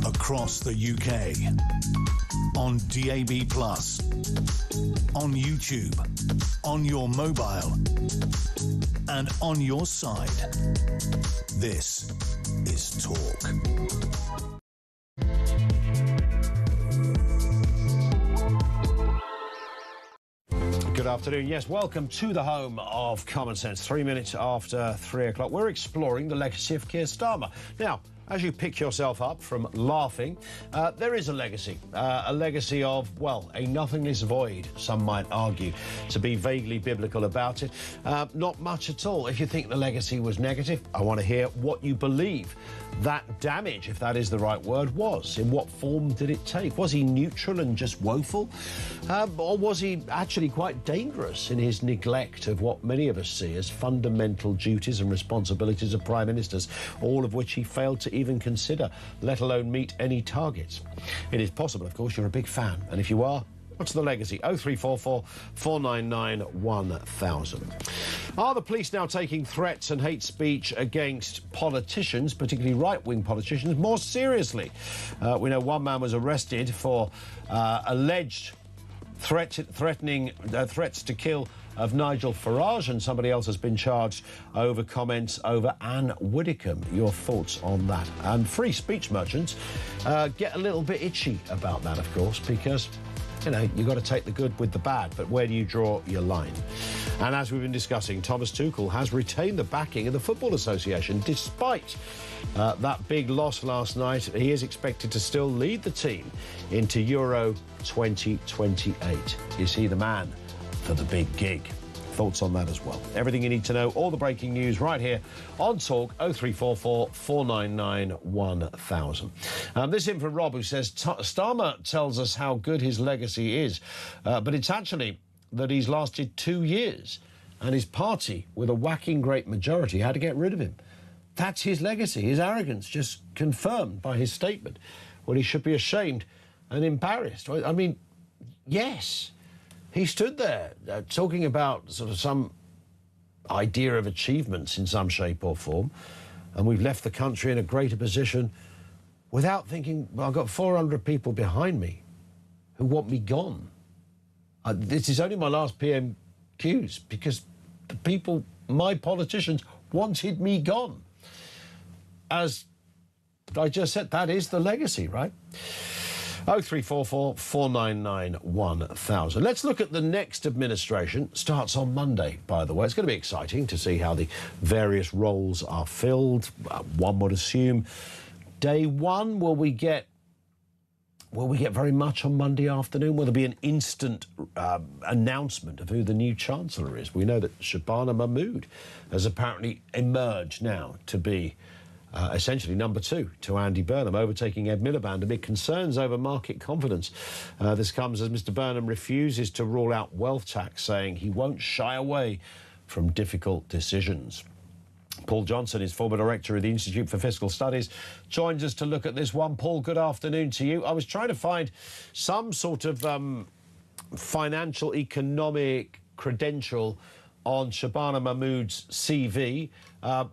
across the UK, on DAB+, on YouTube, on your mobile, and on your side. This is Talk. Good afternoon. Yes, welcome to the home of common sense. 3 minutes after 3 o'clock. We're exploring the legacy of Keir Starmer. Now, as you pick yourself up from laughing, there is a legacy of, well, a nothingness void, some might argue, to be vaguely biblical about it. Not much at all. If you think the legacy was negative, I want to hear what you believe that damage, if that is the right word, was. In what form did it take? Was he neutral and just woeful? Or was he actually quite dangerous in his neglect of what many of us see as fundamental duties and responsibilities of prime ministers, all of which he failed to even consider, let alone meet any targets? It is possible, of course, you're a big fan, and if you are, what's the legacy? 0344 499 1000. Are the police now taking threats and hate speech against politicians, particularly right-wing politicians, more seriously? We know one man was arrested for alleged threats to kill of Nigel Farage, and somebody else has been charged over comments over Anne Widdecombe. Your thoughts on that? And free speech merchants get a little bit itchy about that, of course, because, you know, you've got to take the good with the bad, but where do you draw your line? And as we've been discussing, Thomas Tuchel has retained the backing of the Football Association. Despite that big loss last night, he is expected to still lead the team into Euro 2028. Is he the man for the big gig? Thoughts on that as well. Everything you need to know, all the breaking news right here on Talk. 0344 499 1000. This in from Rob, who says Starmer tells us how good his legacy is, but it's actually that he's lasted 2 years and his party, with a whacking great majority, had to get rid of him. That's his legacy. His arrogance just confirmed by his statement. Well, he should be ashamed and embarrassed. I mean, yes. He stood there talking about sort of some idea of achievements in some shape or form, and we've left the country in a greater position without thinking, well, I've got 400 people behind me who want me gone. This is only my last PMQs because the people, my politicians, wanted me gone. As I just said, that is the legacy, right? 0344 499 1000. Let's look at the next administration. Starts on Monday, by the way. It's going to be exciting to see how the various roles are filled. One would assume day one, will we get very much on Monday afternoon? Will there be an instant announcement of who the new Chancellor is? We know that Shabana Mahmood has apparently emerged now to be essentially number two to Andy Burnham, overtaking Ed Miliband amid concerns over market confidence. This comes as Mr Burnham refuses to rule out wealth tax, saying he won't shy away from difficult decisions. Paul Johnson is former director of the Institute for Fiscal Studies, joins us to look at this one. Paul, good afternoon to you. I was trying to find some sort of financial economic credential on Shabana Mahmood's CV.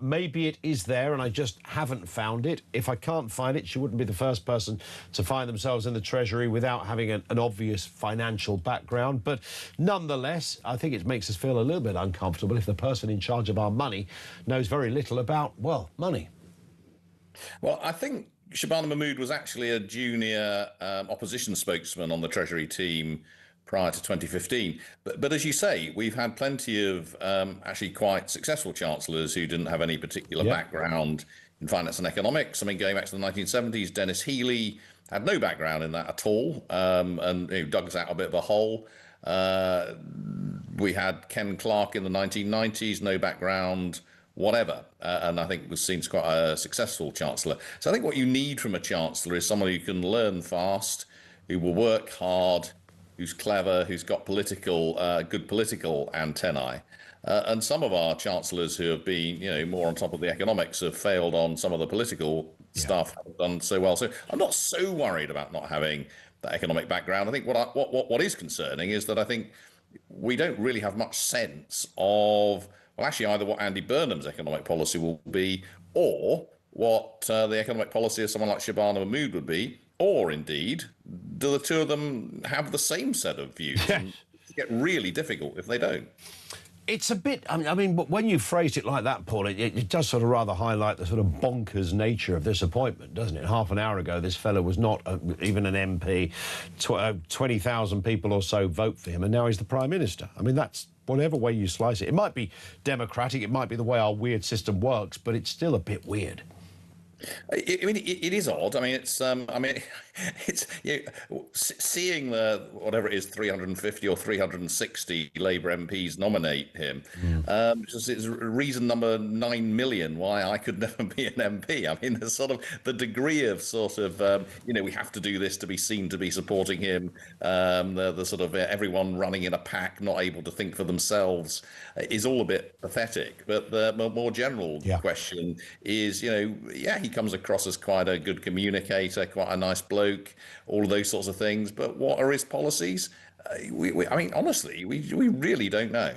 Maybe it is there and I just haven't found it. If I can't find it, she wouldn't be the first person to find themselves in the Treasury without having an obvious financial background. But nonetheless, I think it makes us feel a little bit uncomfortable if the person in charge of our money knows very little about, well, money. Well, I think Shabana Mahmood was actually a junior opposition spokesman on the Treasury team prior to 2015. But as you say, we've had plenty of actually quite successful chancellors who didn't have any particular background in finance and economics. I mean, going back to the 1970s, Dennis Healey had no background in that at all, and dug us out a bit of a hole. We had Ken Clarke in the 1990s, no background, whatever, and I think was seen as quite a successful chancellor. So I think what you need from a chancellor is someone who can learn fast, who will work hard, who's clever, who's got good political antennae. And some of our chancellors who have been, more on top of the economics have failed on some of the political stuff, haven't done so well. So I'm not so worried about not having that economic background. I think what is concerning is that I think we don't really have much sense of, well, actually either what Andy Burnham's economic policy will be or what the economic policy of someone like Shabana Mahmood would be, or indeed, do the two of them have the same set of views? Yes. And it's get really difficult if they don't. It's a bit, I mean, but when you phrased it like that, Paul, it does sort of rather highlight the sort of bonkers nature of this appointment, doesn't it? Half an hour ago, this fellow was not even an MP. 20,000 people or so vote for him, and now he's the Prime Minister. I mean, that's whatever way you slice it. It might be democratic, it might be the way our weird system works, but it's still a bit weird. I mean, it is odd. I mean, it's seeing the whatever it is, 350 or 360 Labour MPs nominate him. It's reason number 9 million why I could never be an MP. I mean, there's sort of the degree of sort of we have to do this to be seen to be supporting him. The sort of everyone running in a pack, not able to think for themselves, is all a bit pathetic. But the more general question is, he comes across as quite a good communicator, quite a nice bloke, all of those sorts of things. But what are his policies? I mean, honestly, we really don't know.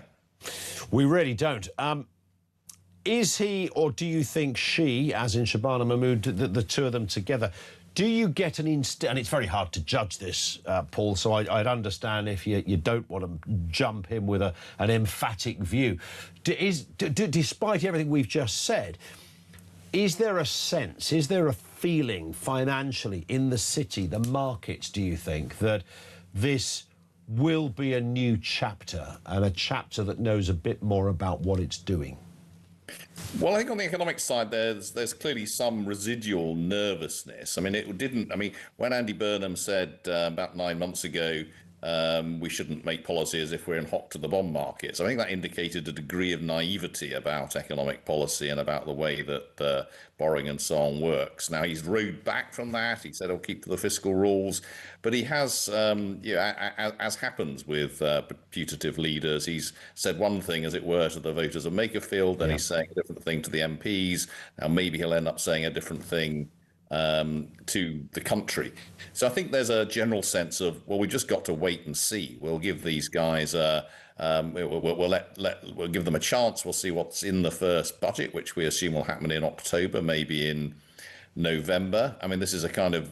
We really don't. Is he, or do you think she, as in Shabana Mahmood, the two of them together, do you get an instant, and it's very hard to judge this, Paul, so I'd understand if you don't want to jump in with an emphatic view. Despite everything we've just said, is there a sense, is there a feeling financially in the city, the markets, do you think, that this will be a new chapter, and a chapter that knows a bit more about what it's doing? Well, I think on the economic side, there's clearly some residual nervousness. I mean, when Andy Burnham said about 9 months ago, we shouldn't make policy as if we're in hock to the bond markets, I think that indicated a degree of naivety about economic policy and about the way that borrowing and so on works. Now, he's rode back from that. He said he'll keep to the fiscal rules, but he has, as happens with putative leaders, he's said one thing, as it were, to the voters of Makerfield, then he's saying a different thing to the MPs. Now, maybe he'll end up saying a different thing to the country. So I think there's a general sense of, well, we've just got to wait and see. We'll give these guys we'll give them a chance. We'll see what's in the first budget, which we assume will happen in October, maybe in November. I mean, this is a kind of,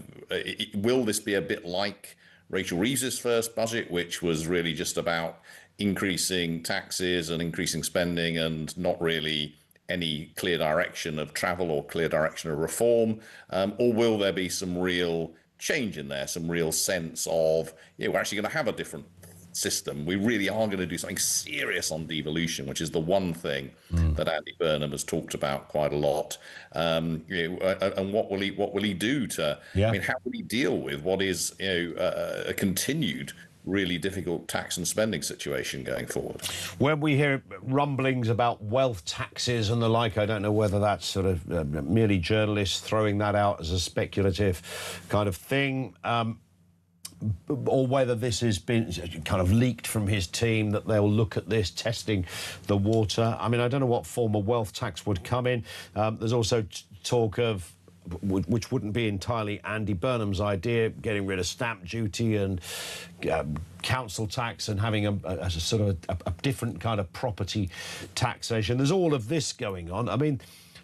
will this be a bit like Rachel Reeves's first budget, which was really just about increasing taxes and increasing spending and not really any clear direction of travel or clear direction of reform, or will there be some real change in there, some real sense of, we're actually going to have a different system. We really are going to do something serious on devolution, which is the one thing that Andy Burnham has talked about quite a lot. And what will he do to? I mean, how will he deal with what is a continued really difficult tax and spending situation going forward? When we hear rumblings about wealth taxes and the like, I don't know whether that's sort of merely journalists throwing that out as a speculative kind of thing, or whether this has been kind of leaked from his team, that they'll look at this, testing the water. I mean, I don't know what form of wealth tax would come in. There's also talk of, which wouldn't be entirely Andy Burnham's idea, getting rid of stamp duty and council tax and having a sort of a different kind of property taxation. There's all of this going on. I mean,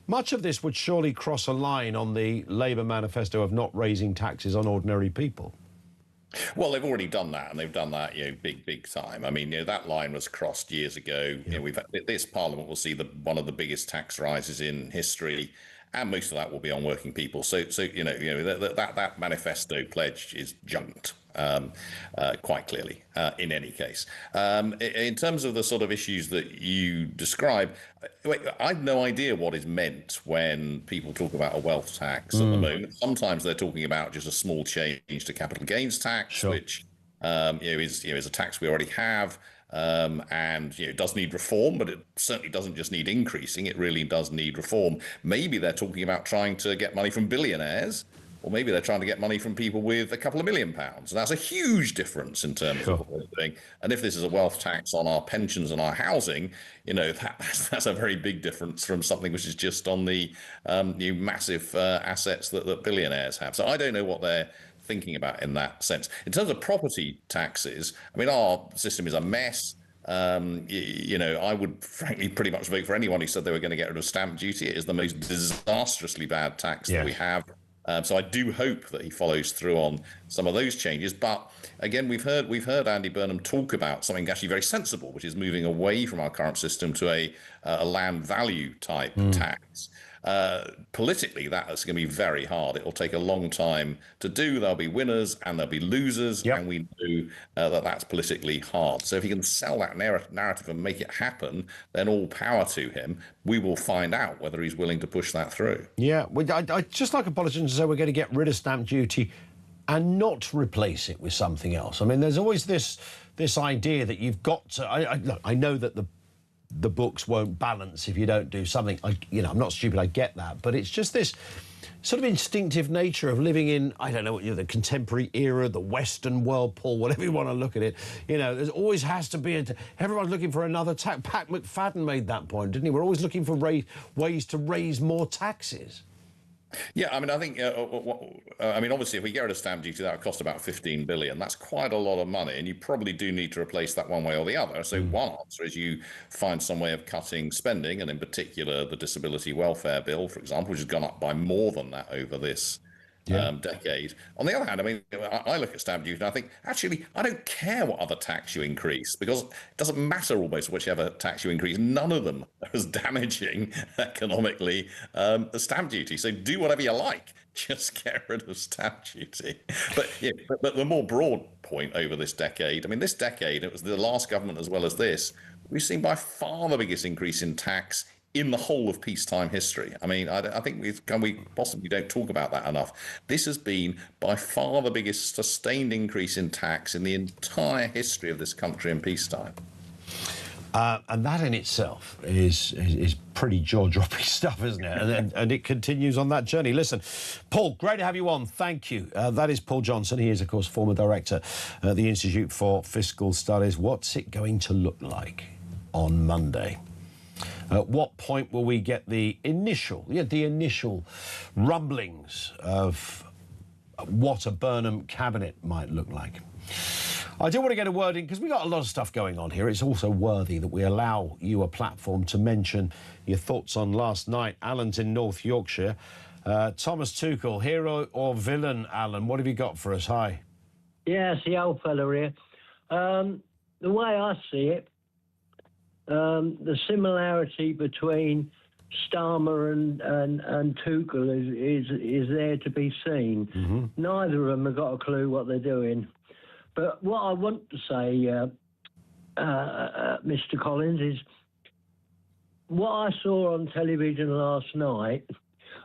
much of this would surely cross a line on the Labour manifesto of not raising taxes on ordinary people. Well, they've already done that, and they've done that, big time. I mean, that line was crossed years ago. We've had, this Parliament will see one of the biggest tax rises in history, and most of that will be on working people. So that manifesto pledge is junked quite clearly. In any case, in terms of the sort of issues that you describe, I've no idea what is meant when people talk about a wealth tax at the moment. Sometimes they're talking about just a small change to capital gains tax, which is a tax we already have. And it does need reform, but it certainly doesn't just need increasing. It really does need reform. Maybe they're talking about trying to get money from billionaires, or maybe they're trying to get money from people with a couple of £1 million. And that's a huge difference in terms of what they're doing. And if this is a wealth tax on our pensions and our housing, that's a very big difference from something which is just on the massive assets that billionaires have. So I don't know what they're thinking about in that sense. In terms of property taxes, I mean, our system is a mess. You know, I would frankly pretty much vote for anyone who said they were going to get rid of stamp duty. It is the most disastrously bad tax that we have. So I do hope that he follows through on some of those changes. But again, we've heard Andy Burnham talk about something actually very sensible, which is moving away from our current system to a land value type tax. Politically, that's going to be very hard. It will take a long time to do. There'll be winners and there'll be losers, and we know that that's politically hard. So if he can sell that narrative and make it happen, then all power to him. We will find out whether he's willing to push that through. Yeah, I just like a politician to say we're going to get rid of stamp duty and not replace it with something else. I mean, there's always this idea that you've got to. Look, I know that the books won't balance if you don't do something. I'm not stupid, I get that. But it's just this sort of instinctive nature of living in, I don't know, the contemporary era, the Western world, Paul, whatever you want to look at it. You know, there's always has to be everyone's looking for another tax. Pat McFadden made that point, didn't he? We're always looking for ways to raise more taxes. Yeah, I mean, I think, obviously, if we get rid of stamp duty, that would cost about 15 billion. That's quite a lot of money, and you probably do need to replace that one way or the other. So one answer is you find some way of cutting spending, and in particular, the disability welfare bill, for example, which has gone up by more than that over this decade. On the other hand, I mean, I look at stamp duty and I think, actually, I don't care what other tax you increase, because it doesn't matter almost whichever tax you increase. None of them are as damaging economically as stamp duty. So do whatever you like. Just get rid of stamp duty. But the more broad point over this decade, I mean, this decade, it was the last government as well as this, we've seen by far the biggest increase in tax in the whole of peacetime history. I mean, I think we possibly don't talk about that enough. This has been by far the biggest sustained increase in tax in the entire history of this country in peacetime. And that in itself is pretty jaw-dropping stuff, isn't it? And it continues on that journey. Listen, Paul, great to have you on. Thank you. That is Paul Johnson. He is, of course, former director at the Institute for Fiscal Studies. What's it going to look like on Monday? At what point will we get the initial rumblings of what a Burnham cabinet might look like? I do want to get a word in, because we've got a lot of stuff going on here. It's also worthy that we allow you a platform to mention your thoughts on last night. Alan's in North Yorkshire. Thomas Tuchel, hero or villain, Alan? What have you got for us? Hi. Yeah, it's the old fella here. The way I see it, the similarity between Starmer and Tuchel is there to be seen. Neither of them have got a clue what they're doing. But what I want to say, Mr. Collins, is what I saw on television last night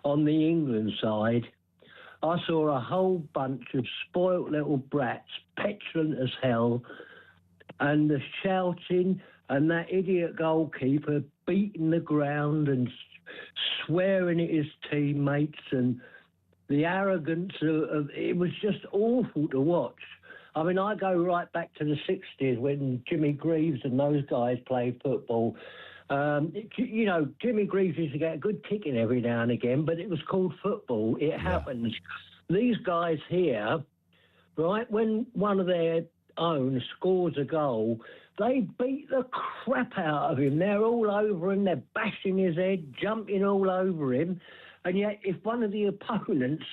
on the England side, I saw a whole bunch of spoilt little brats, petulant as hell, and the shouting, and that idiot goalkeeper beating the ground and swearing at his teammates, and the arrogance of it was just awful to watch. I mean, I go right back to the 60s when Jimmy Greaves and those guys played football. You know, Jimmy Greaves used to get a good kicking every now and again, but it was called football. It happens. These guys here, right, when one of their own scores a goal, they beat the crap out of him. They're all over him. They're bashing his head, jumping all over him. And yet, if one of the opponents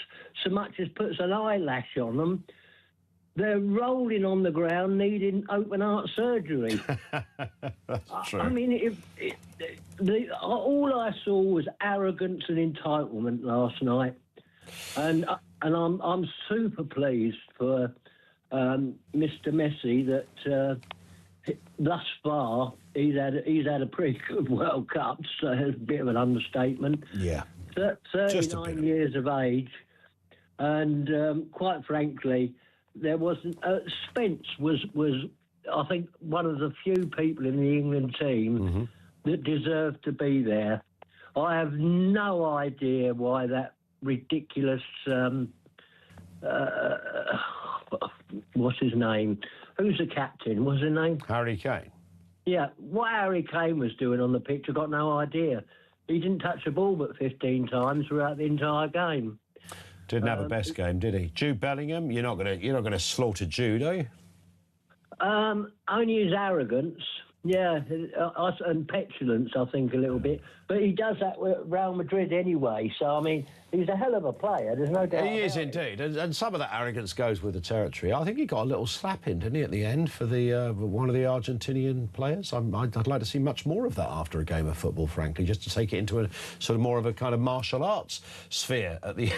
so much as puts an eyelash on them, they're rolling on the ground needing open heart surgery. That's true. I mean, all I saw was arrogance and entitlement last night. And I'm super pleased for Mr. Messi that thus far he's had a pretty good World Cup, so it's a bit of an understatement. Yeah. 39 years of age, and quite frankly, there wasn't. Spence was I think one of the few people in the England team that deserved to be there. I have no idea why that ridiculous what's his name? Who's the captain? What's his name? Harry Kane. Yeah, what Harry Kane was doing on the pitch, I've got no idea. He didn't touch the ball but 15 times throughout the entire game. Didn't have a best game, did he? Jude Bellingham, you're not gonna slaughter Jude, are you? Only his arrogance, Yeah, and petulance, I think, a little bit. But he does that with Real Madrid anyway. So, I mean, he's a hell of a player. There's no doubt. He is indeed. And some of that arrogance goes with the territory. I think he got a little slap in, didn't he, at the end for the one of the Argentinian players? I'd like to see much more of that after a game of football, frankly, just to take it into a sort of more of a kind of martial arts sphere at the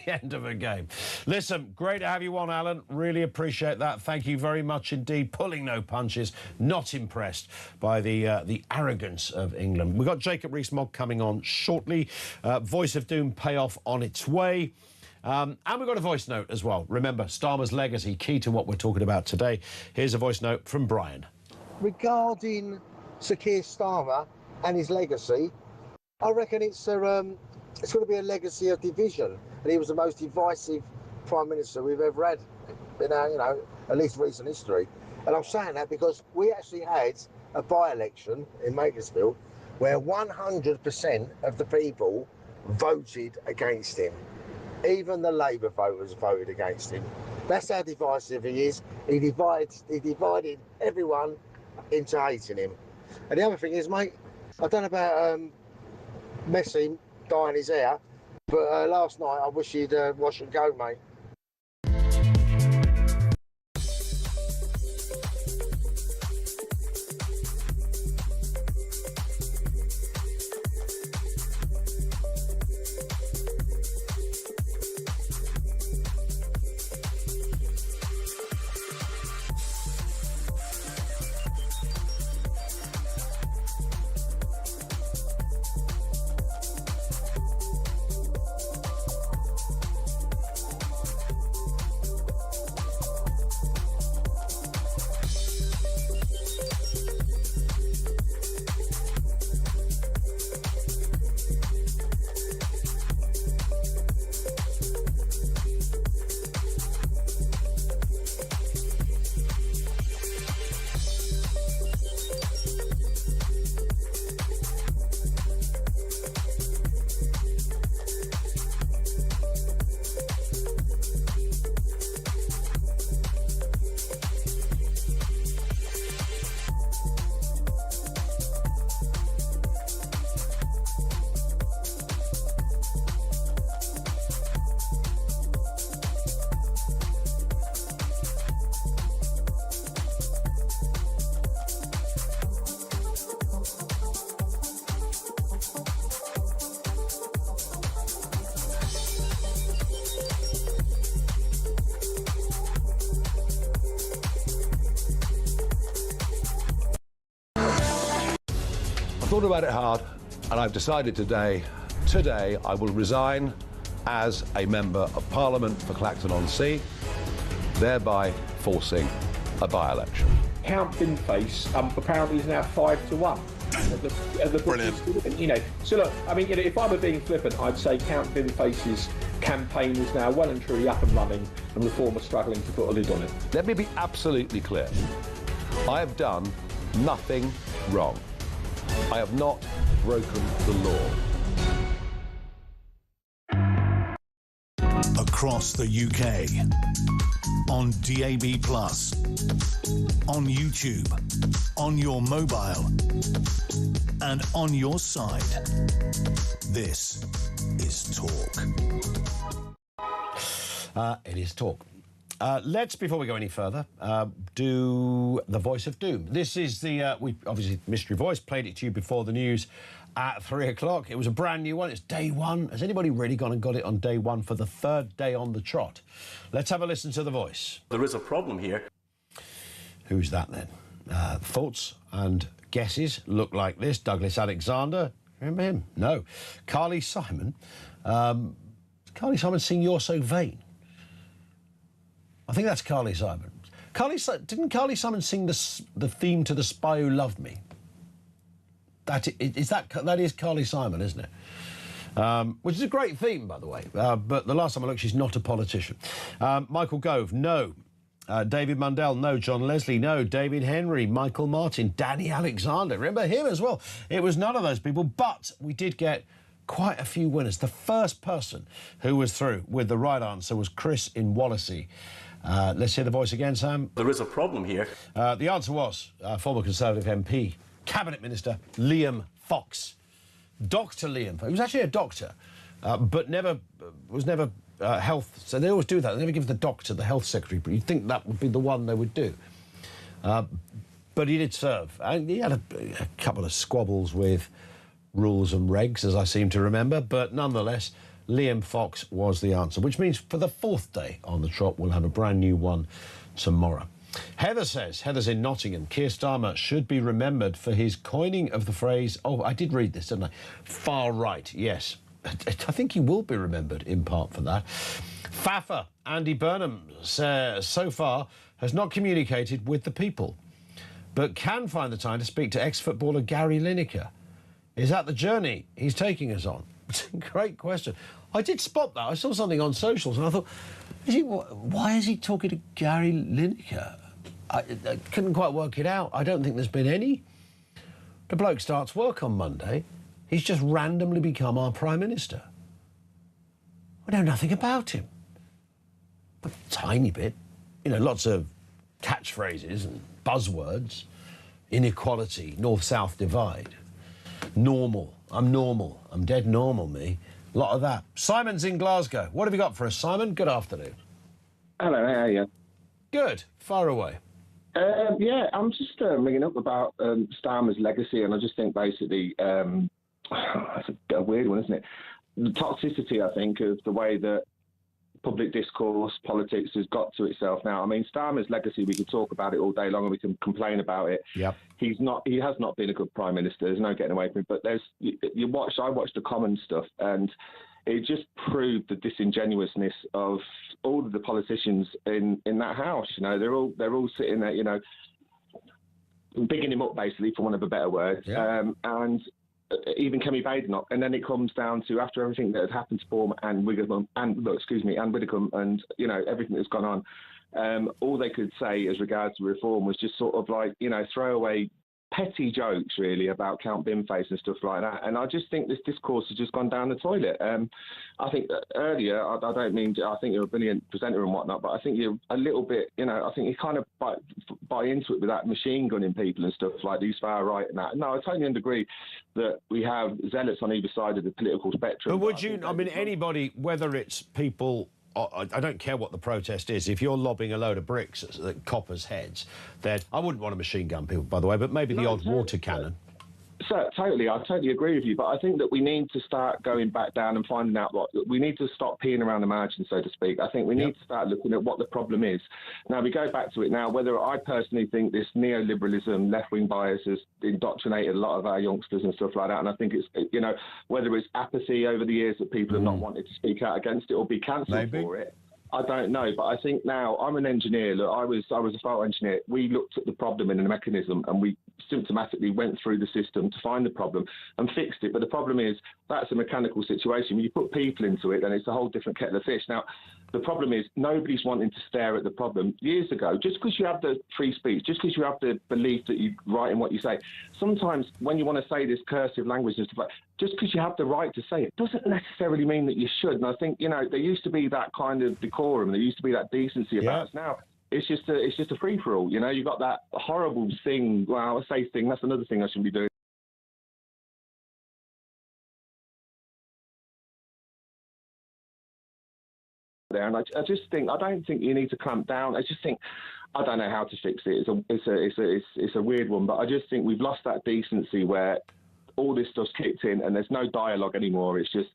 end of a game. Listen, great to have you on, Alan. Really appreciate that. Thank you very much indeed. Pulling no punches. Not impressed by the arrogance of England. We've got Jacob Rees-Mogg coming on shortly. Voice of Doom payoff on its way. And we've got a voice note as well. Remember, Starmer's legacy, key to what we're talking about today. Here's a voice note from Brian. Regarding Sir Keir Starmer and his legacy, I reckon it's going to be a legacy of division. And he was the most divisive Prime Minister we've ever had in our, at least recent history. And I'm saying that because we actually had a by-election in Makersfield where 100% of the people voted against him. Even the Labour voters voted against him. That's how divisive he is. He divided everyone into hating him. And the other thing is, mate, I don't know about Messi dyeing his hair, but last night I wish he'd wash and go, mate. Thought about it hard, and I've decided today I will resign as a Member of Parliament for Clacton-on-Sea, thereby forcing a by-election. Count Binface apparently is now 5-1. Brilliant. So look, I mean, if I were being flippant, I'd say Count Binface's campaign is now well and truly up and running, and Reform are struggling to put a lid on it. Let me be absolutely clear. I have done nothing wrong. I have not broken the law. Across the UK, on DAB+, on YouTube, on your mobile, and on your side. This is Talk. It is Talk. Let's, before we go any further, do the Voice of Doom. This is the, we obviously, Mystery Voice, played it to you before the news at 3 o'clock. It was a brand new one. It's day one. Has anybody really gone and got it on day one for the third day on the trot? Let's have a listen to the voice. There is a problem here. Who's that then? Thoughts and guesses look like this. Douglas Alexander. Remember him? No. Carly Simon. Carly Simon sing You're So Vain. I think that's Carly Simon. Didn't Carly Simon sing the theme to The Spy Who Loved Me? That is Carly Simon, isn't it? Which is a great theme, by the way. But the last time I looked, she's not a politician. Michael Gove, no. David Mundell, no. John Leslie, no. David Henry, Michael Martin, Danny Alexander. Remember him as well. It was none of those people, but we did get quite a few winners. The first person who was through with the right answer was Chris in Wallasey. Let's hear the voice again, Sam. There is a problem here. The answer was former Conservative MP, Cabinet Minister Liam Fox. Dr. Liam. He was actually a doctor, but was never health. So they always do that. They never give the doctor the health secretary, but you'd think that would be the one they would do. But he did serve. And he had a couple of squabbles with rules and regs, as I seem to remember. But nonetheless, Liam Fox was the answer, which means for the 4th day on the trot, we'll have a brand new one tomorrow. Heather says, Heather's in Nottingham, Keir Starmer should be remembered for his coining of the phrase, oh, I did read this, didn't I? Far right, yes. I think he will be remembered in part for that. Fafa, Andy Burnham, says, so far has not communicated with the people, but can find the time to speak to ex-footballer Gary Lineker. Is that the journey he's taking us on? It's a great question. I did spot that. I saw something on socials and I thought, why is he talking to Gary Lineker? I couldn't quite work it out. I don't think there's been any. The bloke starts work on Monday. He's just randomly become our Prime Minister. I know nothing about him. But a tiny bit. You know, lots of catchphrases and buzzwords. Inequality, north-south divide. Normal. I'm dead normal, me. A lot of that. Simon's in Glasgow. What have you got for us, Simon? Good afternoon. Hello, how are you? Good. Far away. Yeah, I'm just ringing up about Starmer's legacy, and I just think basically it's a weird one, isn't it? The toxicity, I think, of the way that public discourse, politics has got to itself now. I mean, Starmer's legacy, we could talk about it all day long and we can complain about it. Yep. He has not been a good Prime Minister. There's no getting away from it. But I watched the Commons stuff, and it just proved the disingenuousness of all of the politicians in that house. You know, they're all sitting there, you know, bigging him up, basically, for want of a better word. Yeah. And even Kemi Badenoch, and then it comes down to, after everything that has happened to Bourne and Widdicombe, and Widdicombe, and you know, everything that's gone on, all they could say as regards to reform was just sort of like, you know, throwaway petty jokes really about Count Binface and stuff like that. And I just think this discourse has just gone down the toilet. I think that earlier, I don't mean, I think you're a brilliant presenter and whatnot, but I think you're a little bit, you know, I think you kind of buy into it with that machine gunning people and stuff like these far right and that. No, I totally agree that we have zealots on either side of the political spectrum. But would you, I mean, anybody, whether it's people, I don't care what the protest is, if you're lobbing a load of bricks at coppers' heads, then I wouldn't want to machine gun people, by the way, but maybe the odd water cannon. So, totally, I totally agree with you, but I think that we need to start going back down and finding out we need to stop peeing around the margin, so to speak. I think we need to start looking at what the problem is. Now, we go back to it now, whether I personally think this neoliberalism, left-wing bias has indoctrinated a lot of our youngsters and stuff like that, and I think it's, you know, whether it's apathy over the years that people have not wanted to speak out against it or be cancelled for it, I don't know, but I think now, I'm an engineer. Look, I was a photo engineer. We looked at the problem and the mechanism, and we symptomatically went through the system to find the problem and fixed it. But the problem is that's a mechanical situation. When you put people into it, then it's a whole different kettle of fish. Now, the problem is nobody's wanting to stare at the problem. Years ago, just because you have the free speech, just because you have the belief that you write in what you say, sometimes when you want to say this cursive language and stuff like, just because you have the right to say it doesn't necessarily mean that you should. And I think, you know, there used to be that kind of decorum, there used to be that decency about us. Now it's just a free-for-all. You know, you've got that horrible thing. Well, I say thing, that's another thing I shouldn't be doing. There, and I just think, I don't think you need to clamp down. I just think, I don't know how to fix it. It's a weird one, but I just think we've lost that decency where all this stuff's kicked in and there's no dialogue anymore. It's just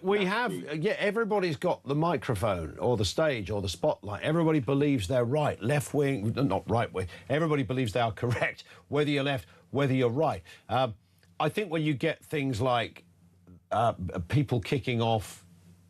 we have, yeah, everybody's got the microphone or the stage or the spotlight. Everybody believes they're right, left wing, not right wing. Everybody believes they are correct, whether you're left, whether you're right. I think when you get things like people kicking off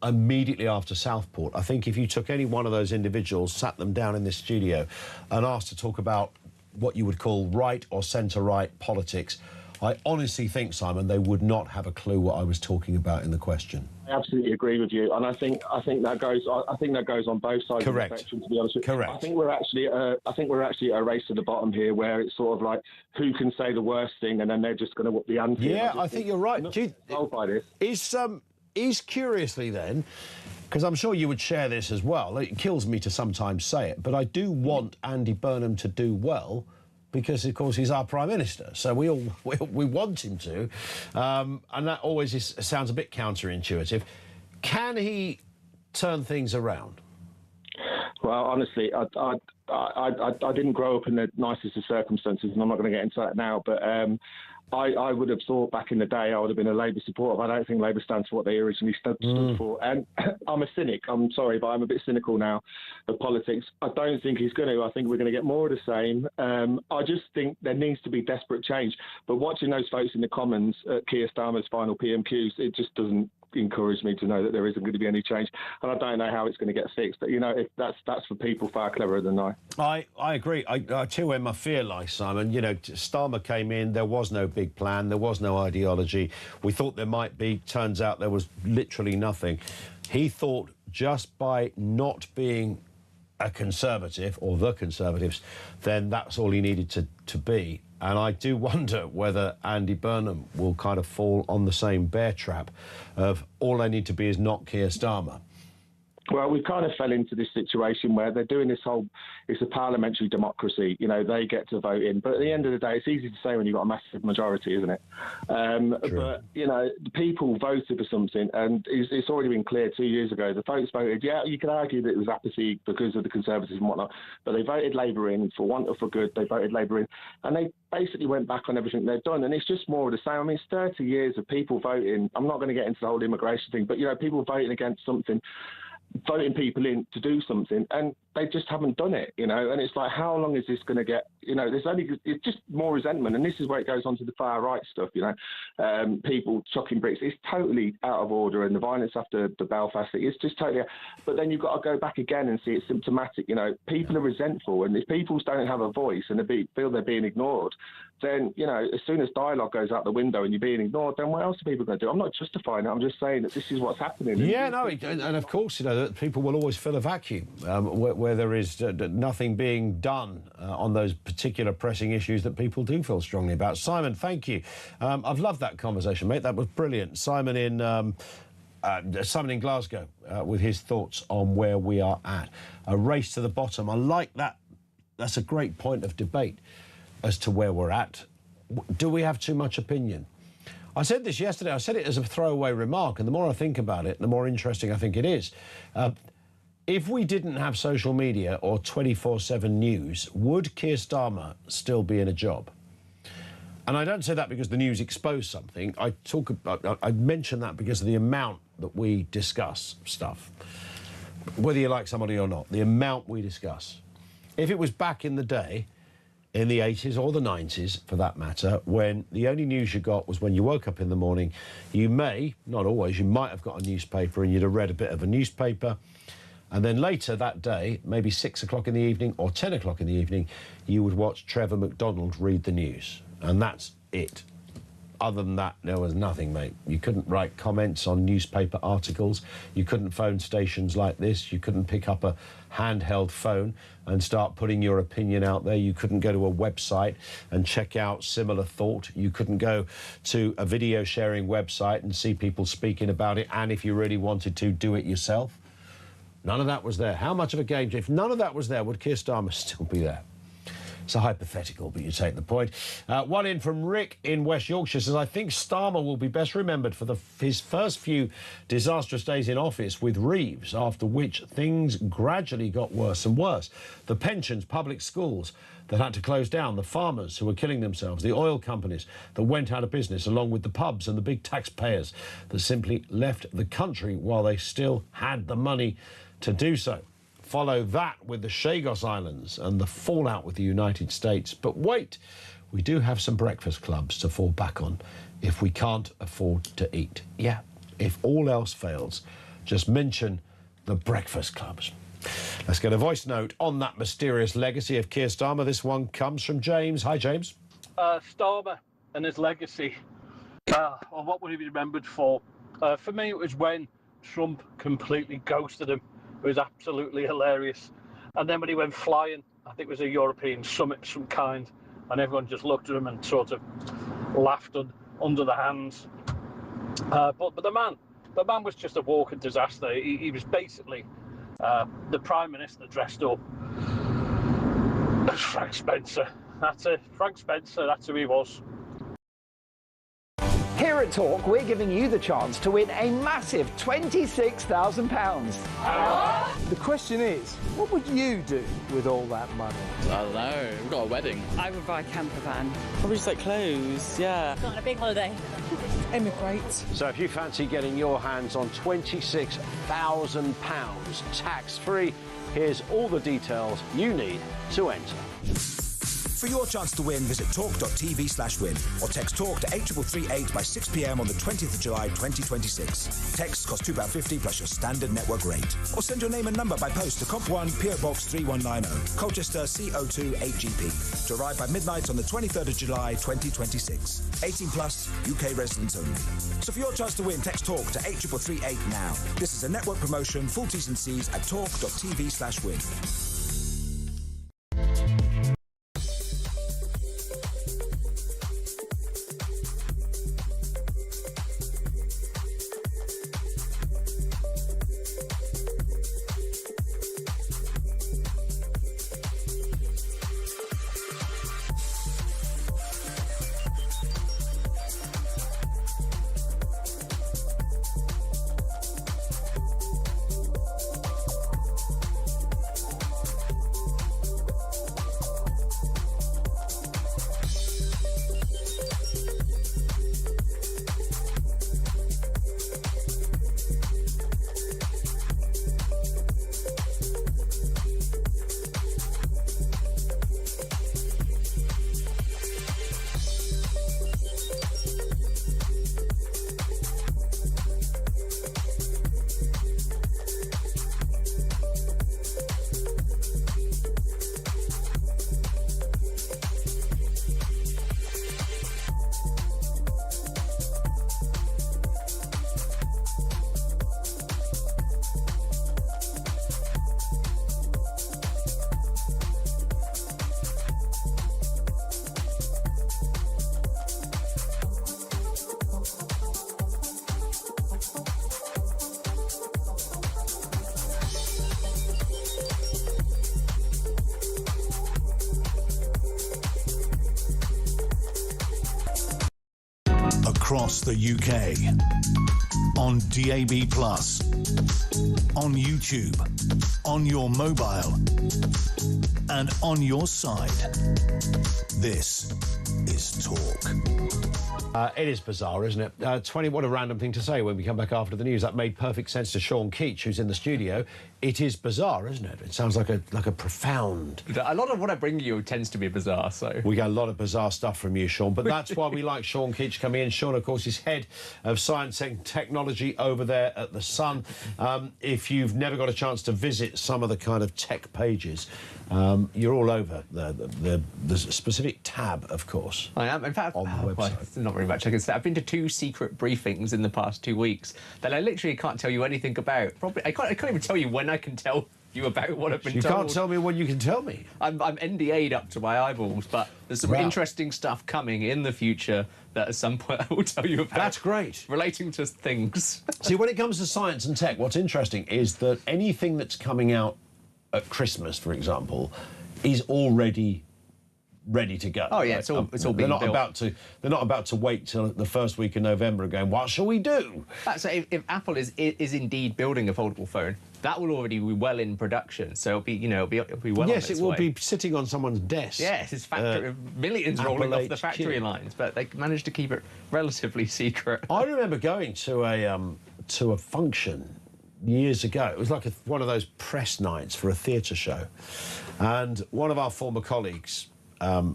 immediately after Southport, I think if you took any one of those individuals, sat them down in this studio and asked to talk about what you would call right or centre-right politics, I honestly think, Simon, they would not have a clue what I was talking about in the question. I absolutely agree with you, and I think that goes on both sides of the spectrum. To be honest with you, I think we're actually at a race to the bottom here, where it's sort of like who can say the worst thing, and then they're just going to up the ante. Yeah, I think you're right. By this. Is curiously then, because I'm sure you would share this as well. It kills me to sometimes say it, but I do want Andy Burnham to do well, because, of course, he's our Prime Minister. So we want him to. And that always sounds a bit counterintuitive. Can he turn things around? Well, honestly, I didn't grow up in the nicest of circumstances, and I'm not going to get into that now, but I would have thought back in the day I would have been a Labour supporter. I don't think Labour stands for what they originally stood for. And I'm a cynic. I'm sorry, but I'm a bit cynical now of politics. I don't think he's going to. I think we're going to get more of the same. I just think there needs to be desperate change. But watching those votes in the Commons at Keir Starmer's final PMQs, it just doesn't encourage me to know that there isn't going to be any change, and I don't know how it's going to get fixed. But, you know, if that's for people far cleverer than I. I agree. I tell you where my fear lies, Simon. You know, Starmer came in, there was no big plan, there was no ideology. We thought there might be, turns out there was literally nothing. He thought just by not being a Conservative, or the Conservatives, then that's all he needed to be. And I do wonder whether Andy Burnham will kind of fall on the same bear trap of all I need to be is not Keir Starmer. Well, we kind of fell into this situation where they're doing this whole, it's a parliamentary democracy, you know, they get to vote in. But at the end of the day, it's easy to say when you've got a massive majority, isn't it? But, you know, the people voted for something, and it's already been clear 2 years ago. The folks voted, yeah, you could argue that it was apathy because of the Conservatives and whatnot, but they voted Labour in, for want or for good, they voted Labour in, and they basically went back on everything they've done, and it's just more of the same. I mean, it's 30 years of people voting. I'm not going to get into the whole immigration thing, but, you know, people voting against something, voting people in to do something, and they just haven't done it, you know. And it's like, how long is this going to get? You know, it's just more resentment, and this is where it goes on to the far right stuff, you know. People chucking bricks, it's totally out of order, and the violence after the Belfast thing, it's just totally. But then you've got to go back again and see it's symptomatic. You know, people are resentful, and if people don't have a voice and feel they're being ignored, then, you know, as soon as dialogue goes out the window and you're being ignored, then what else are people going to do? I'm not justifying it. I'm just saying that this is what's happening. Yeah, no, and of course, you know, that people will always fill a vacuum where there is nothing being done on those particular pressing issues that people do feel strongly about. Simon, thank you. I've loved that conversation, mate. That was brilliant. Simon in Glasgow with his thoughts on where we are at. A race to the bottom. I like that. That's a great point of debate as to where we're at. Do we have too much opinion? I said this yesterday. I said it as a throwaway remark, and the more I think about it, the more interesting I think it is. If we didn't have social media or 24/7 news, would Keir Starmer still be in a job? And I don't say that because the news exposed something. I mention that because of the amount that we discuss stuff. Whether you like somebody or not, the amount we discuss. If it was back in the day, in the 80s or the 90s, for that matter, when the only news you got was when you woke up in the morning, you may, not always, you might have got a newspaper and you'd have read a bit of a newspaper. And then later that day, maybe 6 o'clock in the evening or 10 o'clock in the evening, you would watch Trevor McDonald read the news. And that's it. Other than that, there was nothing, mate. You couldn't write comments on newspaper articles. You couldn't phone stations like this. You couldn't pick up a handheld phone and start putting your opinion out there. You couldn't go to a website and check out similar thought. You couldn't go to a video sharing website and see people speaking about it. And if you really wanted to, do it yourself. None of that was there. How much of a game? If none of that was there, would Keir Starmer still be there? It's a hypothetical, but you take the point. One in from Rick in West Yorkshire says, I think Starmer will be best remembered for his first few disastrous days in office with Reeves, after which things gradually got worse and worse. The pensions, public schools that had to close down, the farmers who were killing themselves, the oil companies that went out of business, along with the pubs and the big taxpayers that simply left the country while they still had the money to do so. Follow that with the Chagos Islands and the fallout with the United States. But wait, we do have some breakfast clubs to fall back on if we can't afford to eat. Yeah, if all else fails, just mention the breakfast clubs. Let's get a voice note on that mysterious legacy of Keir Starmer. This one comes from James. Hi, James. Starmer and his legacy, or what would he be remembered for? For me, it was when Trump completely ghosted him. It was absolutely hilarious. And then when he went flying, I think it was a European summit of some kind, and everyone just looked at him and sort of laughed under the hands. But the man The man was just a walking disaster. He was basically the Prime Minister dressed up as Frank Spencer. That's it. Frank Spencer, that's who he was. Here at Talk, we're giving you the chance to win a massive £26,000. The question is, what would you do with all that money? I don't know. We've got a wedding. I would buy a camper van. Probably just like clothes, yeah. Not on a big holiday. Emigrate. So if you fancy getting your hands on £26,000 tax-free, here's all the details you need to enter. For your chance to win, visit talk.tv/win or text TALK to 8338 by 6 p.m. on the 20th of July 2026. Texts cost £2.50 plus your standard network rate. Or send your name and number by post to Comp 1 PO Box 3190, Colchester CO2 8GP, to arrive by midnight on the 23rd of July 2026. 18 plus, UK residents only. So for your chance to win, text TALK to 8338 now. This is a network promotion. Full T's and C's at talk.tv/win. Across the UK, on DAB+, on YouTube, on your mobile, and on your side. This is Talk. It is bizarre, isn't it? What a random thing to say when we come back after the news. That made perfect sense to Sean Keach, who's in the studio. It is bizarre, isn't it? It sounds like a profound... A lot of what I bring you tends to be bizarre, so... We get a lot of bizarre stuff from you, Sean, but that's why we like Sean Keach coming in. Sean, of course, is head of science and technology over there at The Sun. If you've never got a chance to visit some of the kind of tech pages, you're all over the specific tab, of course. I am. In fact, on the website. Well, it's not very much I can say. I've been to 2 secret briefings in the past 2 weeks that I literally can't tell you anything about. Probably, I can't even tell you when I can tell you about what I've been told. You can't tell me when you can tell me. I'm NDA'd up to my eyeballs, but there's some interesting stuff coming in the future that at some point I will tell you about. That's great. Relating to things. See, when it comes to science and tech, what's interesting is that anything that's coming out at Christmas, for example, is already ready to go. Oh yeah, it's all being they're not built. They're not about to wait till the first week of November and going, what shall we do? So if Apple is indeed building a foldable phone, that will already be well in production. So it'll be well. Yes, on its it will way. be sitting on someone's desk. Yes, it's factory millions rolling off the factory lines, but they managed to keep it relatively secret. I remember going to a function years ago. It was like one of those press nights for a theatre show, and one of our former colleagues, a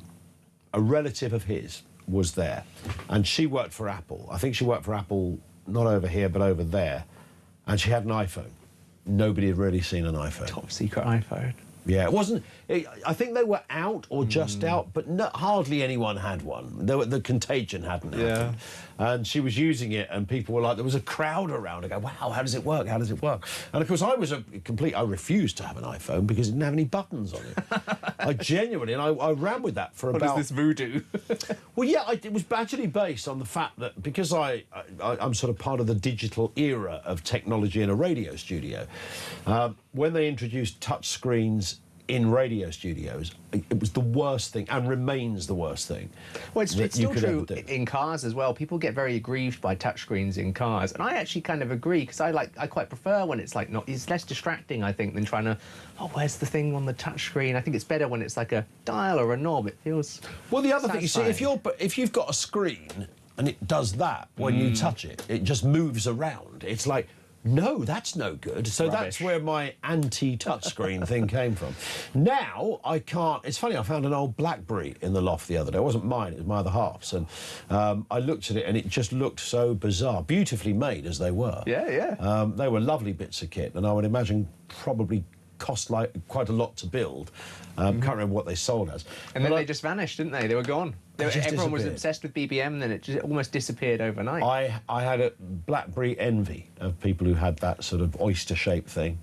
relative of his, was there, and she worked for Apple. I think she worked for Apple, not over here, but over there, and she had an iPhone. Nobody had really seen an iPhone. Top secret iPhone. Yeah, it wasn't... I think they were out or just out, but hardly anyone had one. The contagion hadn't happened. And she was using it, and people were like... There was a crowd around. I go, wow, how does it work? How does it work? And, of course, I refused to have an iPhone because it didn't have any buttons on it. I genuinely, and I ran with that for What about... is this voodoo? Well, yeah, it was actually based on the fact that because I'm sort of part of the digital era of technology in a radio studio, when they introduced touch screens in radio studios, it was the worst thing and remains the worst thing. Well, it's still true in cars as well. People get very aggrieved by touchscreens in cars, and I actually kind of agree because I quite prefer when it's like it's less distracting, I think, than trying to where's the thing on the touchscreen. I think it's better when it's like a dial or a knob. It feels well. The other thing you see, if you've got a screen and it does that when you touch it, it just moves around. It's like, no, that's no good. So that's where my anti-touchscreen thing came from. Now, I can't... It's funny, I found an old BlackBerry in the loft the other day. It wasn't mine, it was my other half's. And I looked at it, and it just looked so bizarre. Beautifully made, as they were. Yeah. They were lovely bits of kit, and I would imagine probably cost like quite a lot to build. Can't remember what they sold as. And then they just vanished, didn't they? They were gone. Everyone was obsessed with BBM, and then it just almost disappeared overnight. I had a BlackBerry envy of people who had that sort of oyster-shaped thing.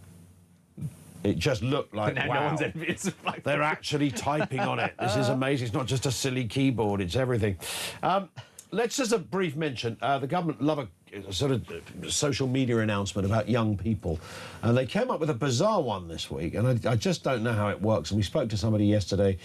It just looked like, but now wow, no one's envious of BlackBerry. They're actually typing on it. This is amazing. It's not just a silly keyboard, it's everything. Let's just a brief mention. The government love a sort of social media announcement about young people. And they came up with a bizarre one this week, and I just don't know how it works. And we spoke to somebody yesterday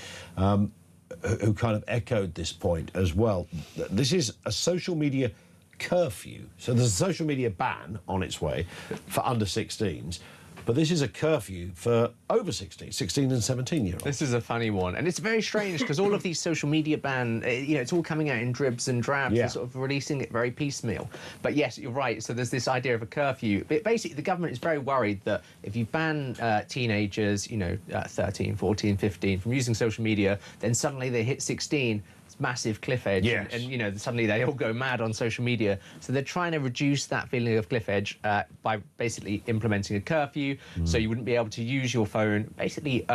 who kind of echoed this point as well. This is a social media curfew. So there's a social media ban on its way for under 16s. But this is a curfew for over 16 and 17-year-olds. This is a funny one. And it's very strange because all of these social media ban, it's all coming out in dribs and drabs. They're sort of releasing it very piecemeal. But yes, you're right. So there's this idea of a curfew. But basically, the government is very worried that if you ban teenagers, 13, 14, 15, from using social media, then suddenly they hit 16. Massive cliff edge, and suddenly they all go mad on social media. So they're trying to reduce that feeling of cliff edge by basically implementing a curfew, so you wouldn't be able to use your phone basically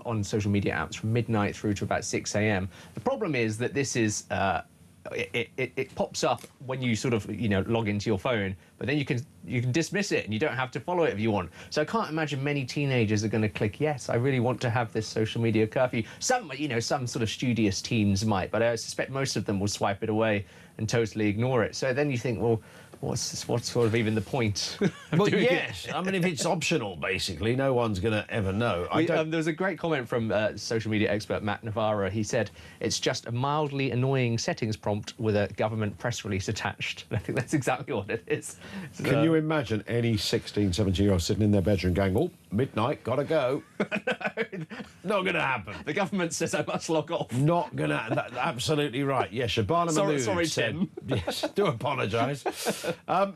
on social media apps from midnight through to about 6 a.m. The problem is that this is it pops up when you sort of log into your phone, but then you can dismiss it and you don't have to follow it if you want. So I can't imagine many teenagers are going to click yes, I really want to have this social media curfew. Some sort of studious teens might, but I suspect most of them will swipe it away and totally ignore it. So then you think, well, what's sort of even the point of doing it? I mean, if it's optional, basically, no one's going to ever know. There was a great comment from social media expert Matt Navarro. He said, it's just a mildly annoying settings prompt with a government press release attached. And I think that's exactly what it is. So, can you imagine any 16, 17-year-old sitting in their bedroom going, oh, midnight, gotta go? Not going to happen. The government says I must log off. Not going to... Absolutely right. Yes, Shabana Mahmood sorry, said... Tim. Yes, do apologise. I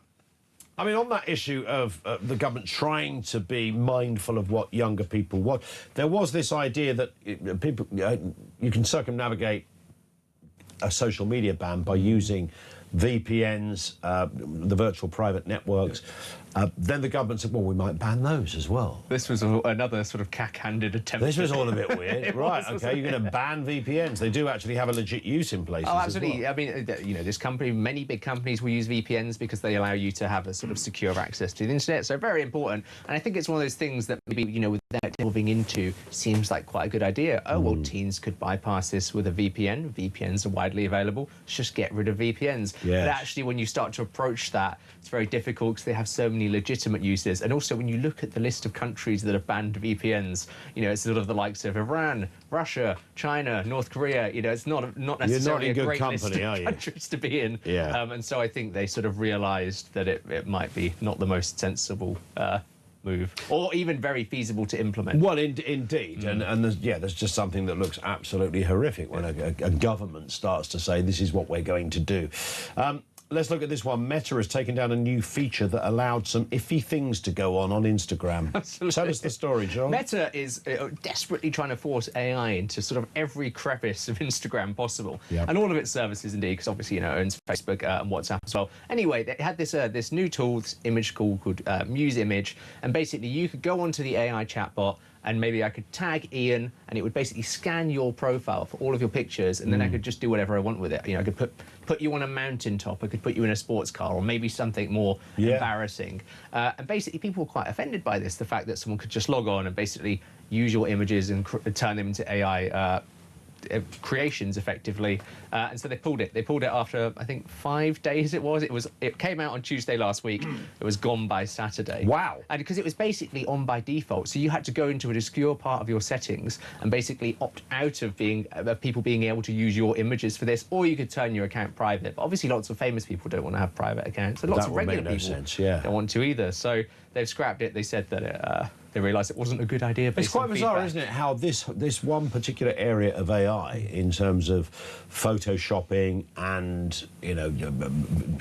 mean, on that issue of the government trying to be mindful of what younger people want, there was this idea that you can circumnavigate a social media ban by using VPNs, the virtual private networks. Then the government said, well, we might ban those as well. This was another sort of cack-handed attempt. This was all a bit weird. Right, OK, you're going to ban VPNs. They do actually have a legit use in places. Oh, absolutely. As well. I mean, this company, many big companies will use VPNs because they allow you to have a sort of secure access to the internet. So very important. And I think it's one of those things that maybe, without delving into, seems like quite a good idea. Oh, well, teens could bypass this with a VPN. VPNs are widely available. Let's just get rid of VPNs. Yes. But actually, when you start to approach that, it's very difficult because they have so many legitimate uses. And also, when you look at the list of countries that have banned VPNs, it's sort of the likes of Iran, Russia, China, North Korea. It's not necessarily a great list of countries to be in. Yeah. And so I think they sort of realised that it might be not the most sensible move, or even very feasible to implement. Well, indeed, and there's just something that looks absolutely horrific when a government starts to say this is what we're going to do. Let's look at this one. Meta has taken down a new feature that allowed some iffy things to go on Instagram. Absolutely. Tell us the story, John. Meta is desperately trying to force AI into sort of every crevice of Instagram possible. Yep. And all of its services, indeed, because obviously, it owns Facebook and WhatsApp as well. Anyway, they had this new tool, this image called Muse Image, and basically you could go onto the AI chatbot and maybe I could tag Ian, and it would basically scan your profile for all of your pictures, and then I could just do whatever I want with it. I could put you on a mountaintop, I could put you in a sports car, or maybe something more embarrassing. And basically, people were quite offended by this, the fact that someone could just log on and basically use your images and turn them into AI creations effectively, and so they pulled it. They pulled it after, I think, 5 days. It came out on Tuesday last week. It was gone by Saturday. Wow. And because it was basically on by default, so you had to go into an obscure part of your settings and basically opt out of people being able to use your images for this, or you could turn your account private. But obviously lots of famous people don't want to have private accounts, and lots of regular people don't want to either. So they've scrapped it. They said that they realised it wasn't a good idea. It's quite bizarre, isn't it, how this one particular area of AI, in terms of photoshopping and, you know,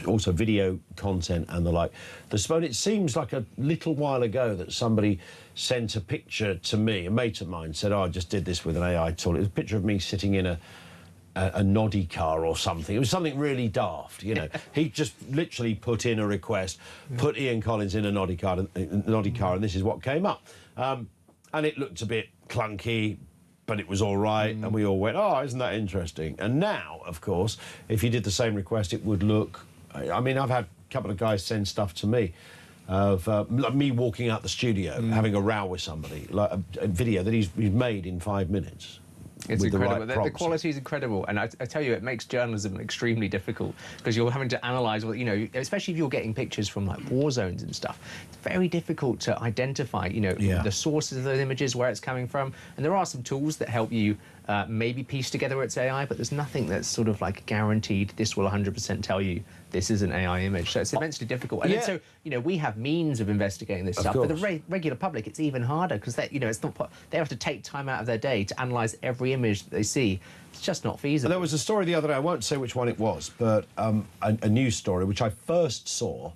also video content and the like, it seems like a little while ago that somebody sent a picture to me, a mate of mine said, oh, I just did this with an AI tool. It was a picture of me sitting in a noddy car or something. It was something really daft, you know. He just literally put in a request, put Ian Collins in a noddy car, and this is what came up. And it looked a bit clunky, but it was all right, and we all went, oh, isn't that interesting? And now, of course, if you did the same request, it would look... I mean, I've had a couple of guys send stuff to me of like me walking out the studio, having a row with somebody, like a video that he's made in 5 minutes. It's incredible. The quality is prompts. incredible, and I tell you, it makes journalism extremely difficult because you're having to analyse, you know, especially if you're getting pictures from like war zones and stuff. It's very difficult to identify, you know, the sources of those images, where it's coming from, and there are some tools that help you maybe piece together its AI, but there's nothing that's sort of like guaranteed. This will 100% tell you this is an AI image, so it's immensely difficult. And then, so, you know, we have means of investigating this stuff. For the regular public, it's even harder because you know, it's not. They have to take time out of their day to analyse every image that they see. It's just not feasible. There was a story the other day. I won't say which one it was, but a news story which I first saw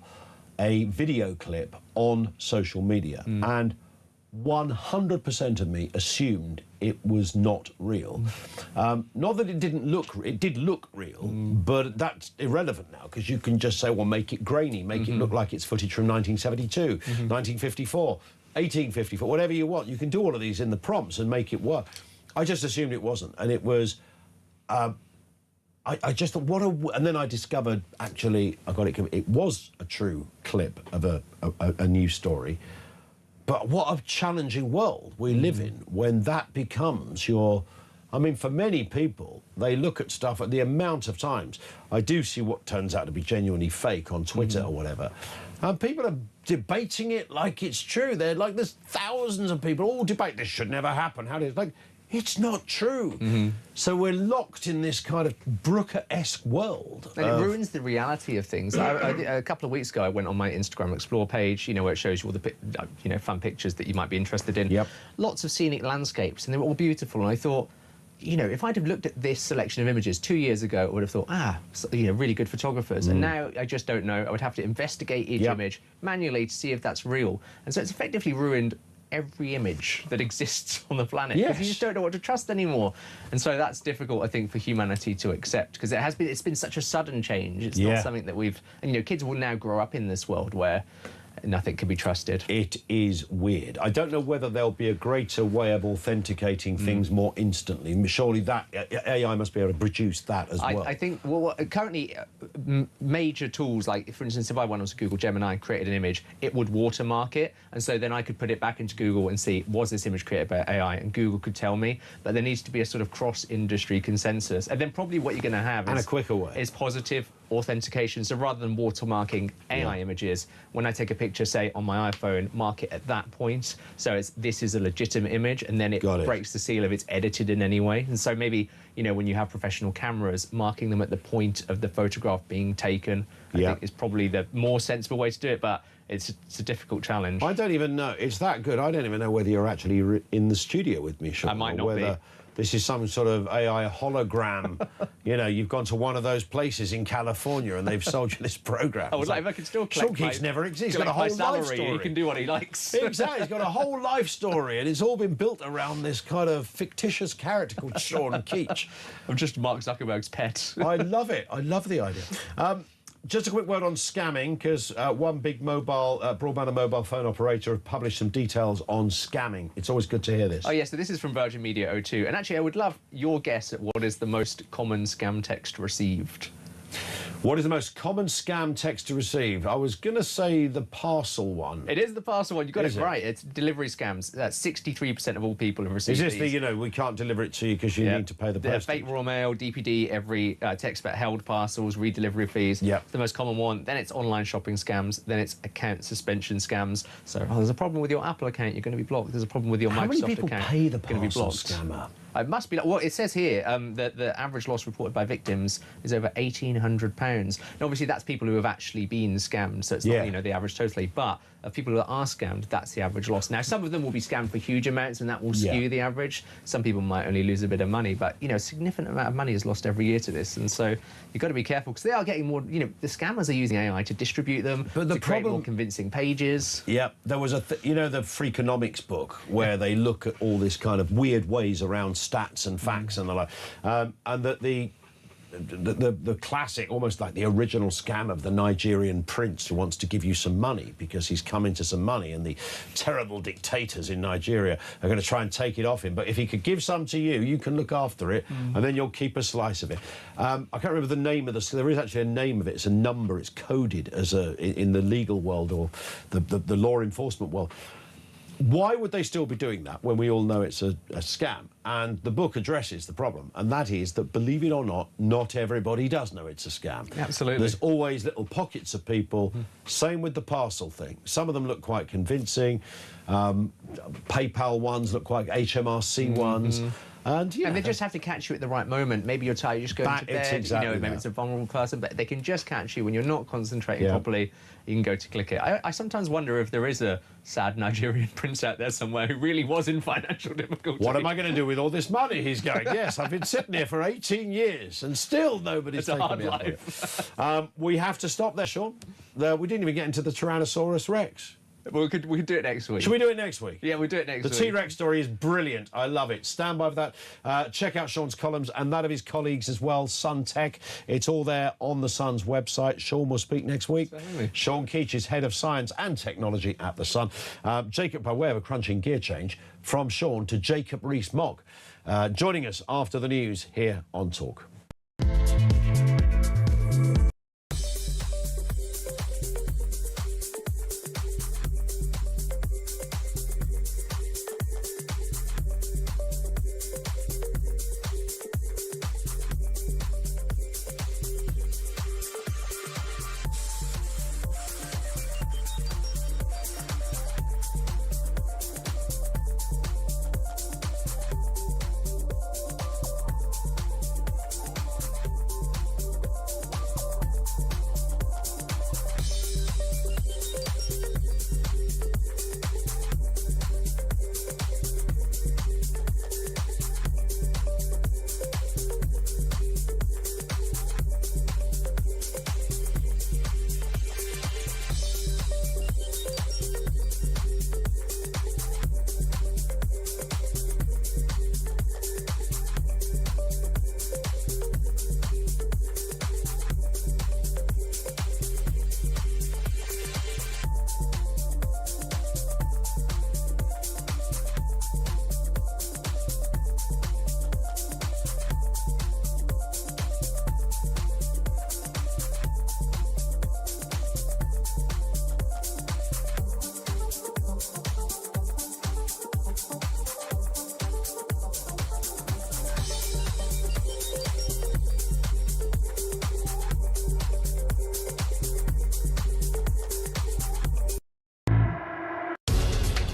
a video clip on social media, and 100% of me assumed it was not real. Not that it didn't look... It did look real, but that's irrelevant now, because you can just say, well, make it grainy, make it look like it's footage from 1972, 1954, 1854, whatever you want. You can do all of these in the prompts and make it work. I just assumed it wasn't, and it was... I just thought, what a... And then I discovered, actually, it was a true clip of a news story. But what a challenging world we live in when that becomes your... I mean, for many people, they look at stuff at the amount of times. I do see what turns out to be genuinely fake on Twitter or whatever. And people are debating it like it's true. They're like, there's thousands of people all debate this should never happen. How do you... Like, it's not true. So we're locked in this kind of Brooker-esque world. And it ruins the reality of things. A couple of weeks ago, I went on my Instagram Explore page, you know, where it shows you all the, you know, fun pictures that you might be interested in. Yep. Lots of scenic landscapes, and they were all beautiful. And I thought, you know, if I'd have looked at this selection of images 2 years ago, I would have thought, you know, really good photographers. And now I just don't know. I would have to investigate each image manually to see if that's real. And so it's effectively ruined every image that exists on the planet, because you just don't know what to trust anymore. And so that's difficult, I think, for humanity to accept, because it's been such a sudden change. It's not something that we've... And, you know, kids will now grow up in this world where nothing can be trusted. It is weird. I don't know whether there'll be a greater way of authenticating things more instantly. Surely that AI must be able to produce that as well. I think, well, currently, major tools, like, for instance, if I went onto Google Gemini and created an image, it would watermark it, and so then I could put it back into Google and see, was this image created by AI? And Google could tell me, but there needs to be a sort of cross-industry consensus. And then probably what you're going to have a quicker way is positive authentication. So rather than watermarking AI images, when I take a picture, say, on my iPhone, mark it at that point. So this is a legitimate image, and then it breaks the seal if it's edited in any way. And so maybe, you know, when you have professional cameras, marking them at the point of the photograph being taken, I think is probably the more sensible way to do it, but it's a difficult challenge. I don't even know. It's that good. I don't even know whether you're actually in the studio with me, Sean. I might not be. This is some sort of AI hologram. You know, you've gone to one of those places in California and they've sold you this program. I would like if I could still collect Sean Keith's never existed. He's got a whole life story. He can do what he likes. Exactly. He's got a whole life story, and it's all been built around this kind of fictitious character called Sean Keach. I'm just Mark Zuckerberg's pet. I love it. I love the idea. Just a quick word on scamming, because one big mobile broadband and mobile phone operator have published some details on scamming. It's always good to hear this. Oh, yes, so this is from Virgin Media O2. And actually, I would love your guess at what is the most common scam text received. What is the most common scam text to receive? I was going to say the parcel one. It is the parcel one. You got Is it it? right. It's delivery scams. That's 63% of all people have received Is this these. we can't deliver it to you because you need to pay the postage? Fake raw mail, DPD, every text about held parcels, redelivery fees. Yeah. The most common one. Then it's online shopping scams. Then it's account suspension scams. So there's a problem with your Apple account, you're going to be blocked. There's a problem with your How Microsoft many people account. pay the going to be parcel blocked. scammer? It must be. Well, it says here that the average loss reported by victims is over £1,800. And obviously, that's people who have actually been scammed, so it's not the average totally. But of people who are scammed, that's the average loss. Now, some of them will be scammed for huge amounts, and that will skew the average. Some people might only lose a bit of money, but a significant amount of money is lost every year to this, and so you've got to be careful because they are getting more. The scammers are using AI to distribute them, but to create more convincing pages. Yeah, there was the Freakonomics book where they look at all this kind of weird ways around stats and facts and the like, and that the classic, almost like the original scam of the Nigerian prince who wants to give you some money because he's come into some money, and the terrible dictators in Nigeria are going to try and take it off him. But if he could give some to you, you can look after it, and then you'll keep a slice of it. I can't remember the name of there is actually a name of it. It's a number. It's coded as in the legal world or the law enforcement world. Why would they still be doing that when we all know it's a scam? And the book addresses the problem, and that is that, believe it or not, not everybody does know it's a scam. Absolutely. There's always little pockets of people. Same with the parcel thing. Some of them look quite convincing. PayPal ones look quite HMRC ones. And they just have to catch you at the right moment. Maybe you're tired, you're just going to bed. Exactly maybe it's a vulnerable person, but they can just catch you when you're not concentrating properly. You can go to click it. I sometimes wonder if there is a sad Nigerian prince out there somewhere who really was in financial difficulty. What am I going to do with all this money? He's going, yes, I've been sitting here for 18 years and still nobody's taken me up on it. We have to stop there, Sean. We didn't even get into the Tyrannosaurus Rex. We could do it next week. Should we do it next week? Yeah, we'll do it next week. The T-Rex story is brilliant. I love it. Stand by for that. Check out Sean's columns and that of his colleagues as well, Sun Tech. It's all there on the Sun's website. Sean will speak next week. Certainly. Sean Keach is Head of Science and Technology at the Sun. Jacob, by way of a crunching gear change, from Sean to Jacob Rees-Mogg, joining us after the news here on Talk.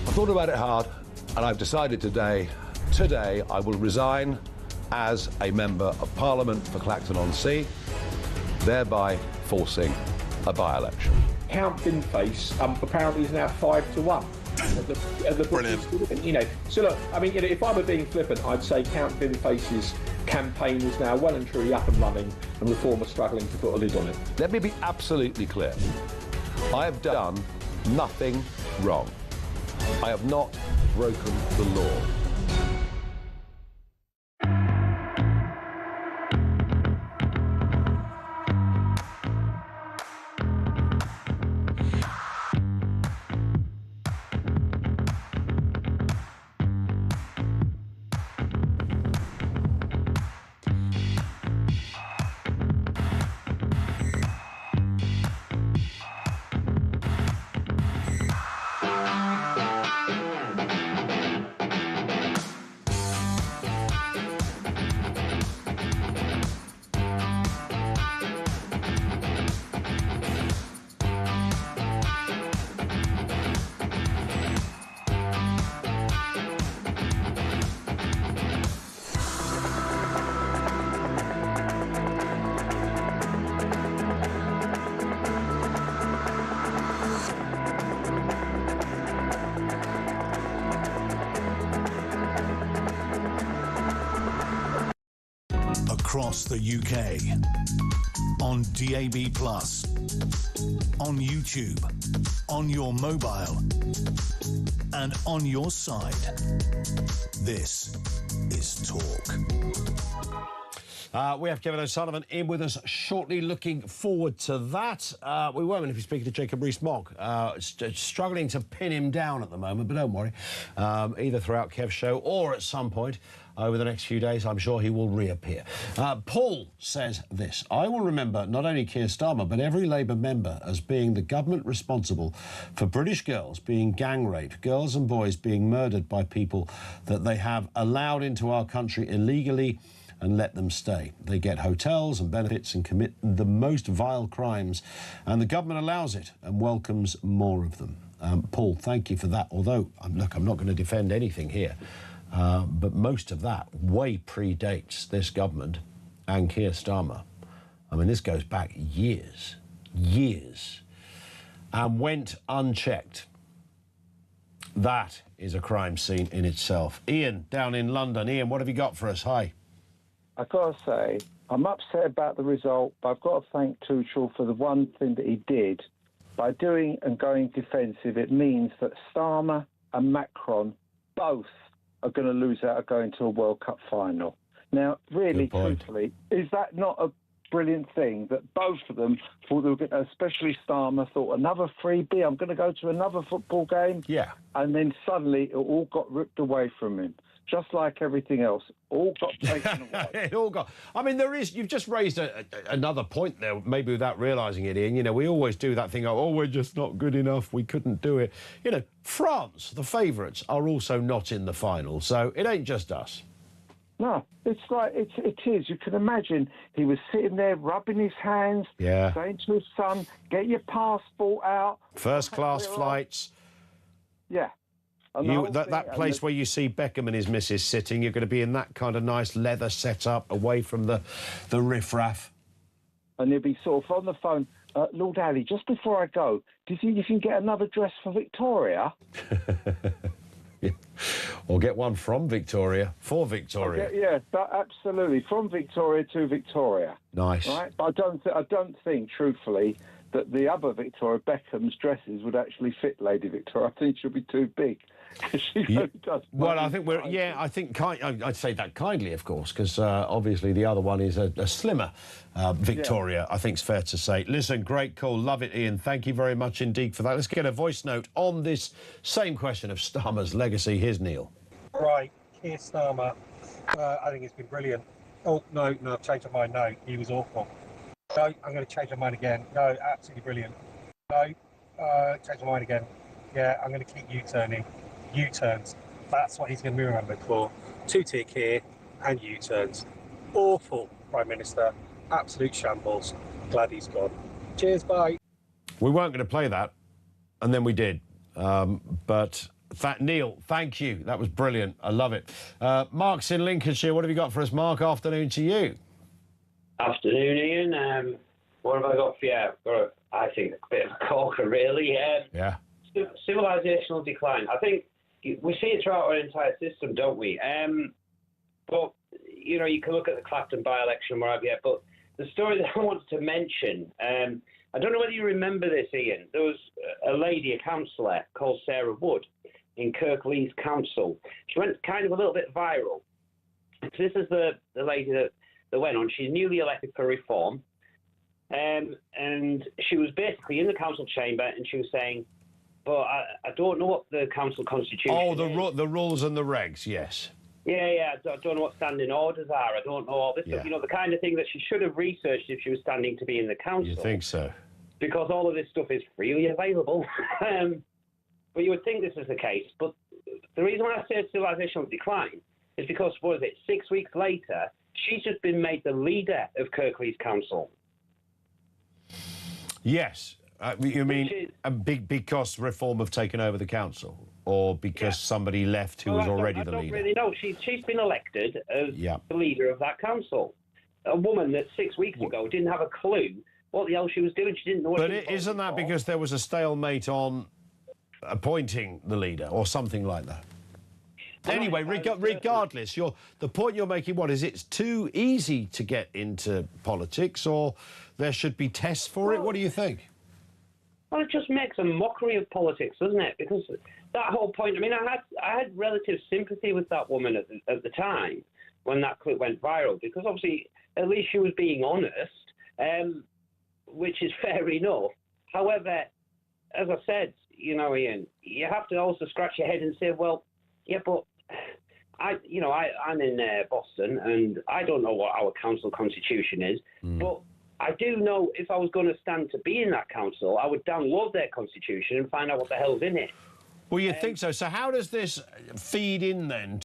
I've thought about it hard, and I've decided today I will resign as a Member of Parliament for Clacton-on-Sea, thereby forcing a by-election. Count Binface apparently is now 5-1. Brilliant. So look, I mean, if I were being flippant, I'd say Count Binface's campaign is now well and truly up and running, and Reform are struggling to put a lid on it. Let me be absolutely clear. I have done nothing wrong. I have not broken the law. Across the UK. On DAB+. On YouTube. On your mobile. And on your side. This is Talk. We have Kevin O'Sullivan in with us shortly. Looking forward to that. We were going to be speaking to Jacob Rees-Mogg. Struggling to pin him down at the moment, but don't worry. Either throughout Kev's show or at some point over the next few days, I'm sure he will reappear. Paul says this: I will remember not only Keir Starmer, but every Labour member as being the government responsible for British girls being gang raped, girls and boys being murdered by people that they have allowed into our country illegally and let them stay. They get hotels and benefits and commit the most vile crimes, and the government allows it and welcomes more of them. Paul, thank you for that. Although, look, I'm not going to defend anything here, but most of that way predates this government and Keir Starmer. I mean, this goes back years, and went unchecked. That is a crime scene in itself. Ian, down in London. Ian, what have you got for us? Hi. I've got to say, I'm upset about the result, but I've got to thank Tuchel for the one thing that he did. By doing and going defensive, it means that Starmer and Macron both are going to lose out of going to a World Cup final. Now, really, truthfully, is that not a brilliant thing that both of them thought they were going to, especially Starmer, thought another freebie, I'm going to go to another football game? Yeah. And then suddenly it all got ripped away from him. Just like everything else, all got taken away. It all got... I mean, you've just raised another point there, maybe without realising it, Ian. You know, we always do that thing, oh, we're just not good enough, we couldn't do it. You know, France, the favourites, are also not in the final, so it ain't just us. No, it's like, it is. You can imagine he was sitting there rubbing his hands, saying to his son, get your passport out. First-class flights. Yeah. That place where you see Beckham and his missus sitting, you're going to be in that kind of nice leather setup away from the riffraff. And he'll be sort of on the phone, Lord Ali, just before I go, do you think you can get another dress for Victoria? Or get one from Victoria for Victoria. Absolutely, from Victoria to Victoria. Nice. Right, but I don't think, truthfully, that the other Victoria Beckham's dresses would actually fit Lady Victoria. I think she'll be too big. She really does. Well, I think I'd say that kindly, of course, because obviously the other one is a slimmer Victoria, I think it's fair to say. Listen, great call. Love it, Ian. Thank you very much indeed for that. Let's get a voice note on this same question of Starmer's legacy. Here's Neil. Right, Keir Starmer, I think it's been brilliant. Oh, no, I've changed my mind. No, he was awful. No, I'm going to change my mind again. No, absolutely brilliant. No, change my mind again. Yeah, I'm going to keep U-turning. U-turns. That's what he's going to be remembered for. Two-tier Keir and U-turns. Awful Prime Minister. Absolute shambles. Glad he's gone. Cheers, bye. We weren't going to play that, and then we did. But Neil, thank you. That was brilliant. I love it. Mark's in Lincolnshire. What have you got for us, Mark? Afternoon to you. Afternoon, Ian. What have I got for you? I've got, I think, a bit of a corker, really. Yeah. Civilisational decline. I think we see it throughout our entire system, don't we? But, you know, you can look at the Clapton by-election, where have you, but the story that I wanted to mention, I don't know whether you remember this, Ian. There was a lady, a councillor, called Sarah Wood in Kirklees Council. She went kind of a little bit viral. So this is the lady that went on. She's newly elected for Reform. And she was basically in the council chamber and she was saying, but I don't know what the council constitution is. The rules and the regs, yes. Yeah, I don't know what standing orders are. I don't know all this stuff. You know, the kind of thing that she should have researched if she was standing to be in the council. You think so? Because all of this stuff is freely available. But you would think this is the case. But the reason why I say civilisational decline is because, 6 weeks later, she's just been made the leader of Kirklees Council. Yes. You mean because Reform have taken over the council? Or because somebody left who was already the leader? I don't really know. She's been elected as the leader of that council. A woman that 6 weeks ago didn't have a clue what the hell she was doing. She didn't know what she was doing. Isn't that because there was a stalemate on appointing the leader or something like that? Anyway, regardless, the point you're making, what is it's too easy to get into politics, or there should be tests for it? What do you think? Well, it just makes a mockery of politics, doesn't it? Because that whole point, I mean, I had relative sympathy with that woman at the time when that clip went viral, because obviously at least she was being honest, which is fair enough. However, as I said, you know, Ian, you have to also scratch your head and say, well, yeah, but I'm in Boston, and I don't know what our council constitution is, but I do know if I was going to stand to be in that council, I would download their constitution and find out what the hell's in it. Well, you think so. So how does this feed in then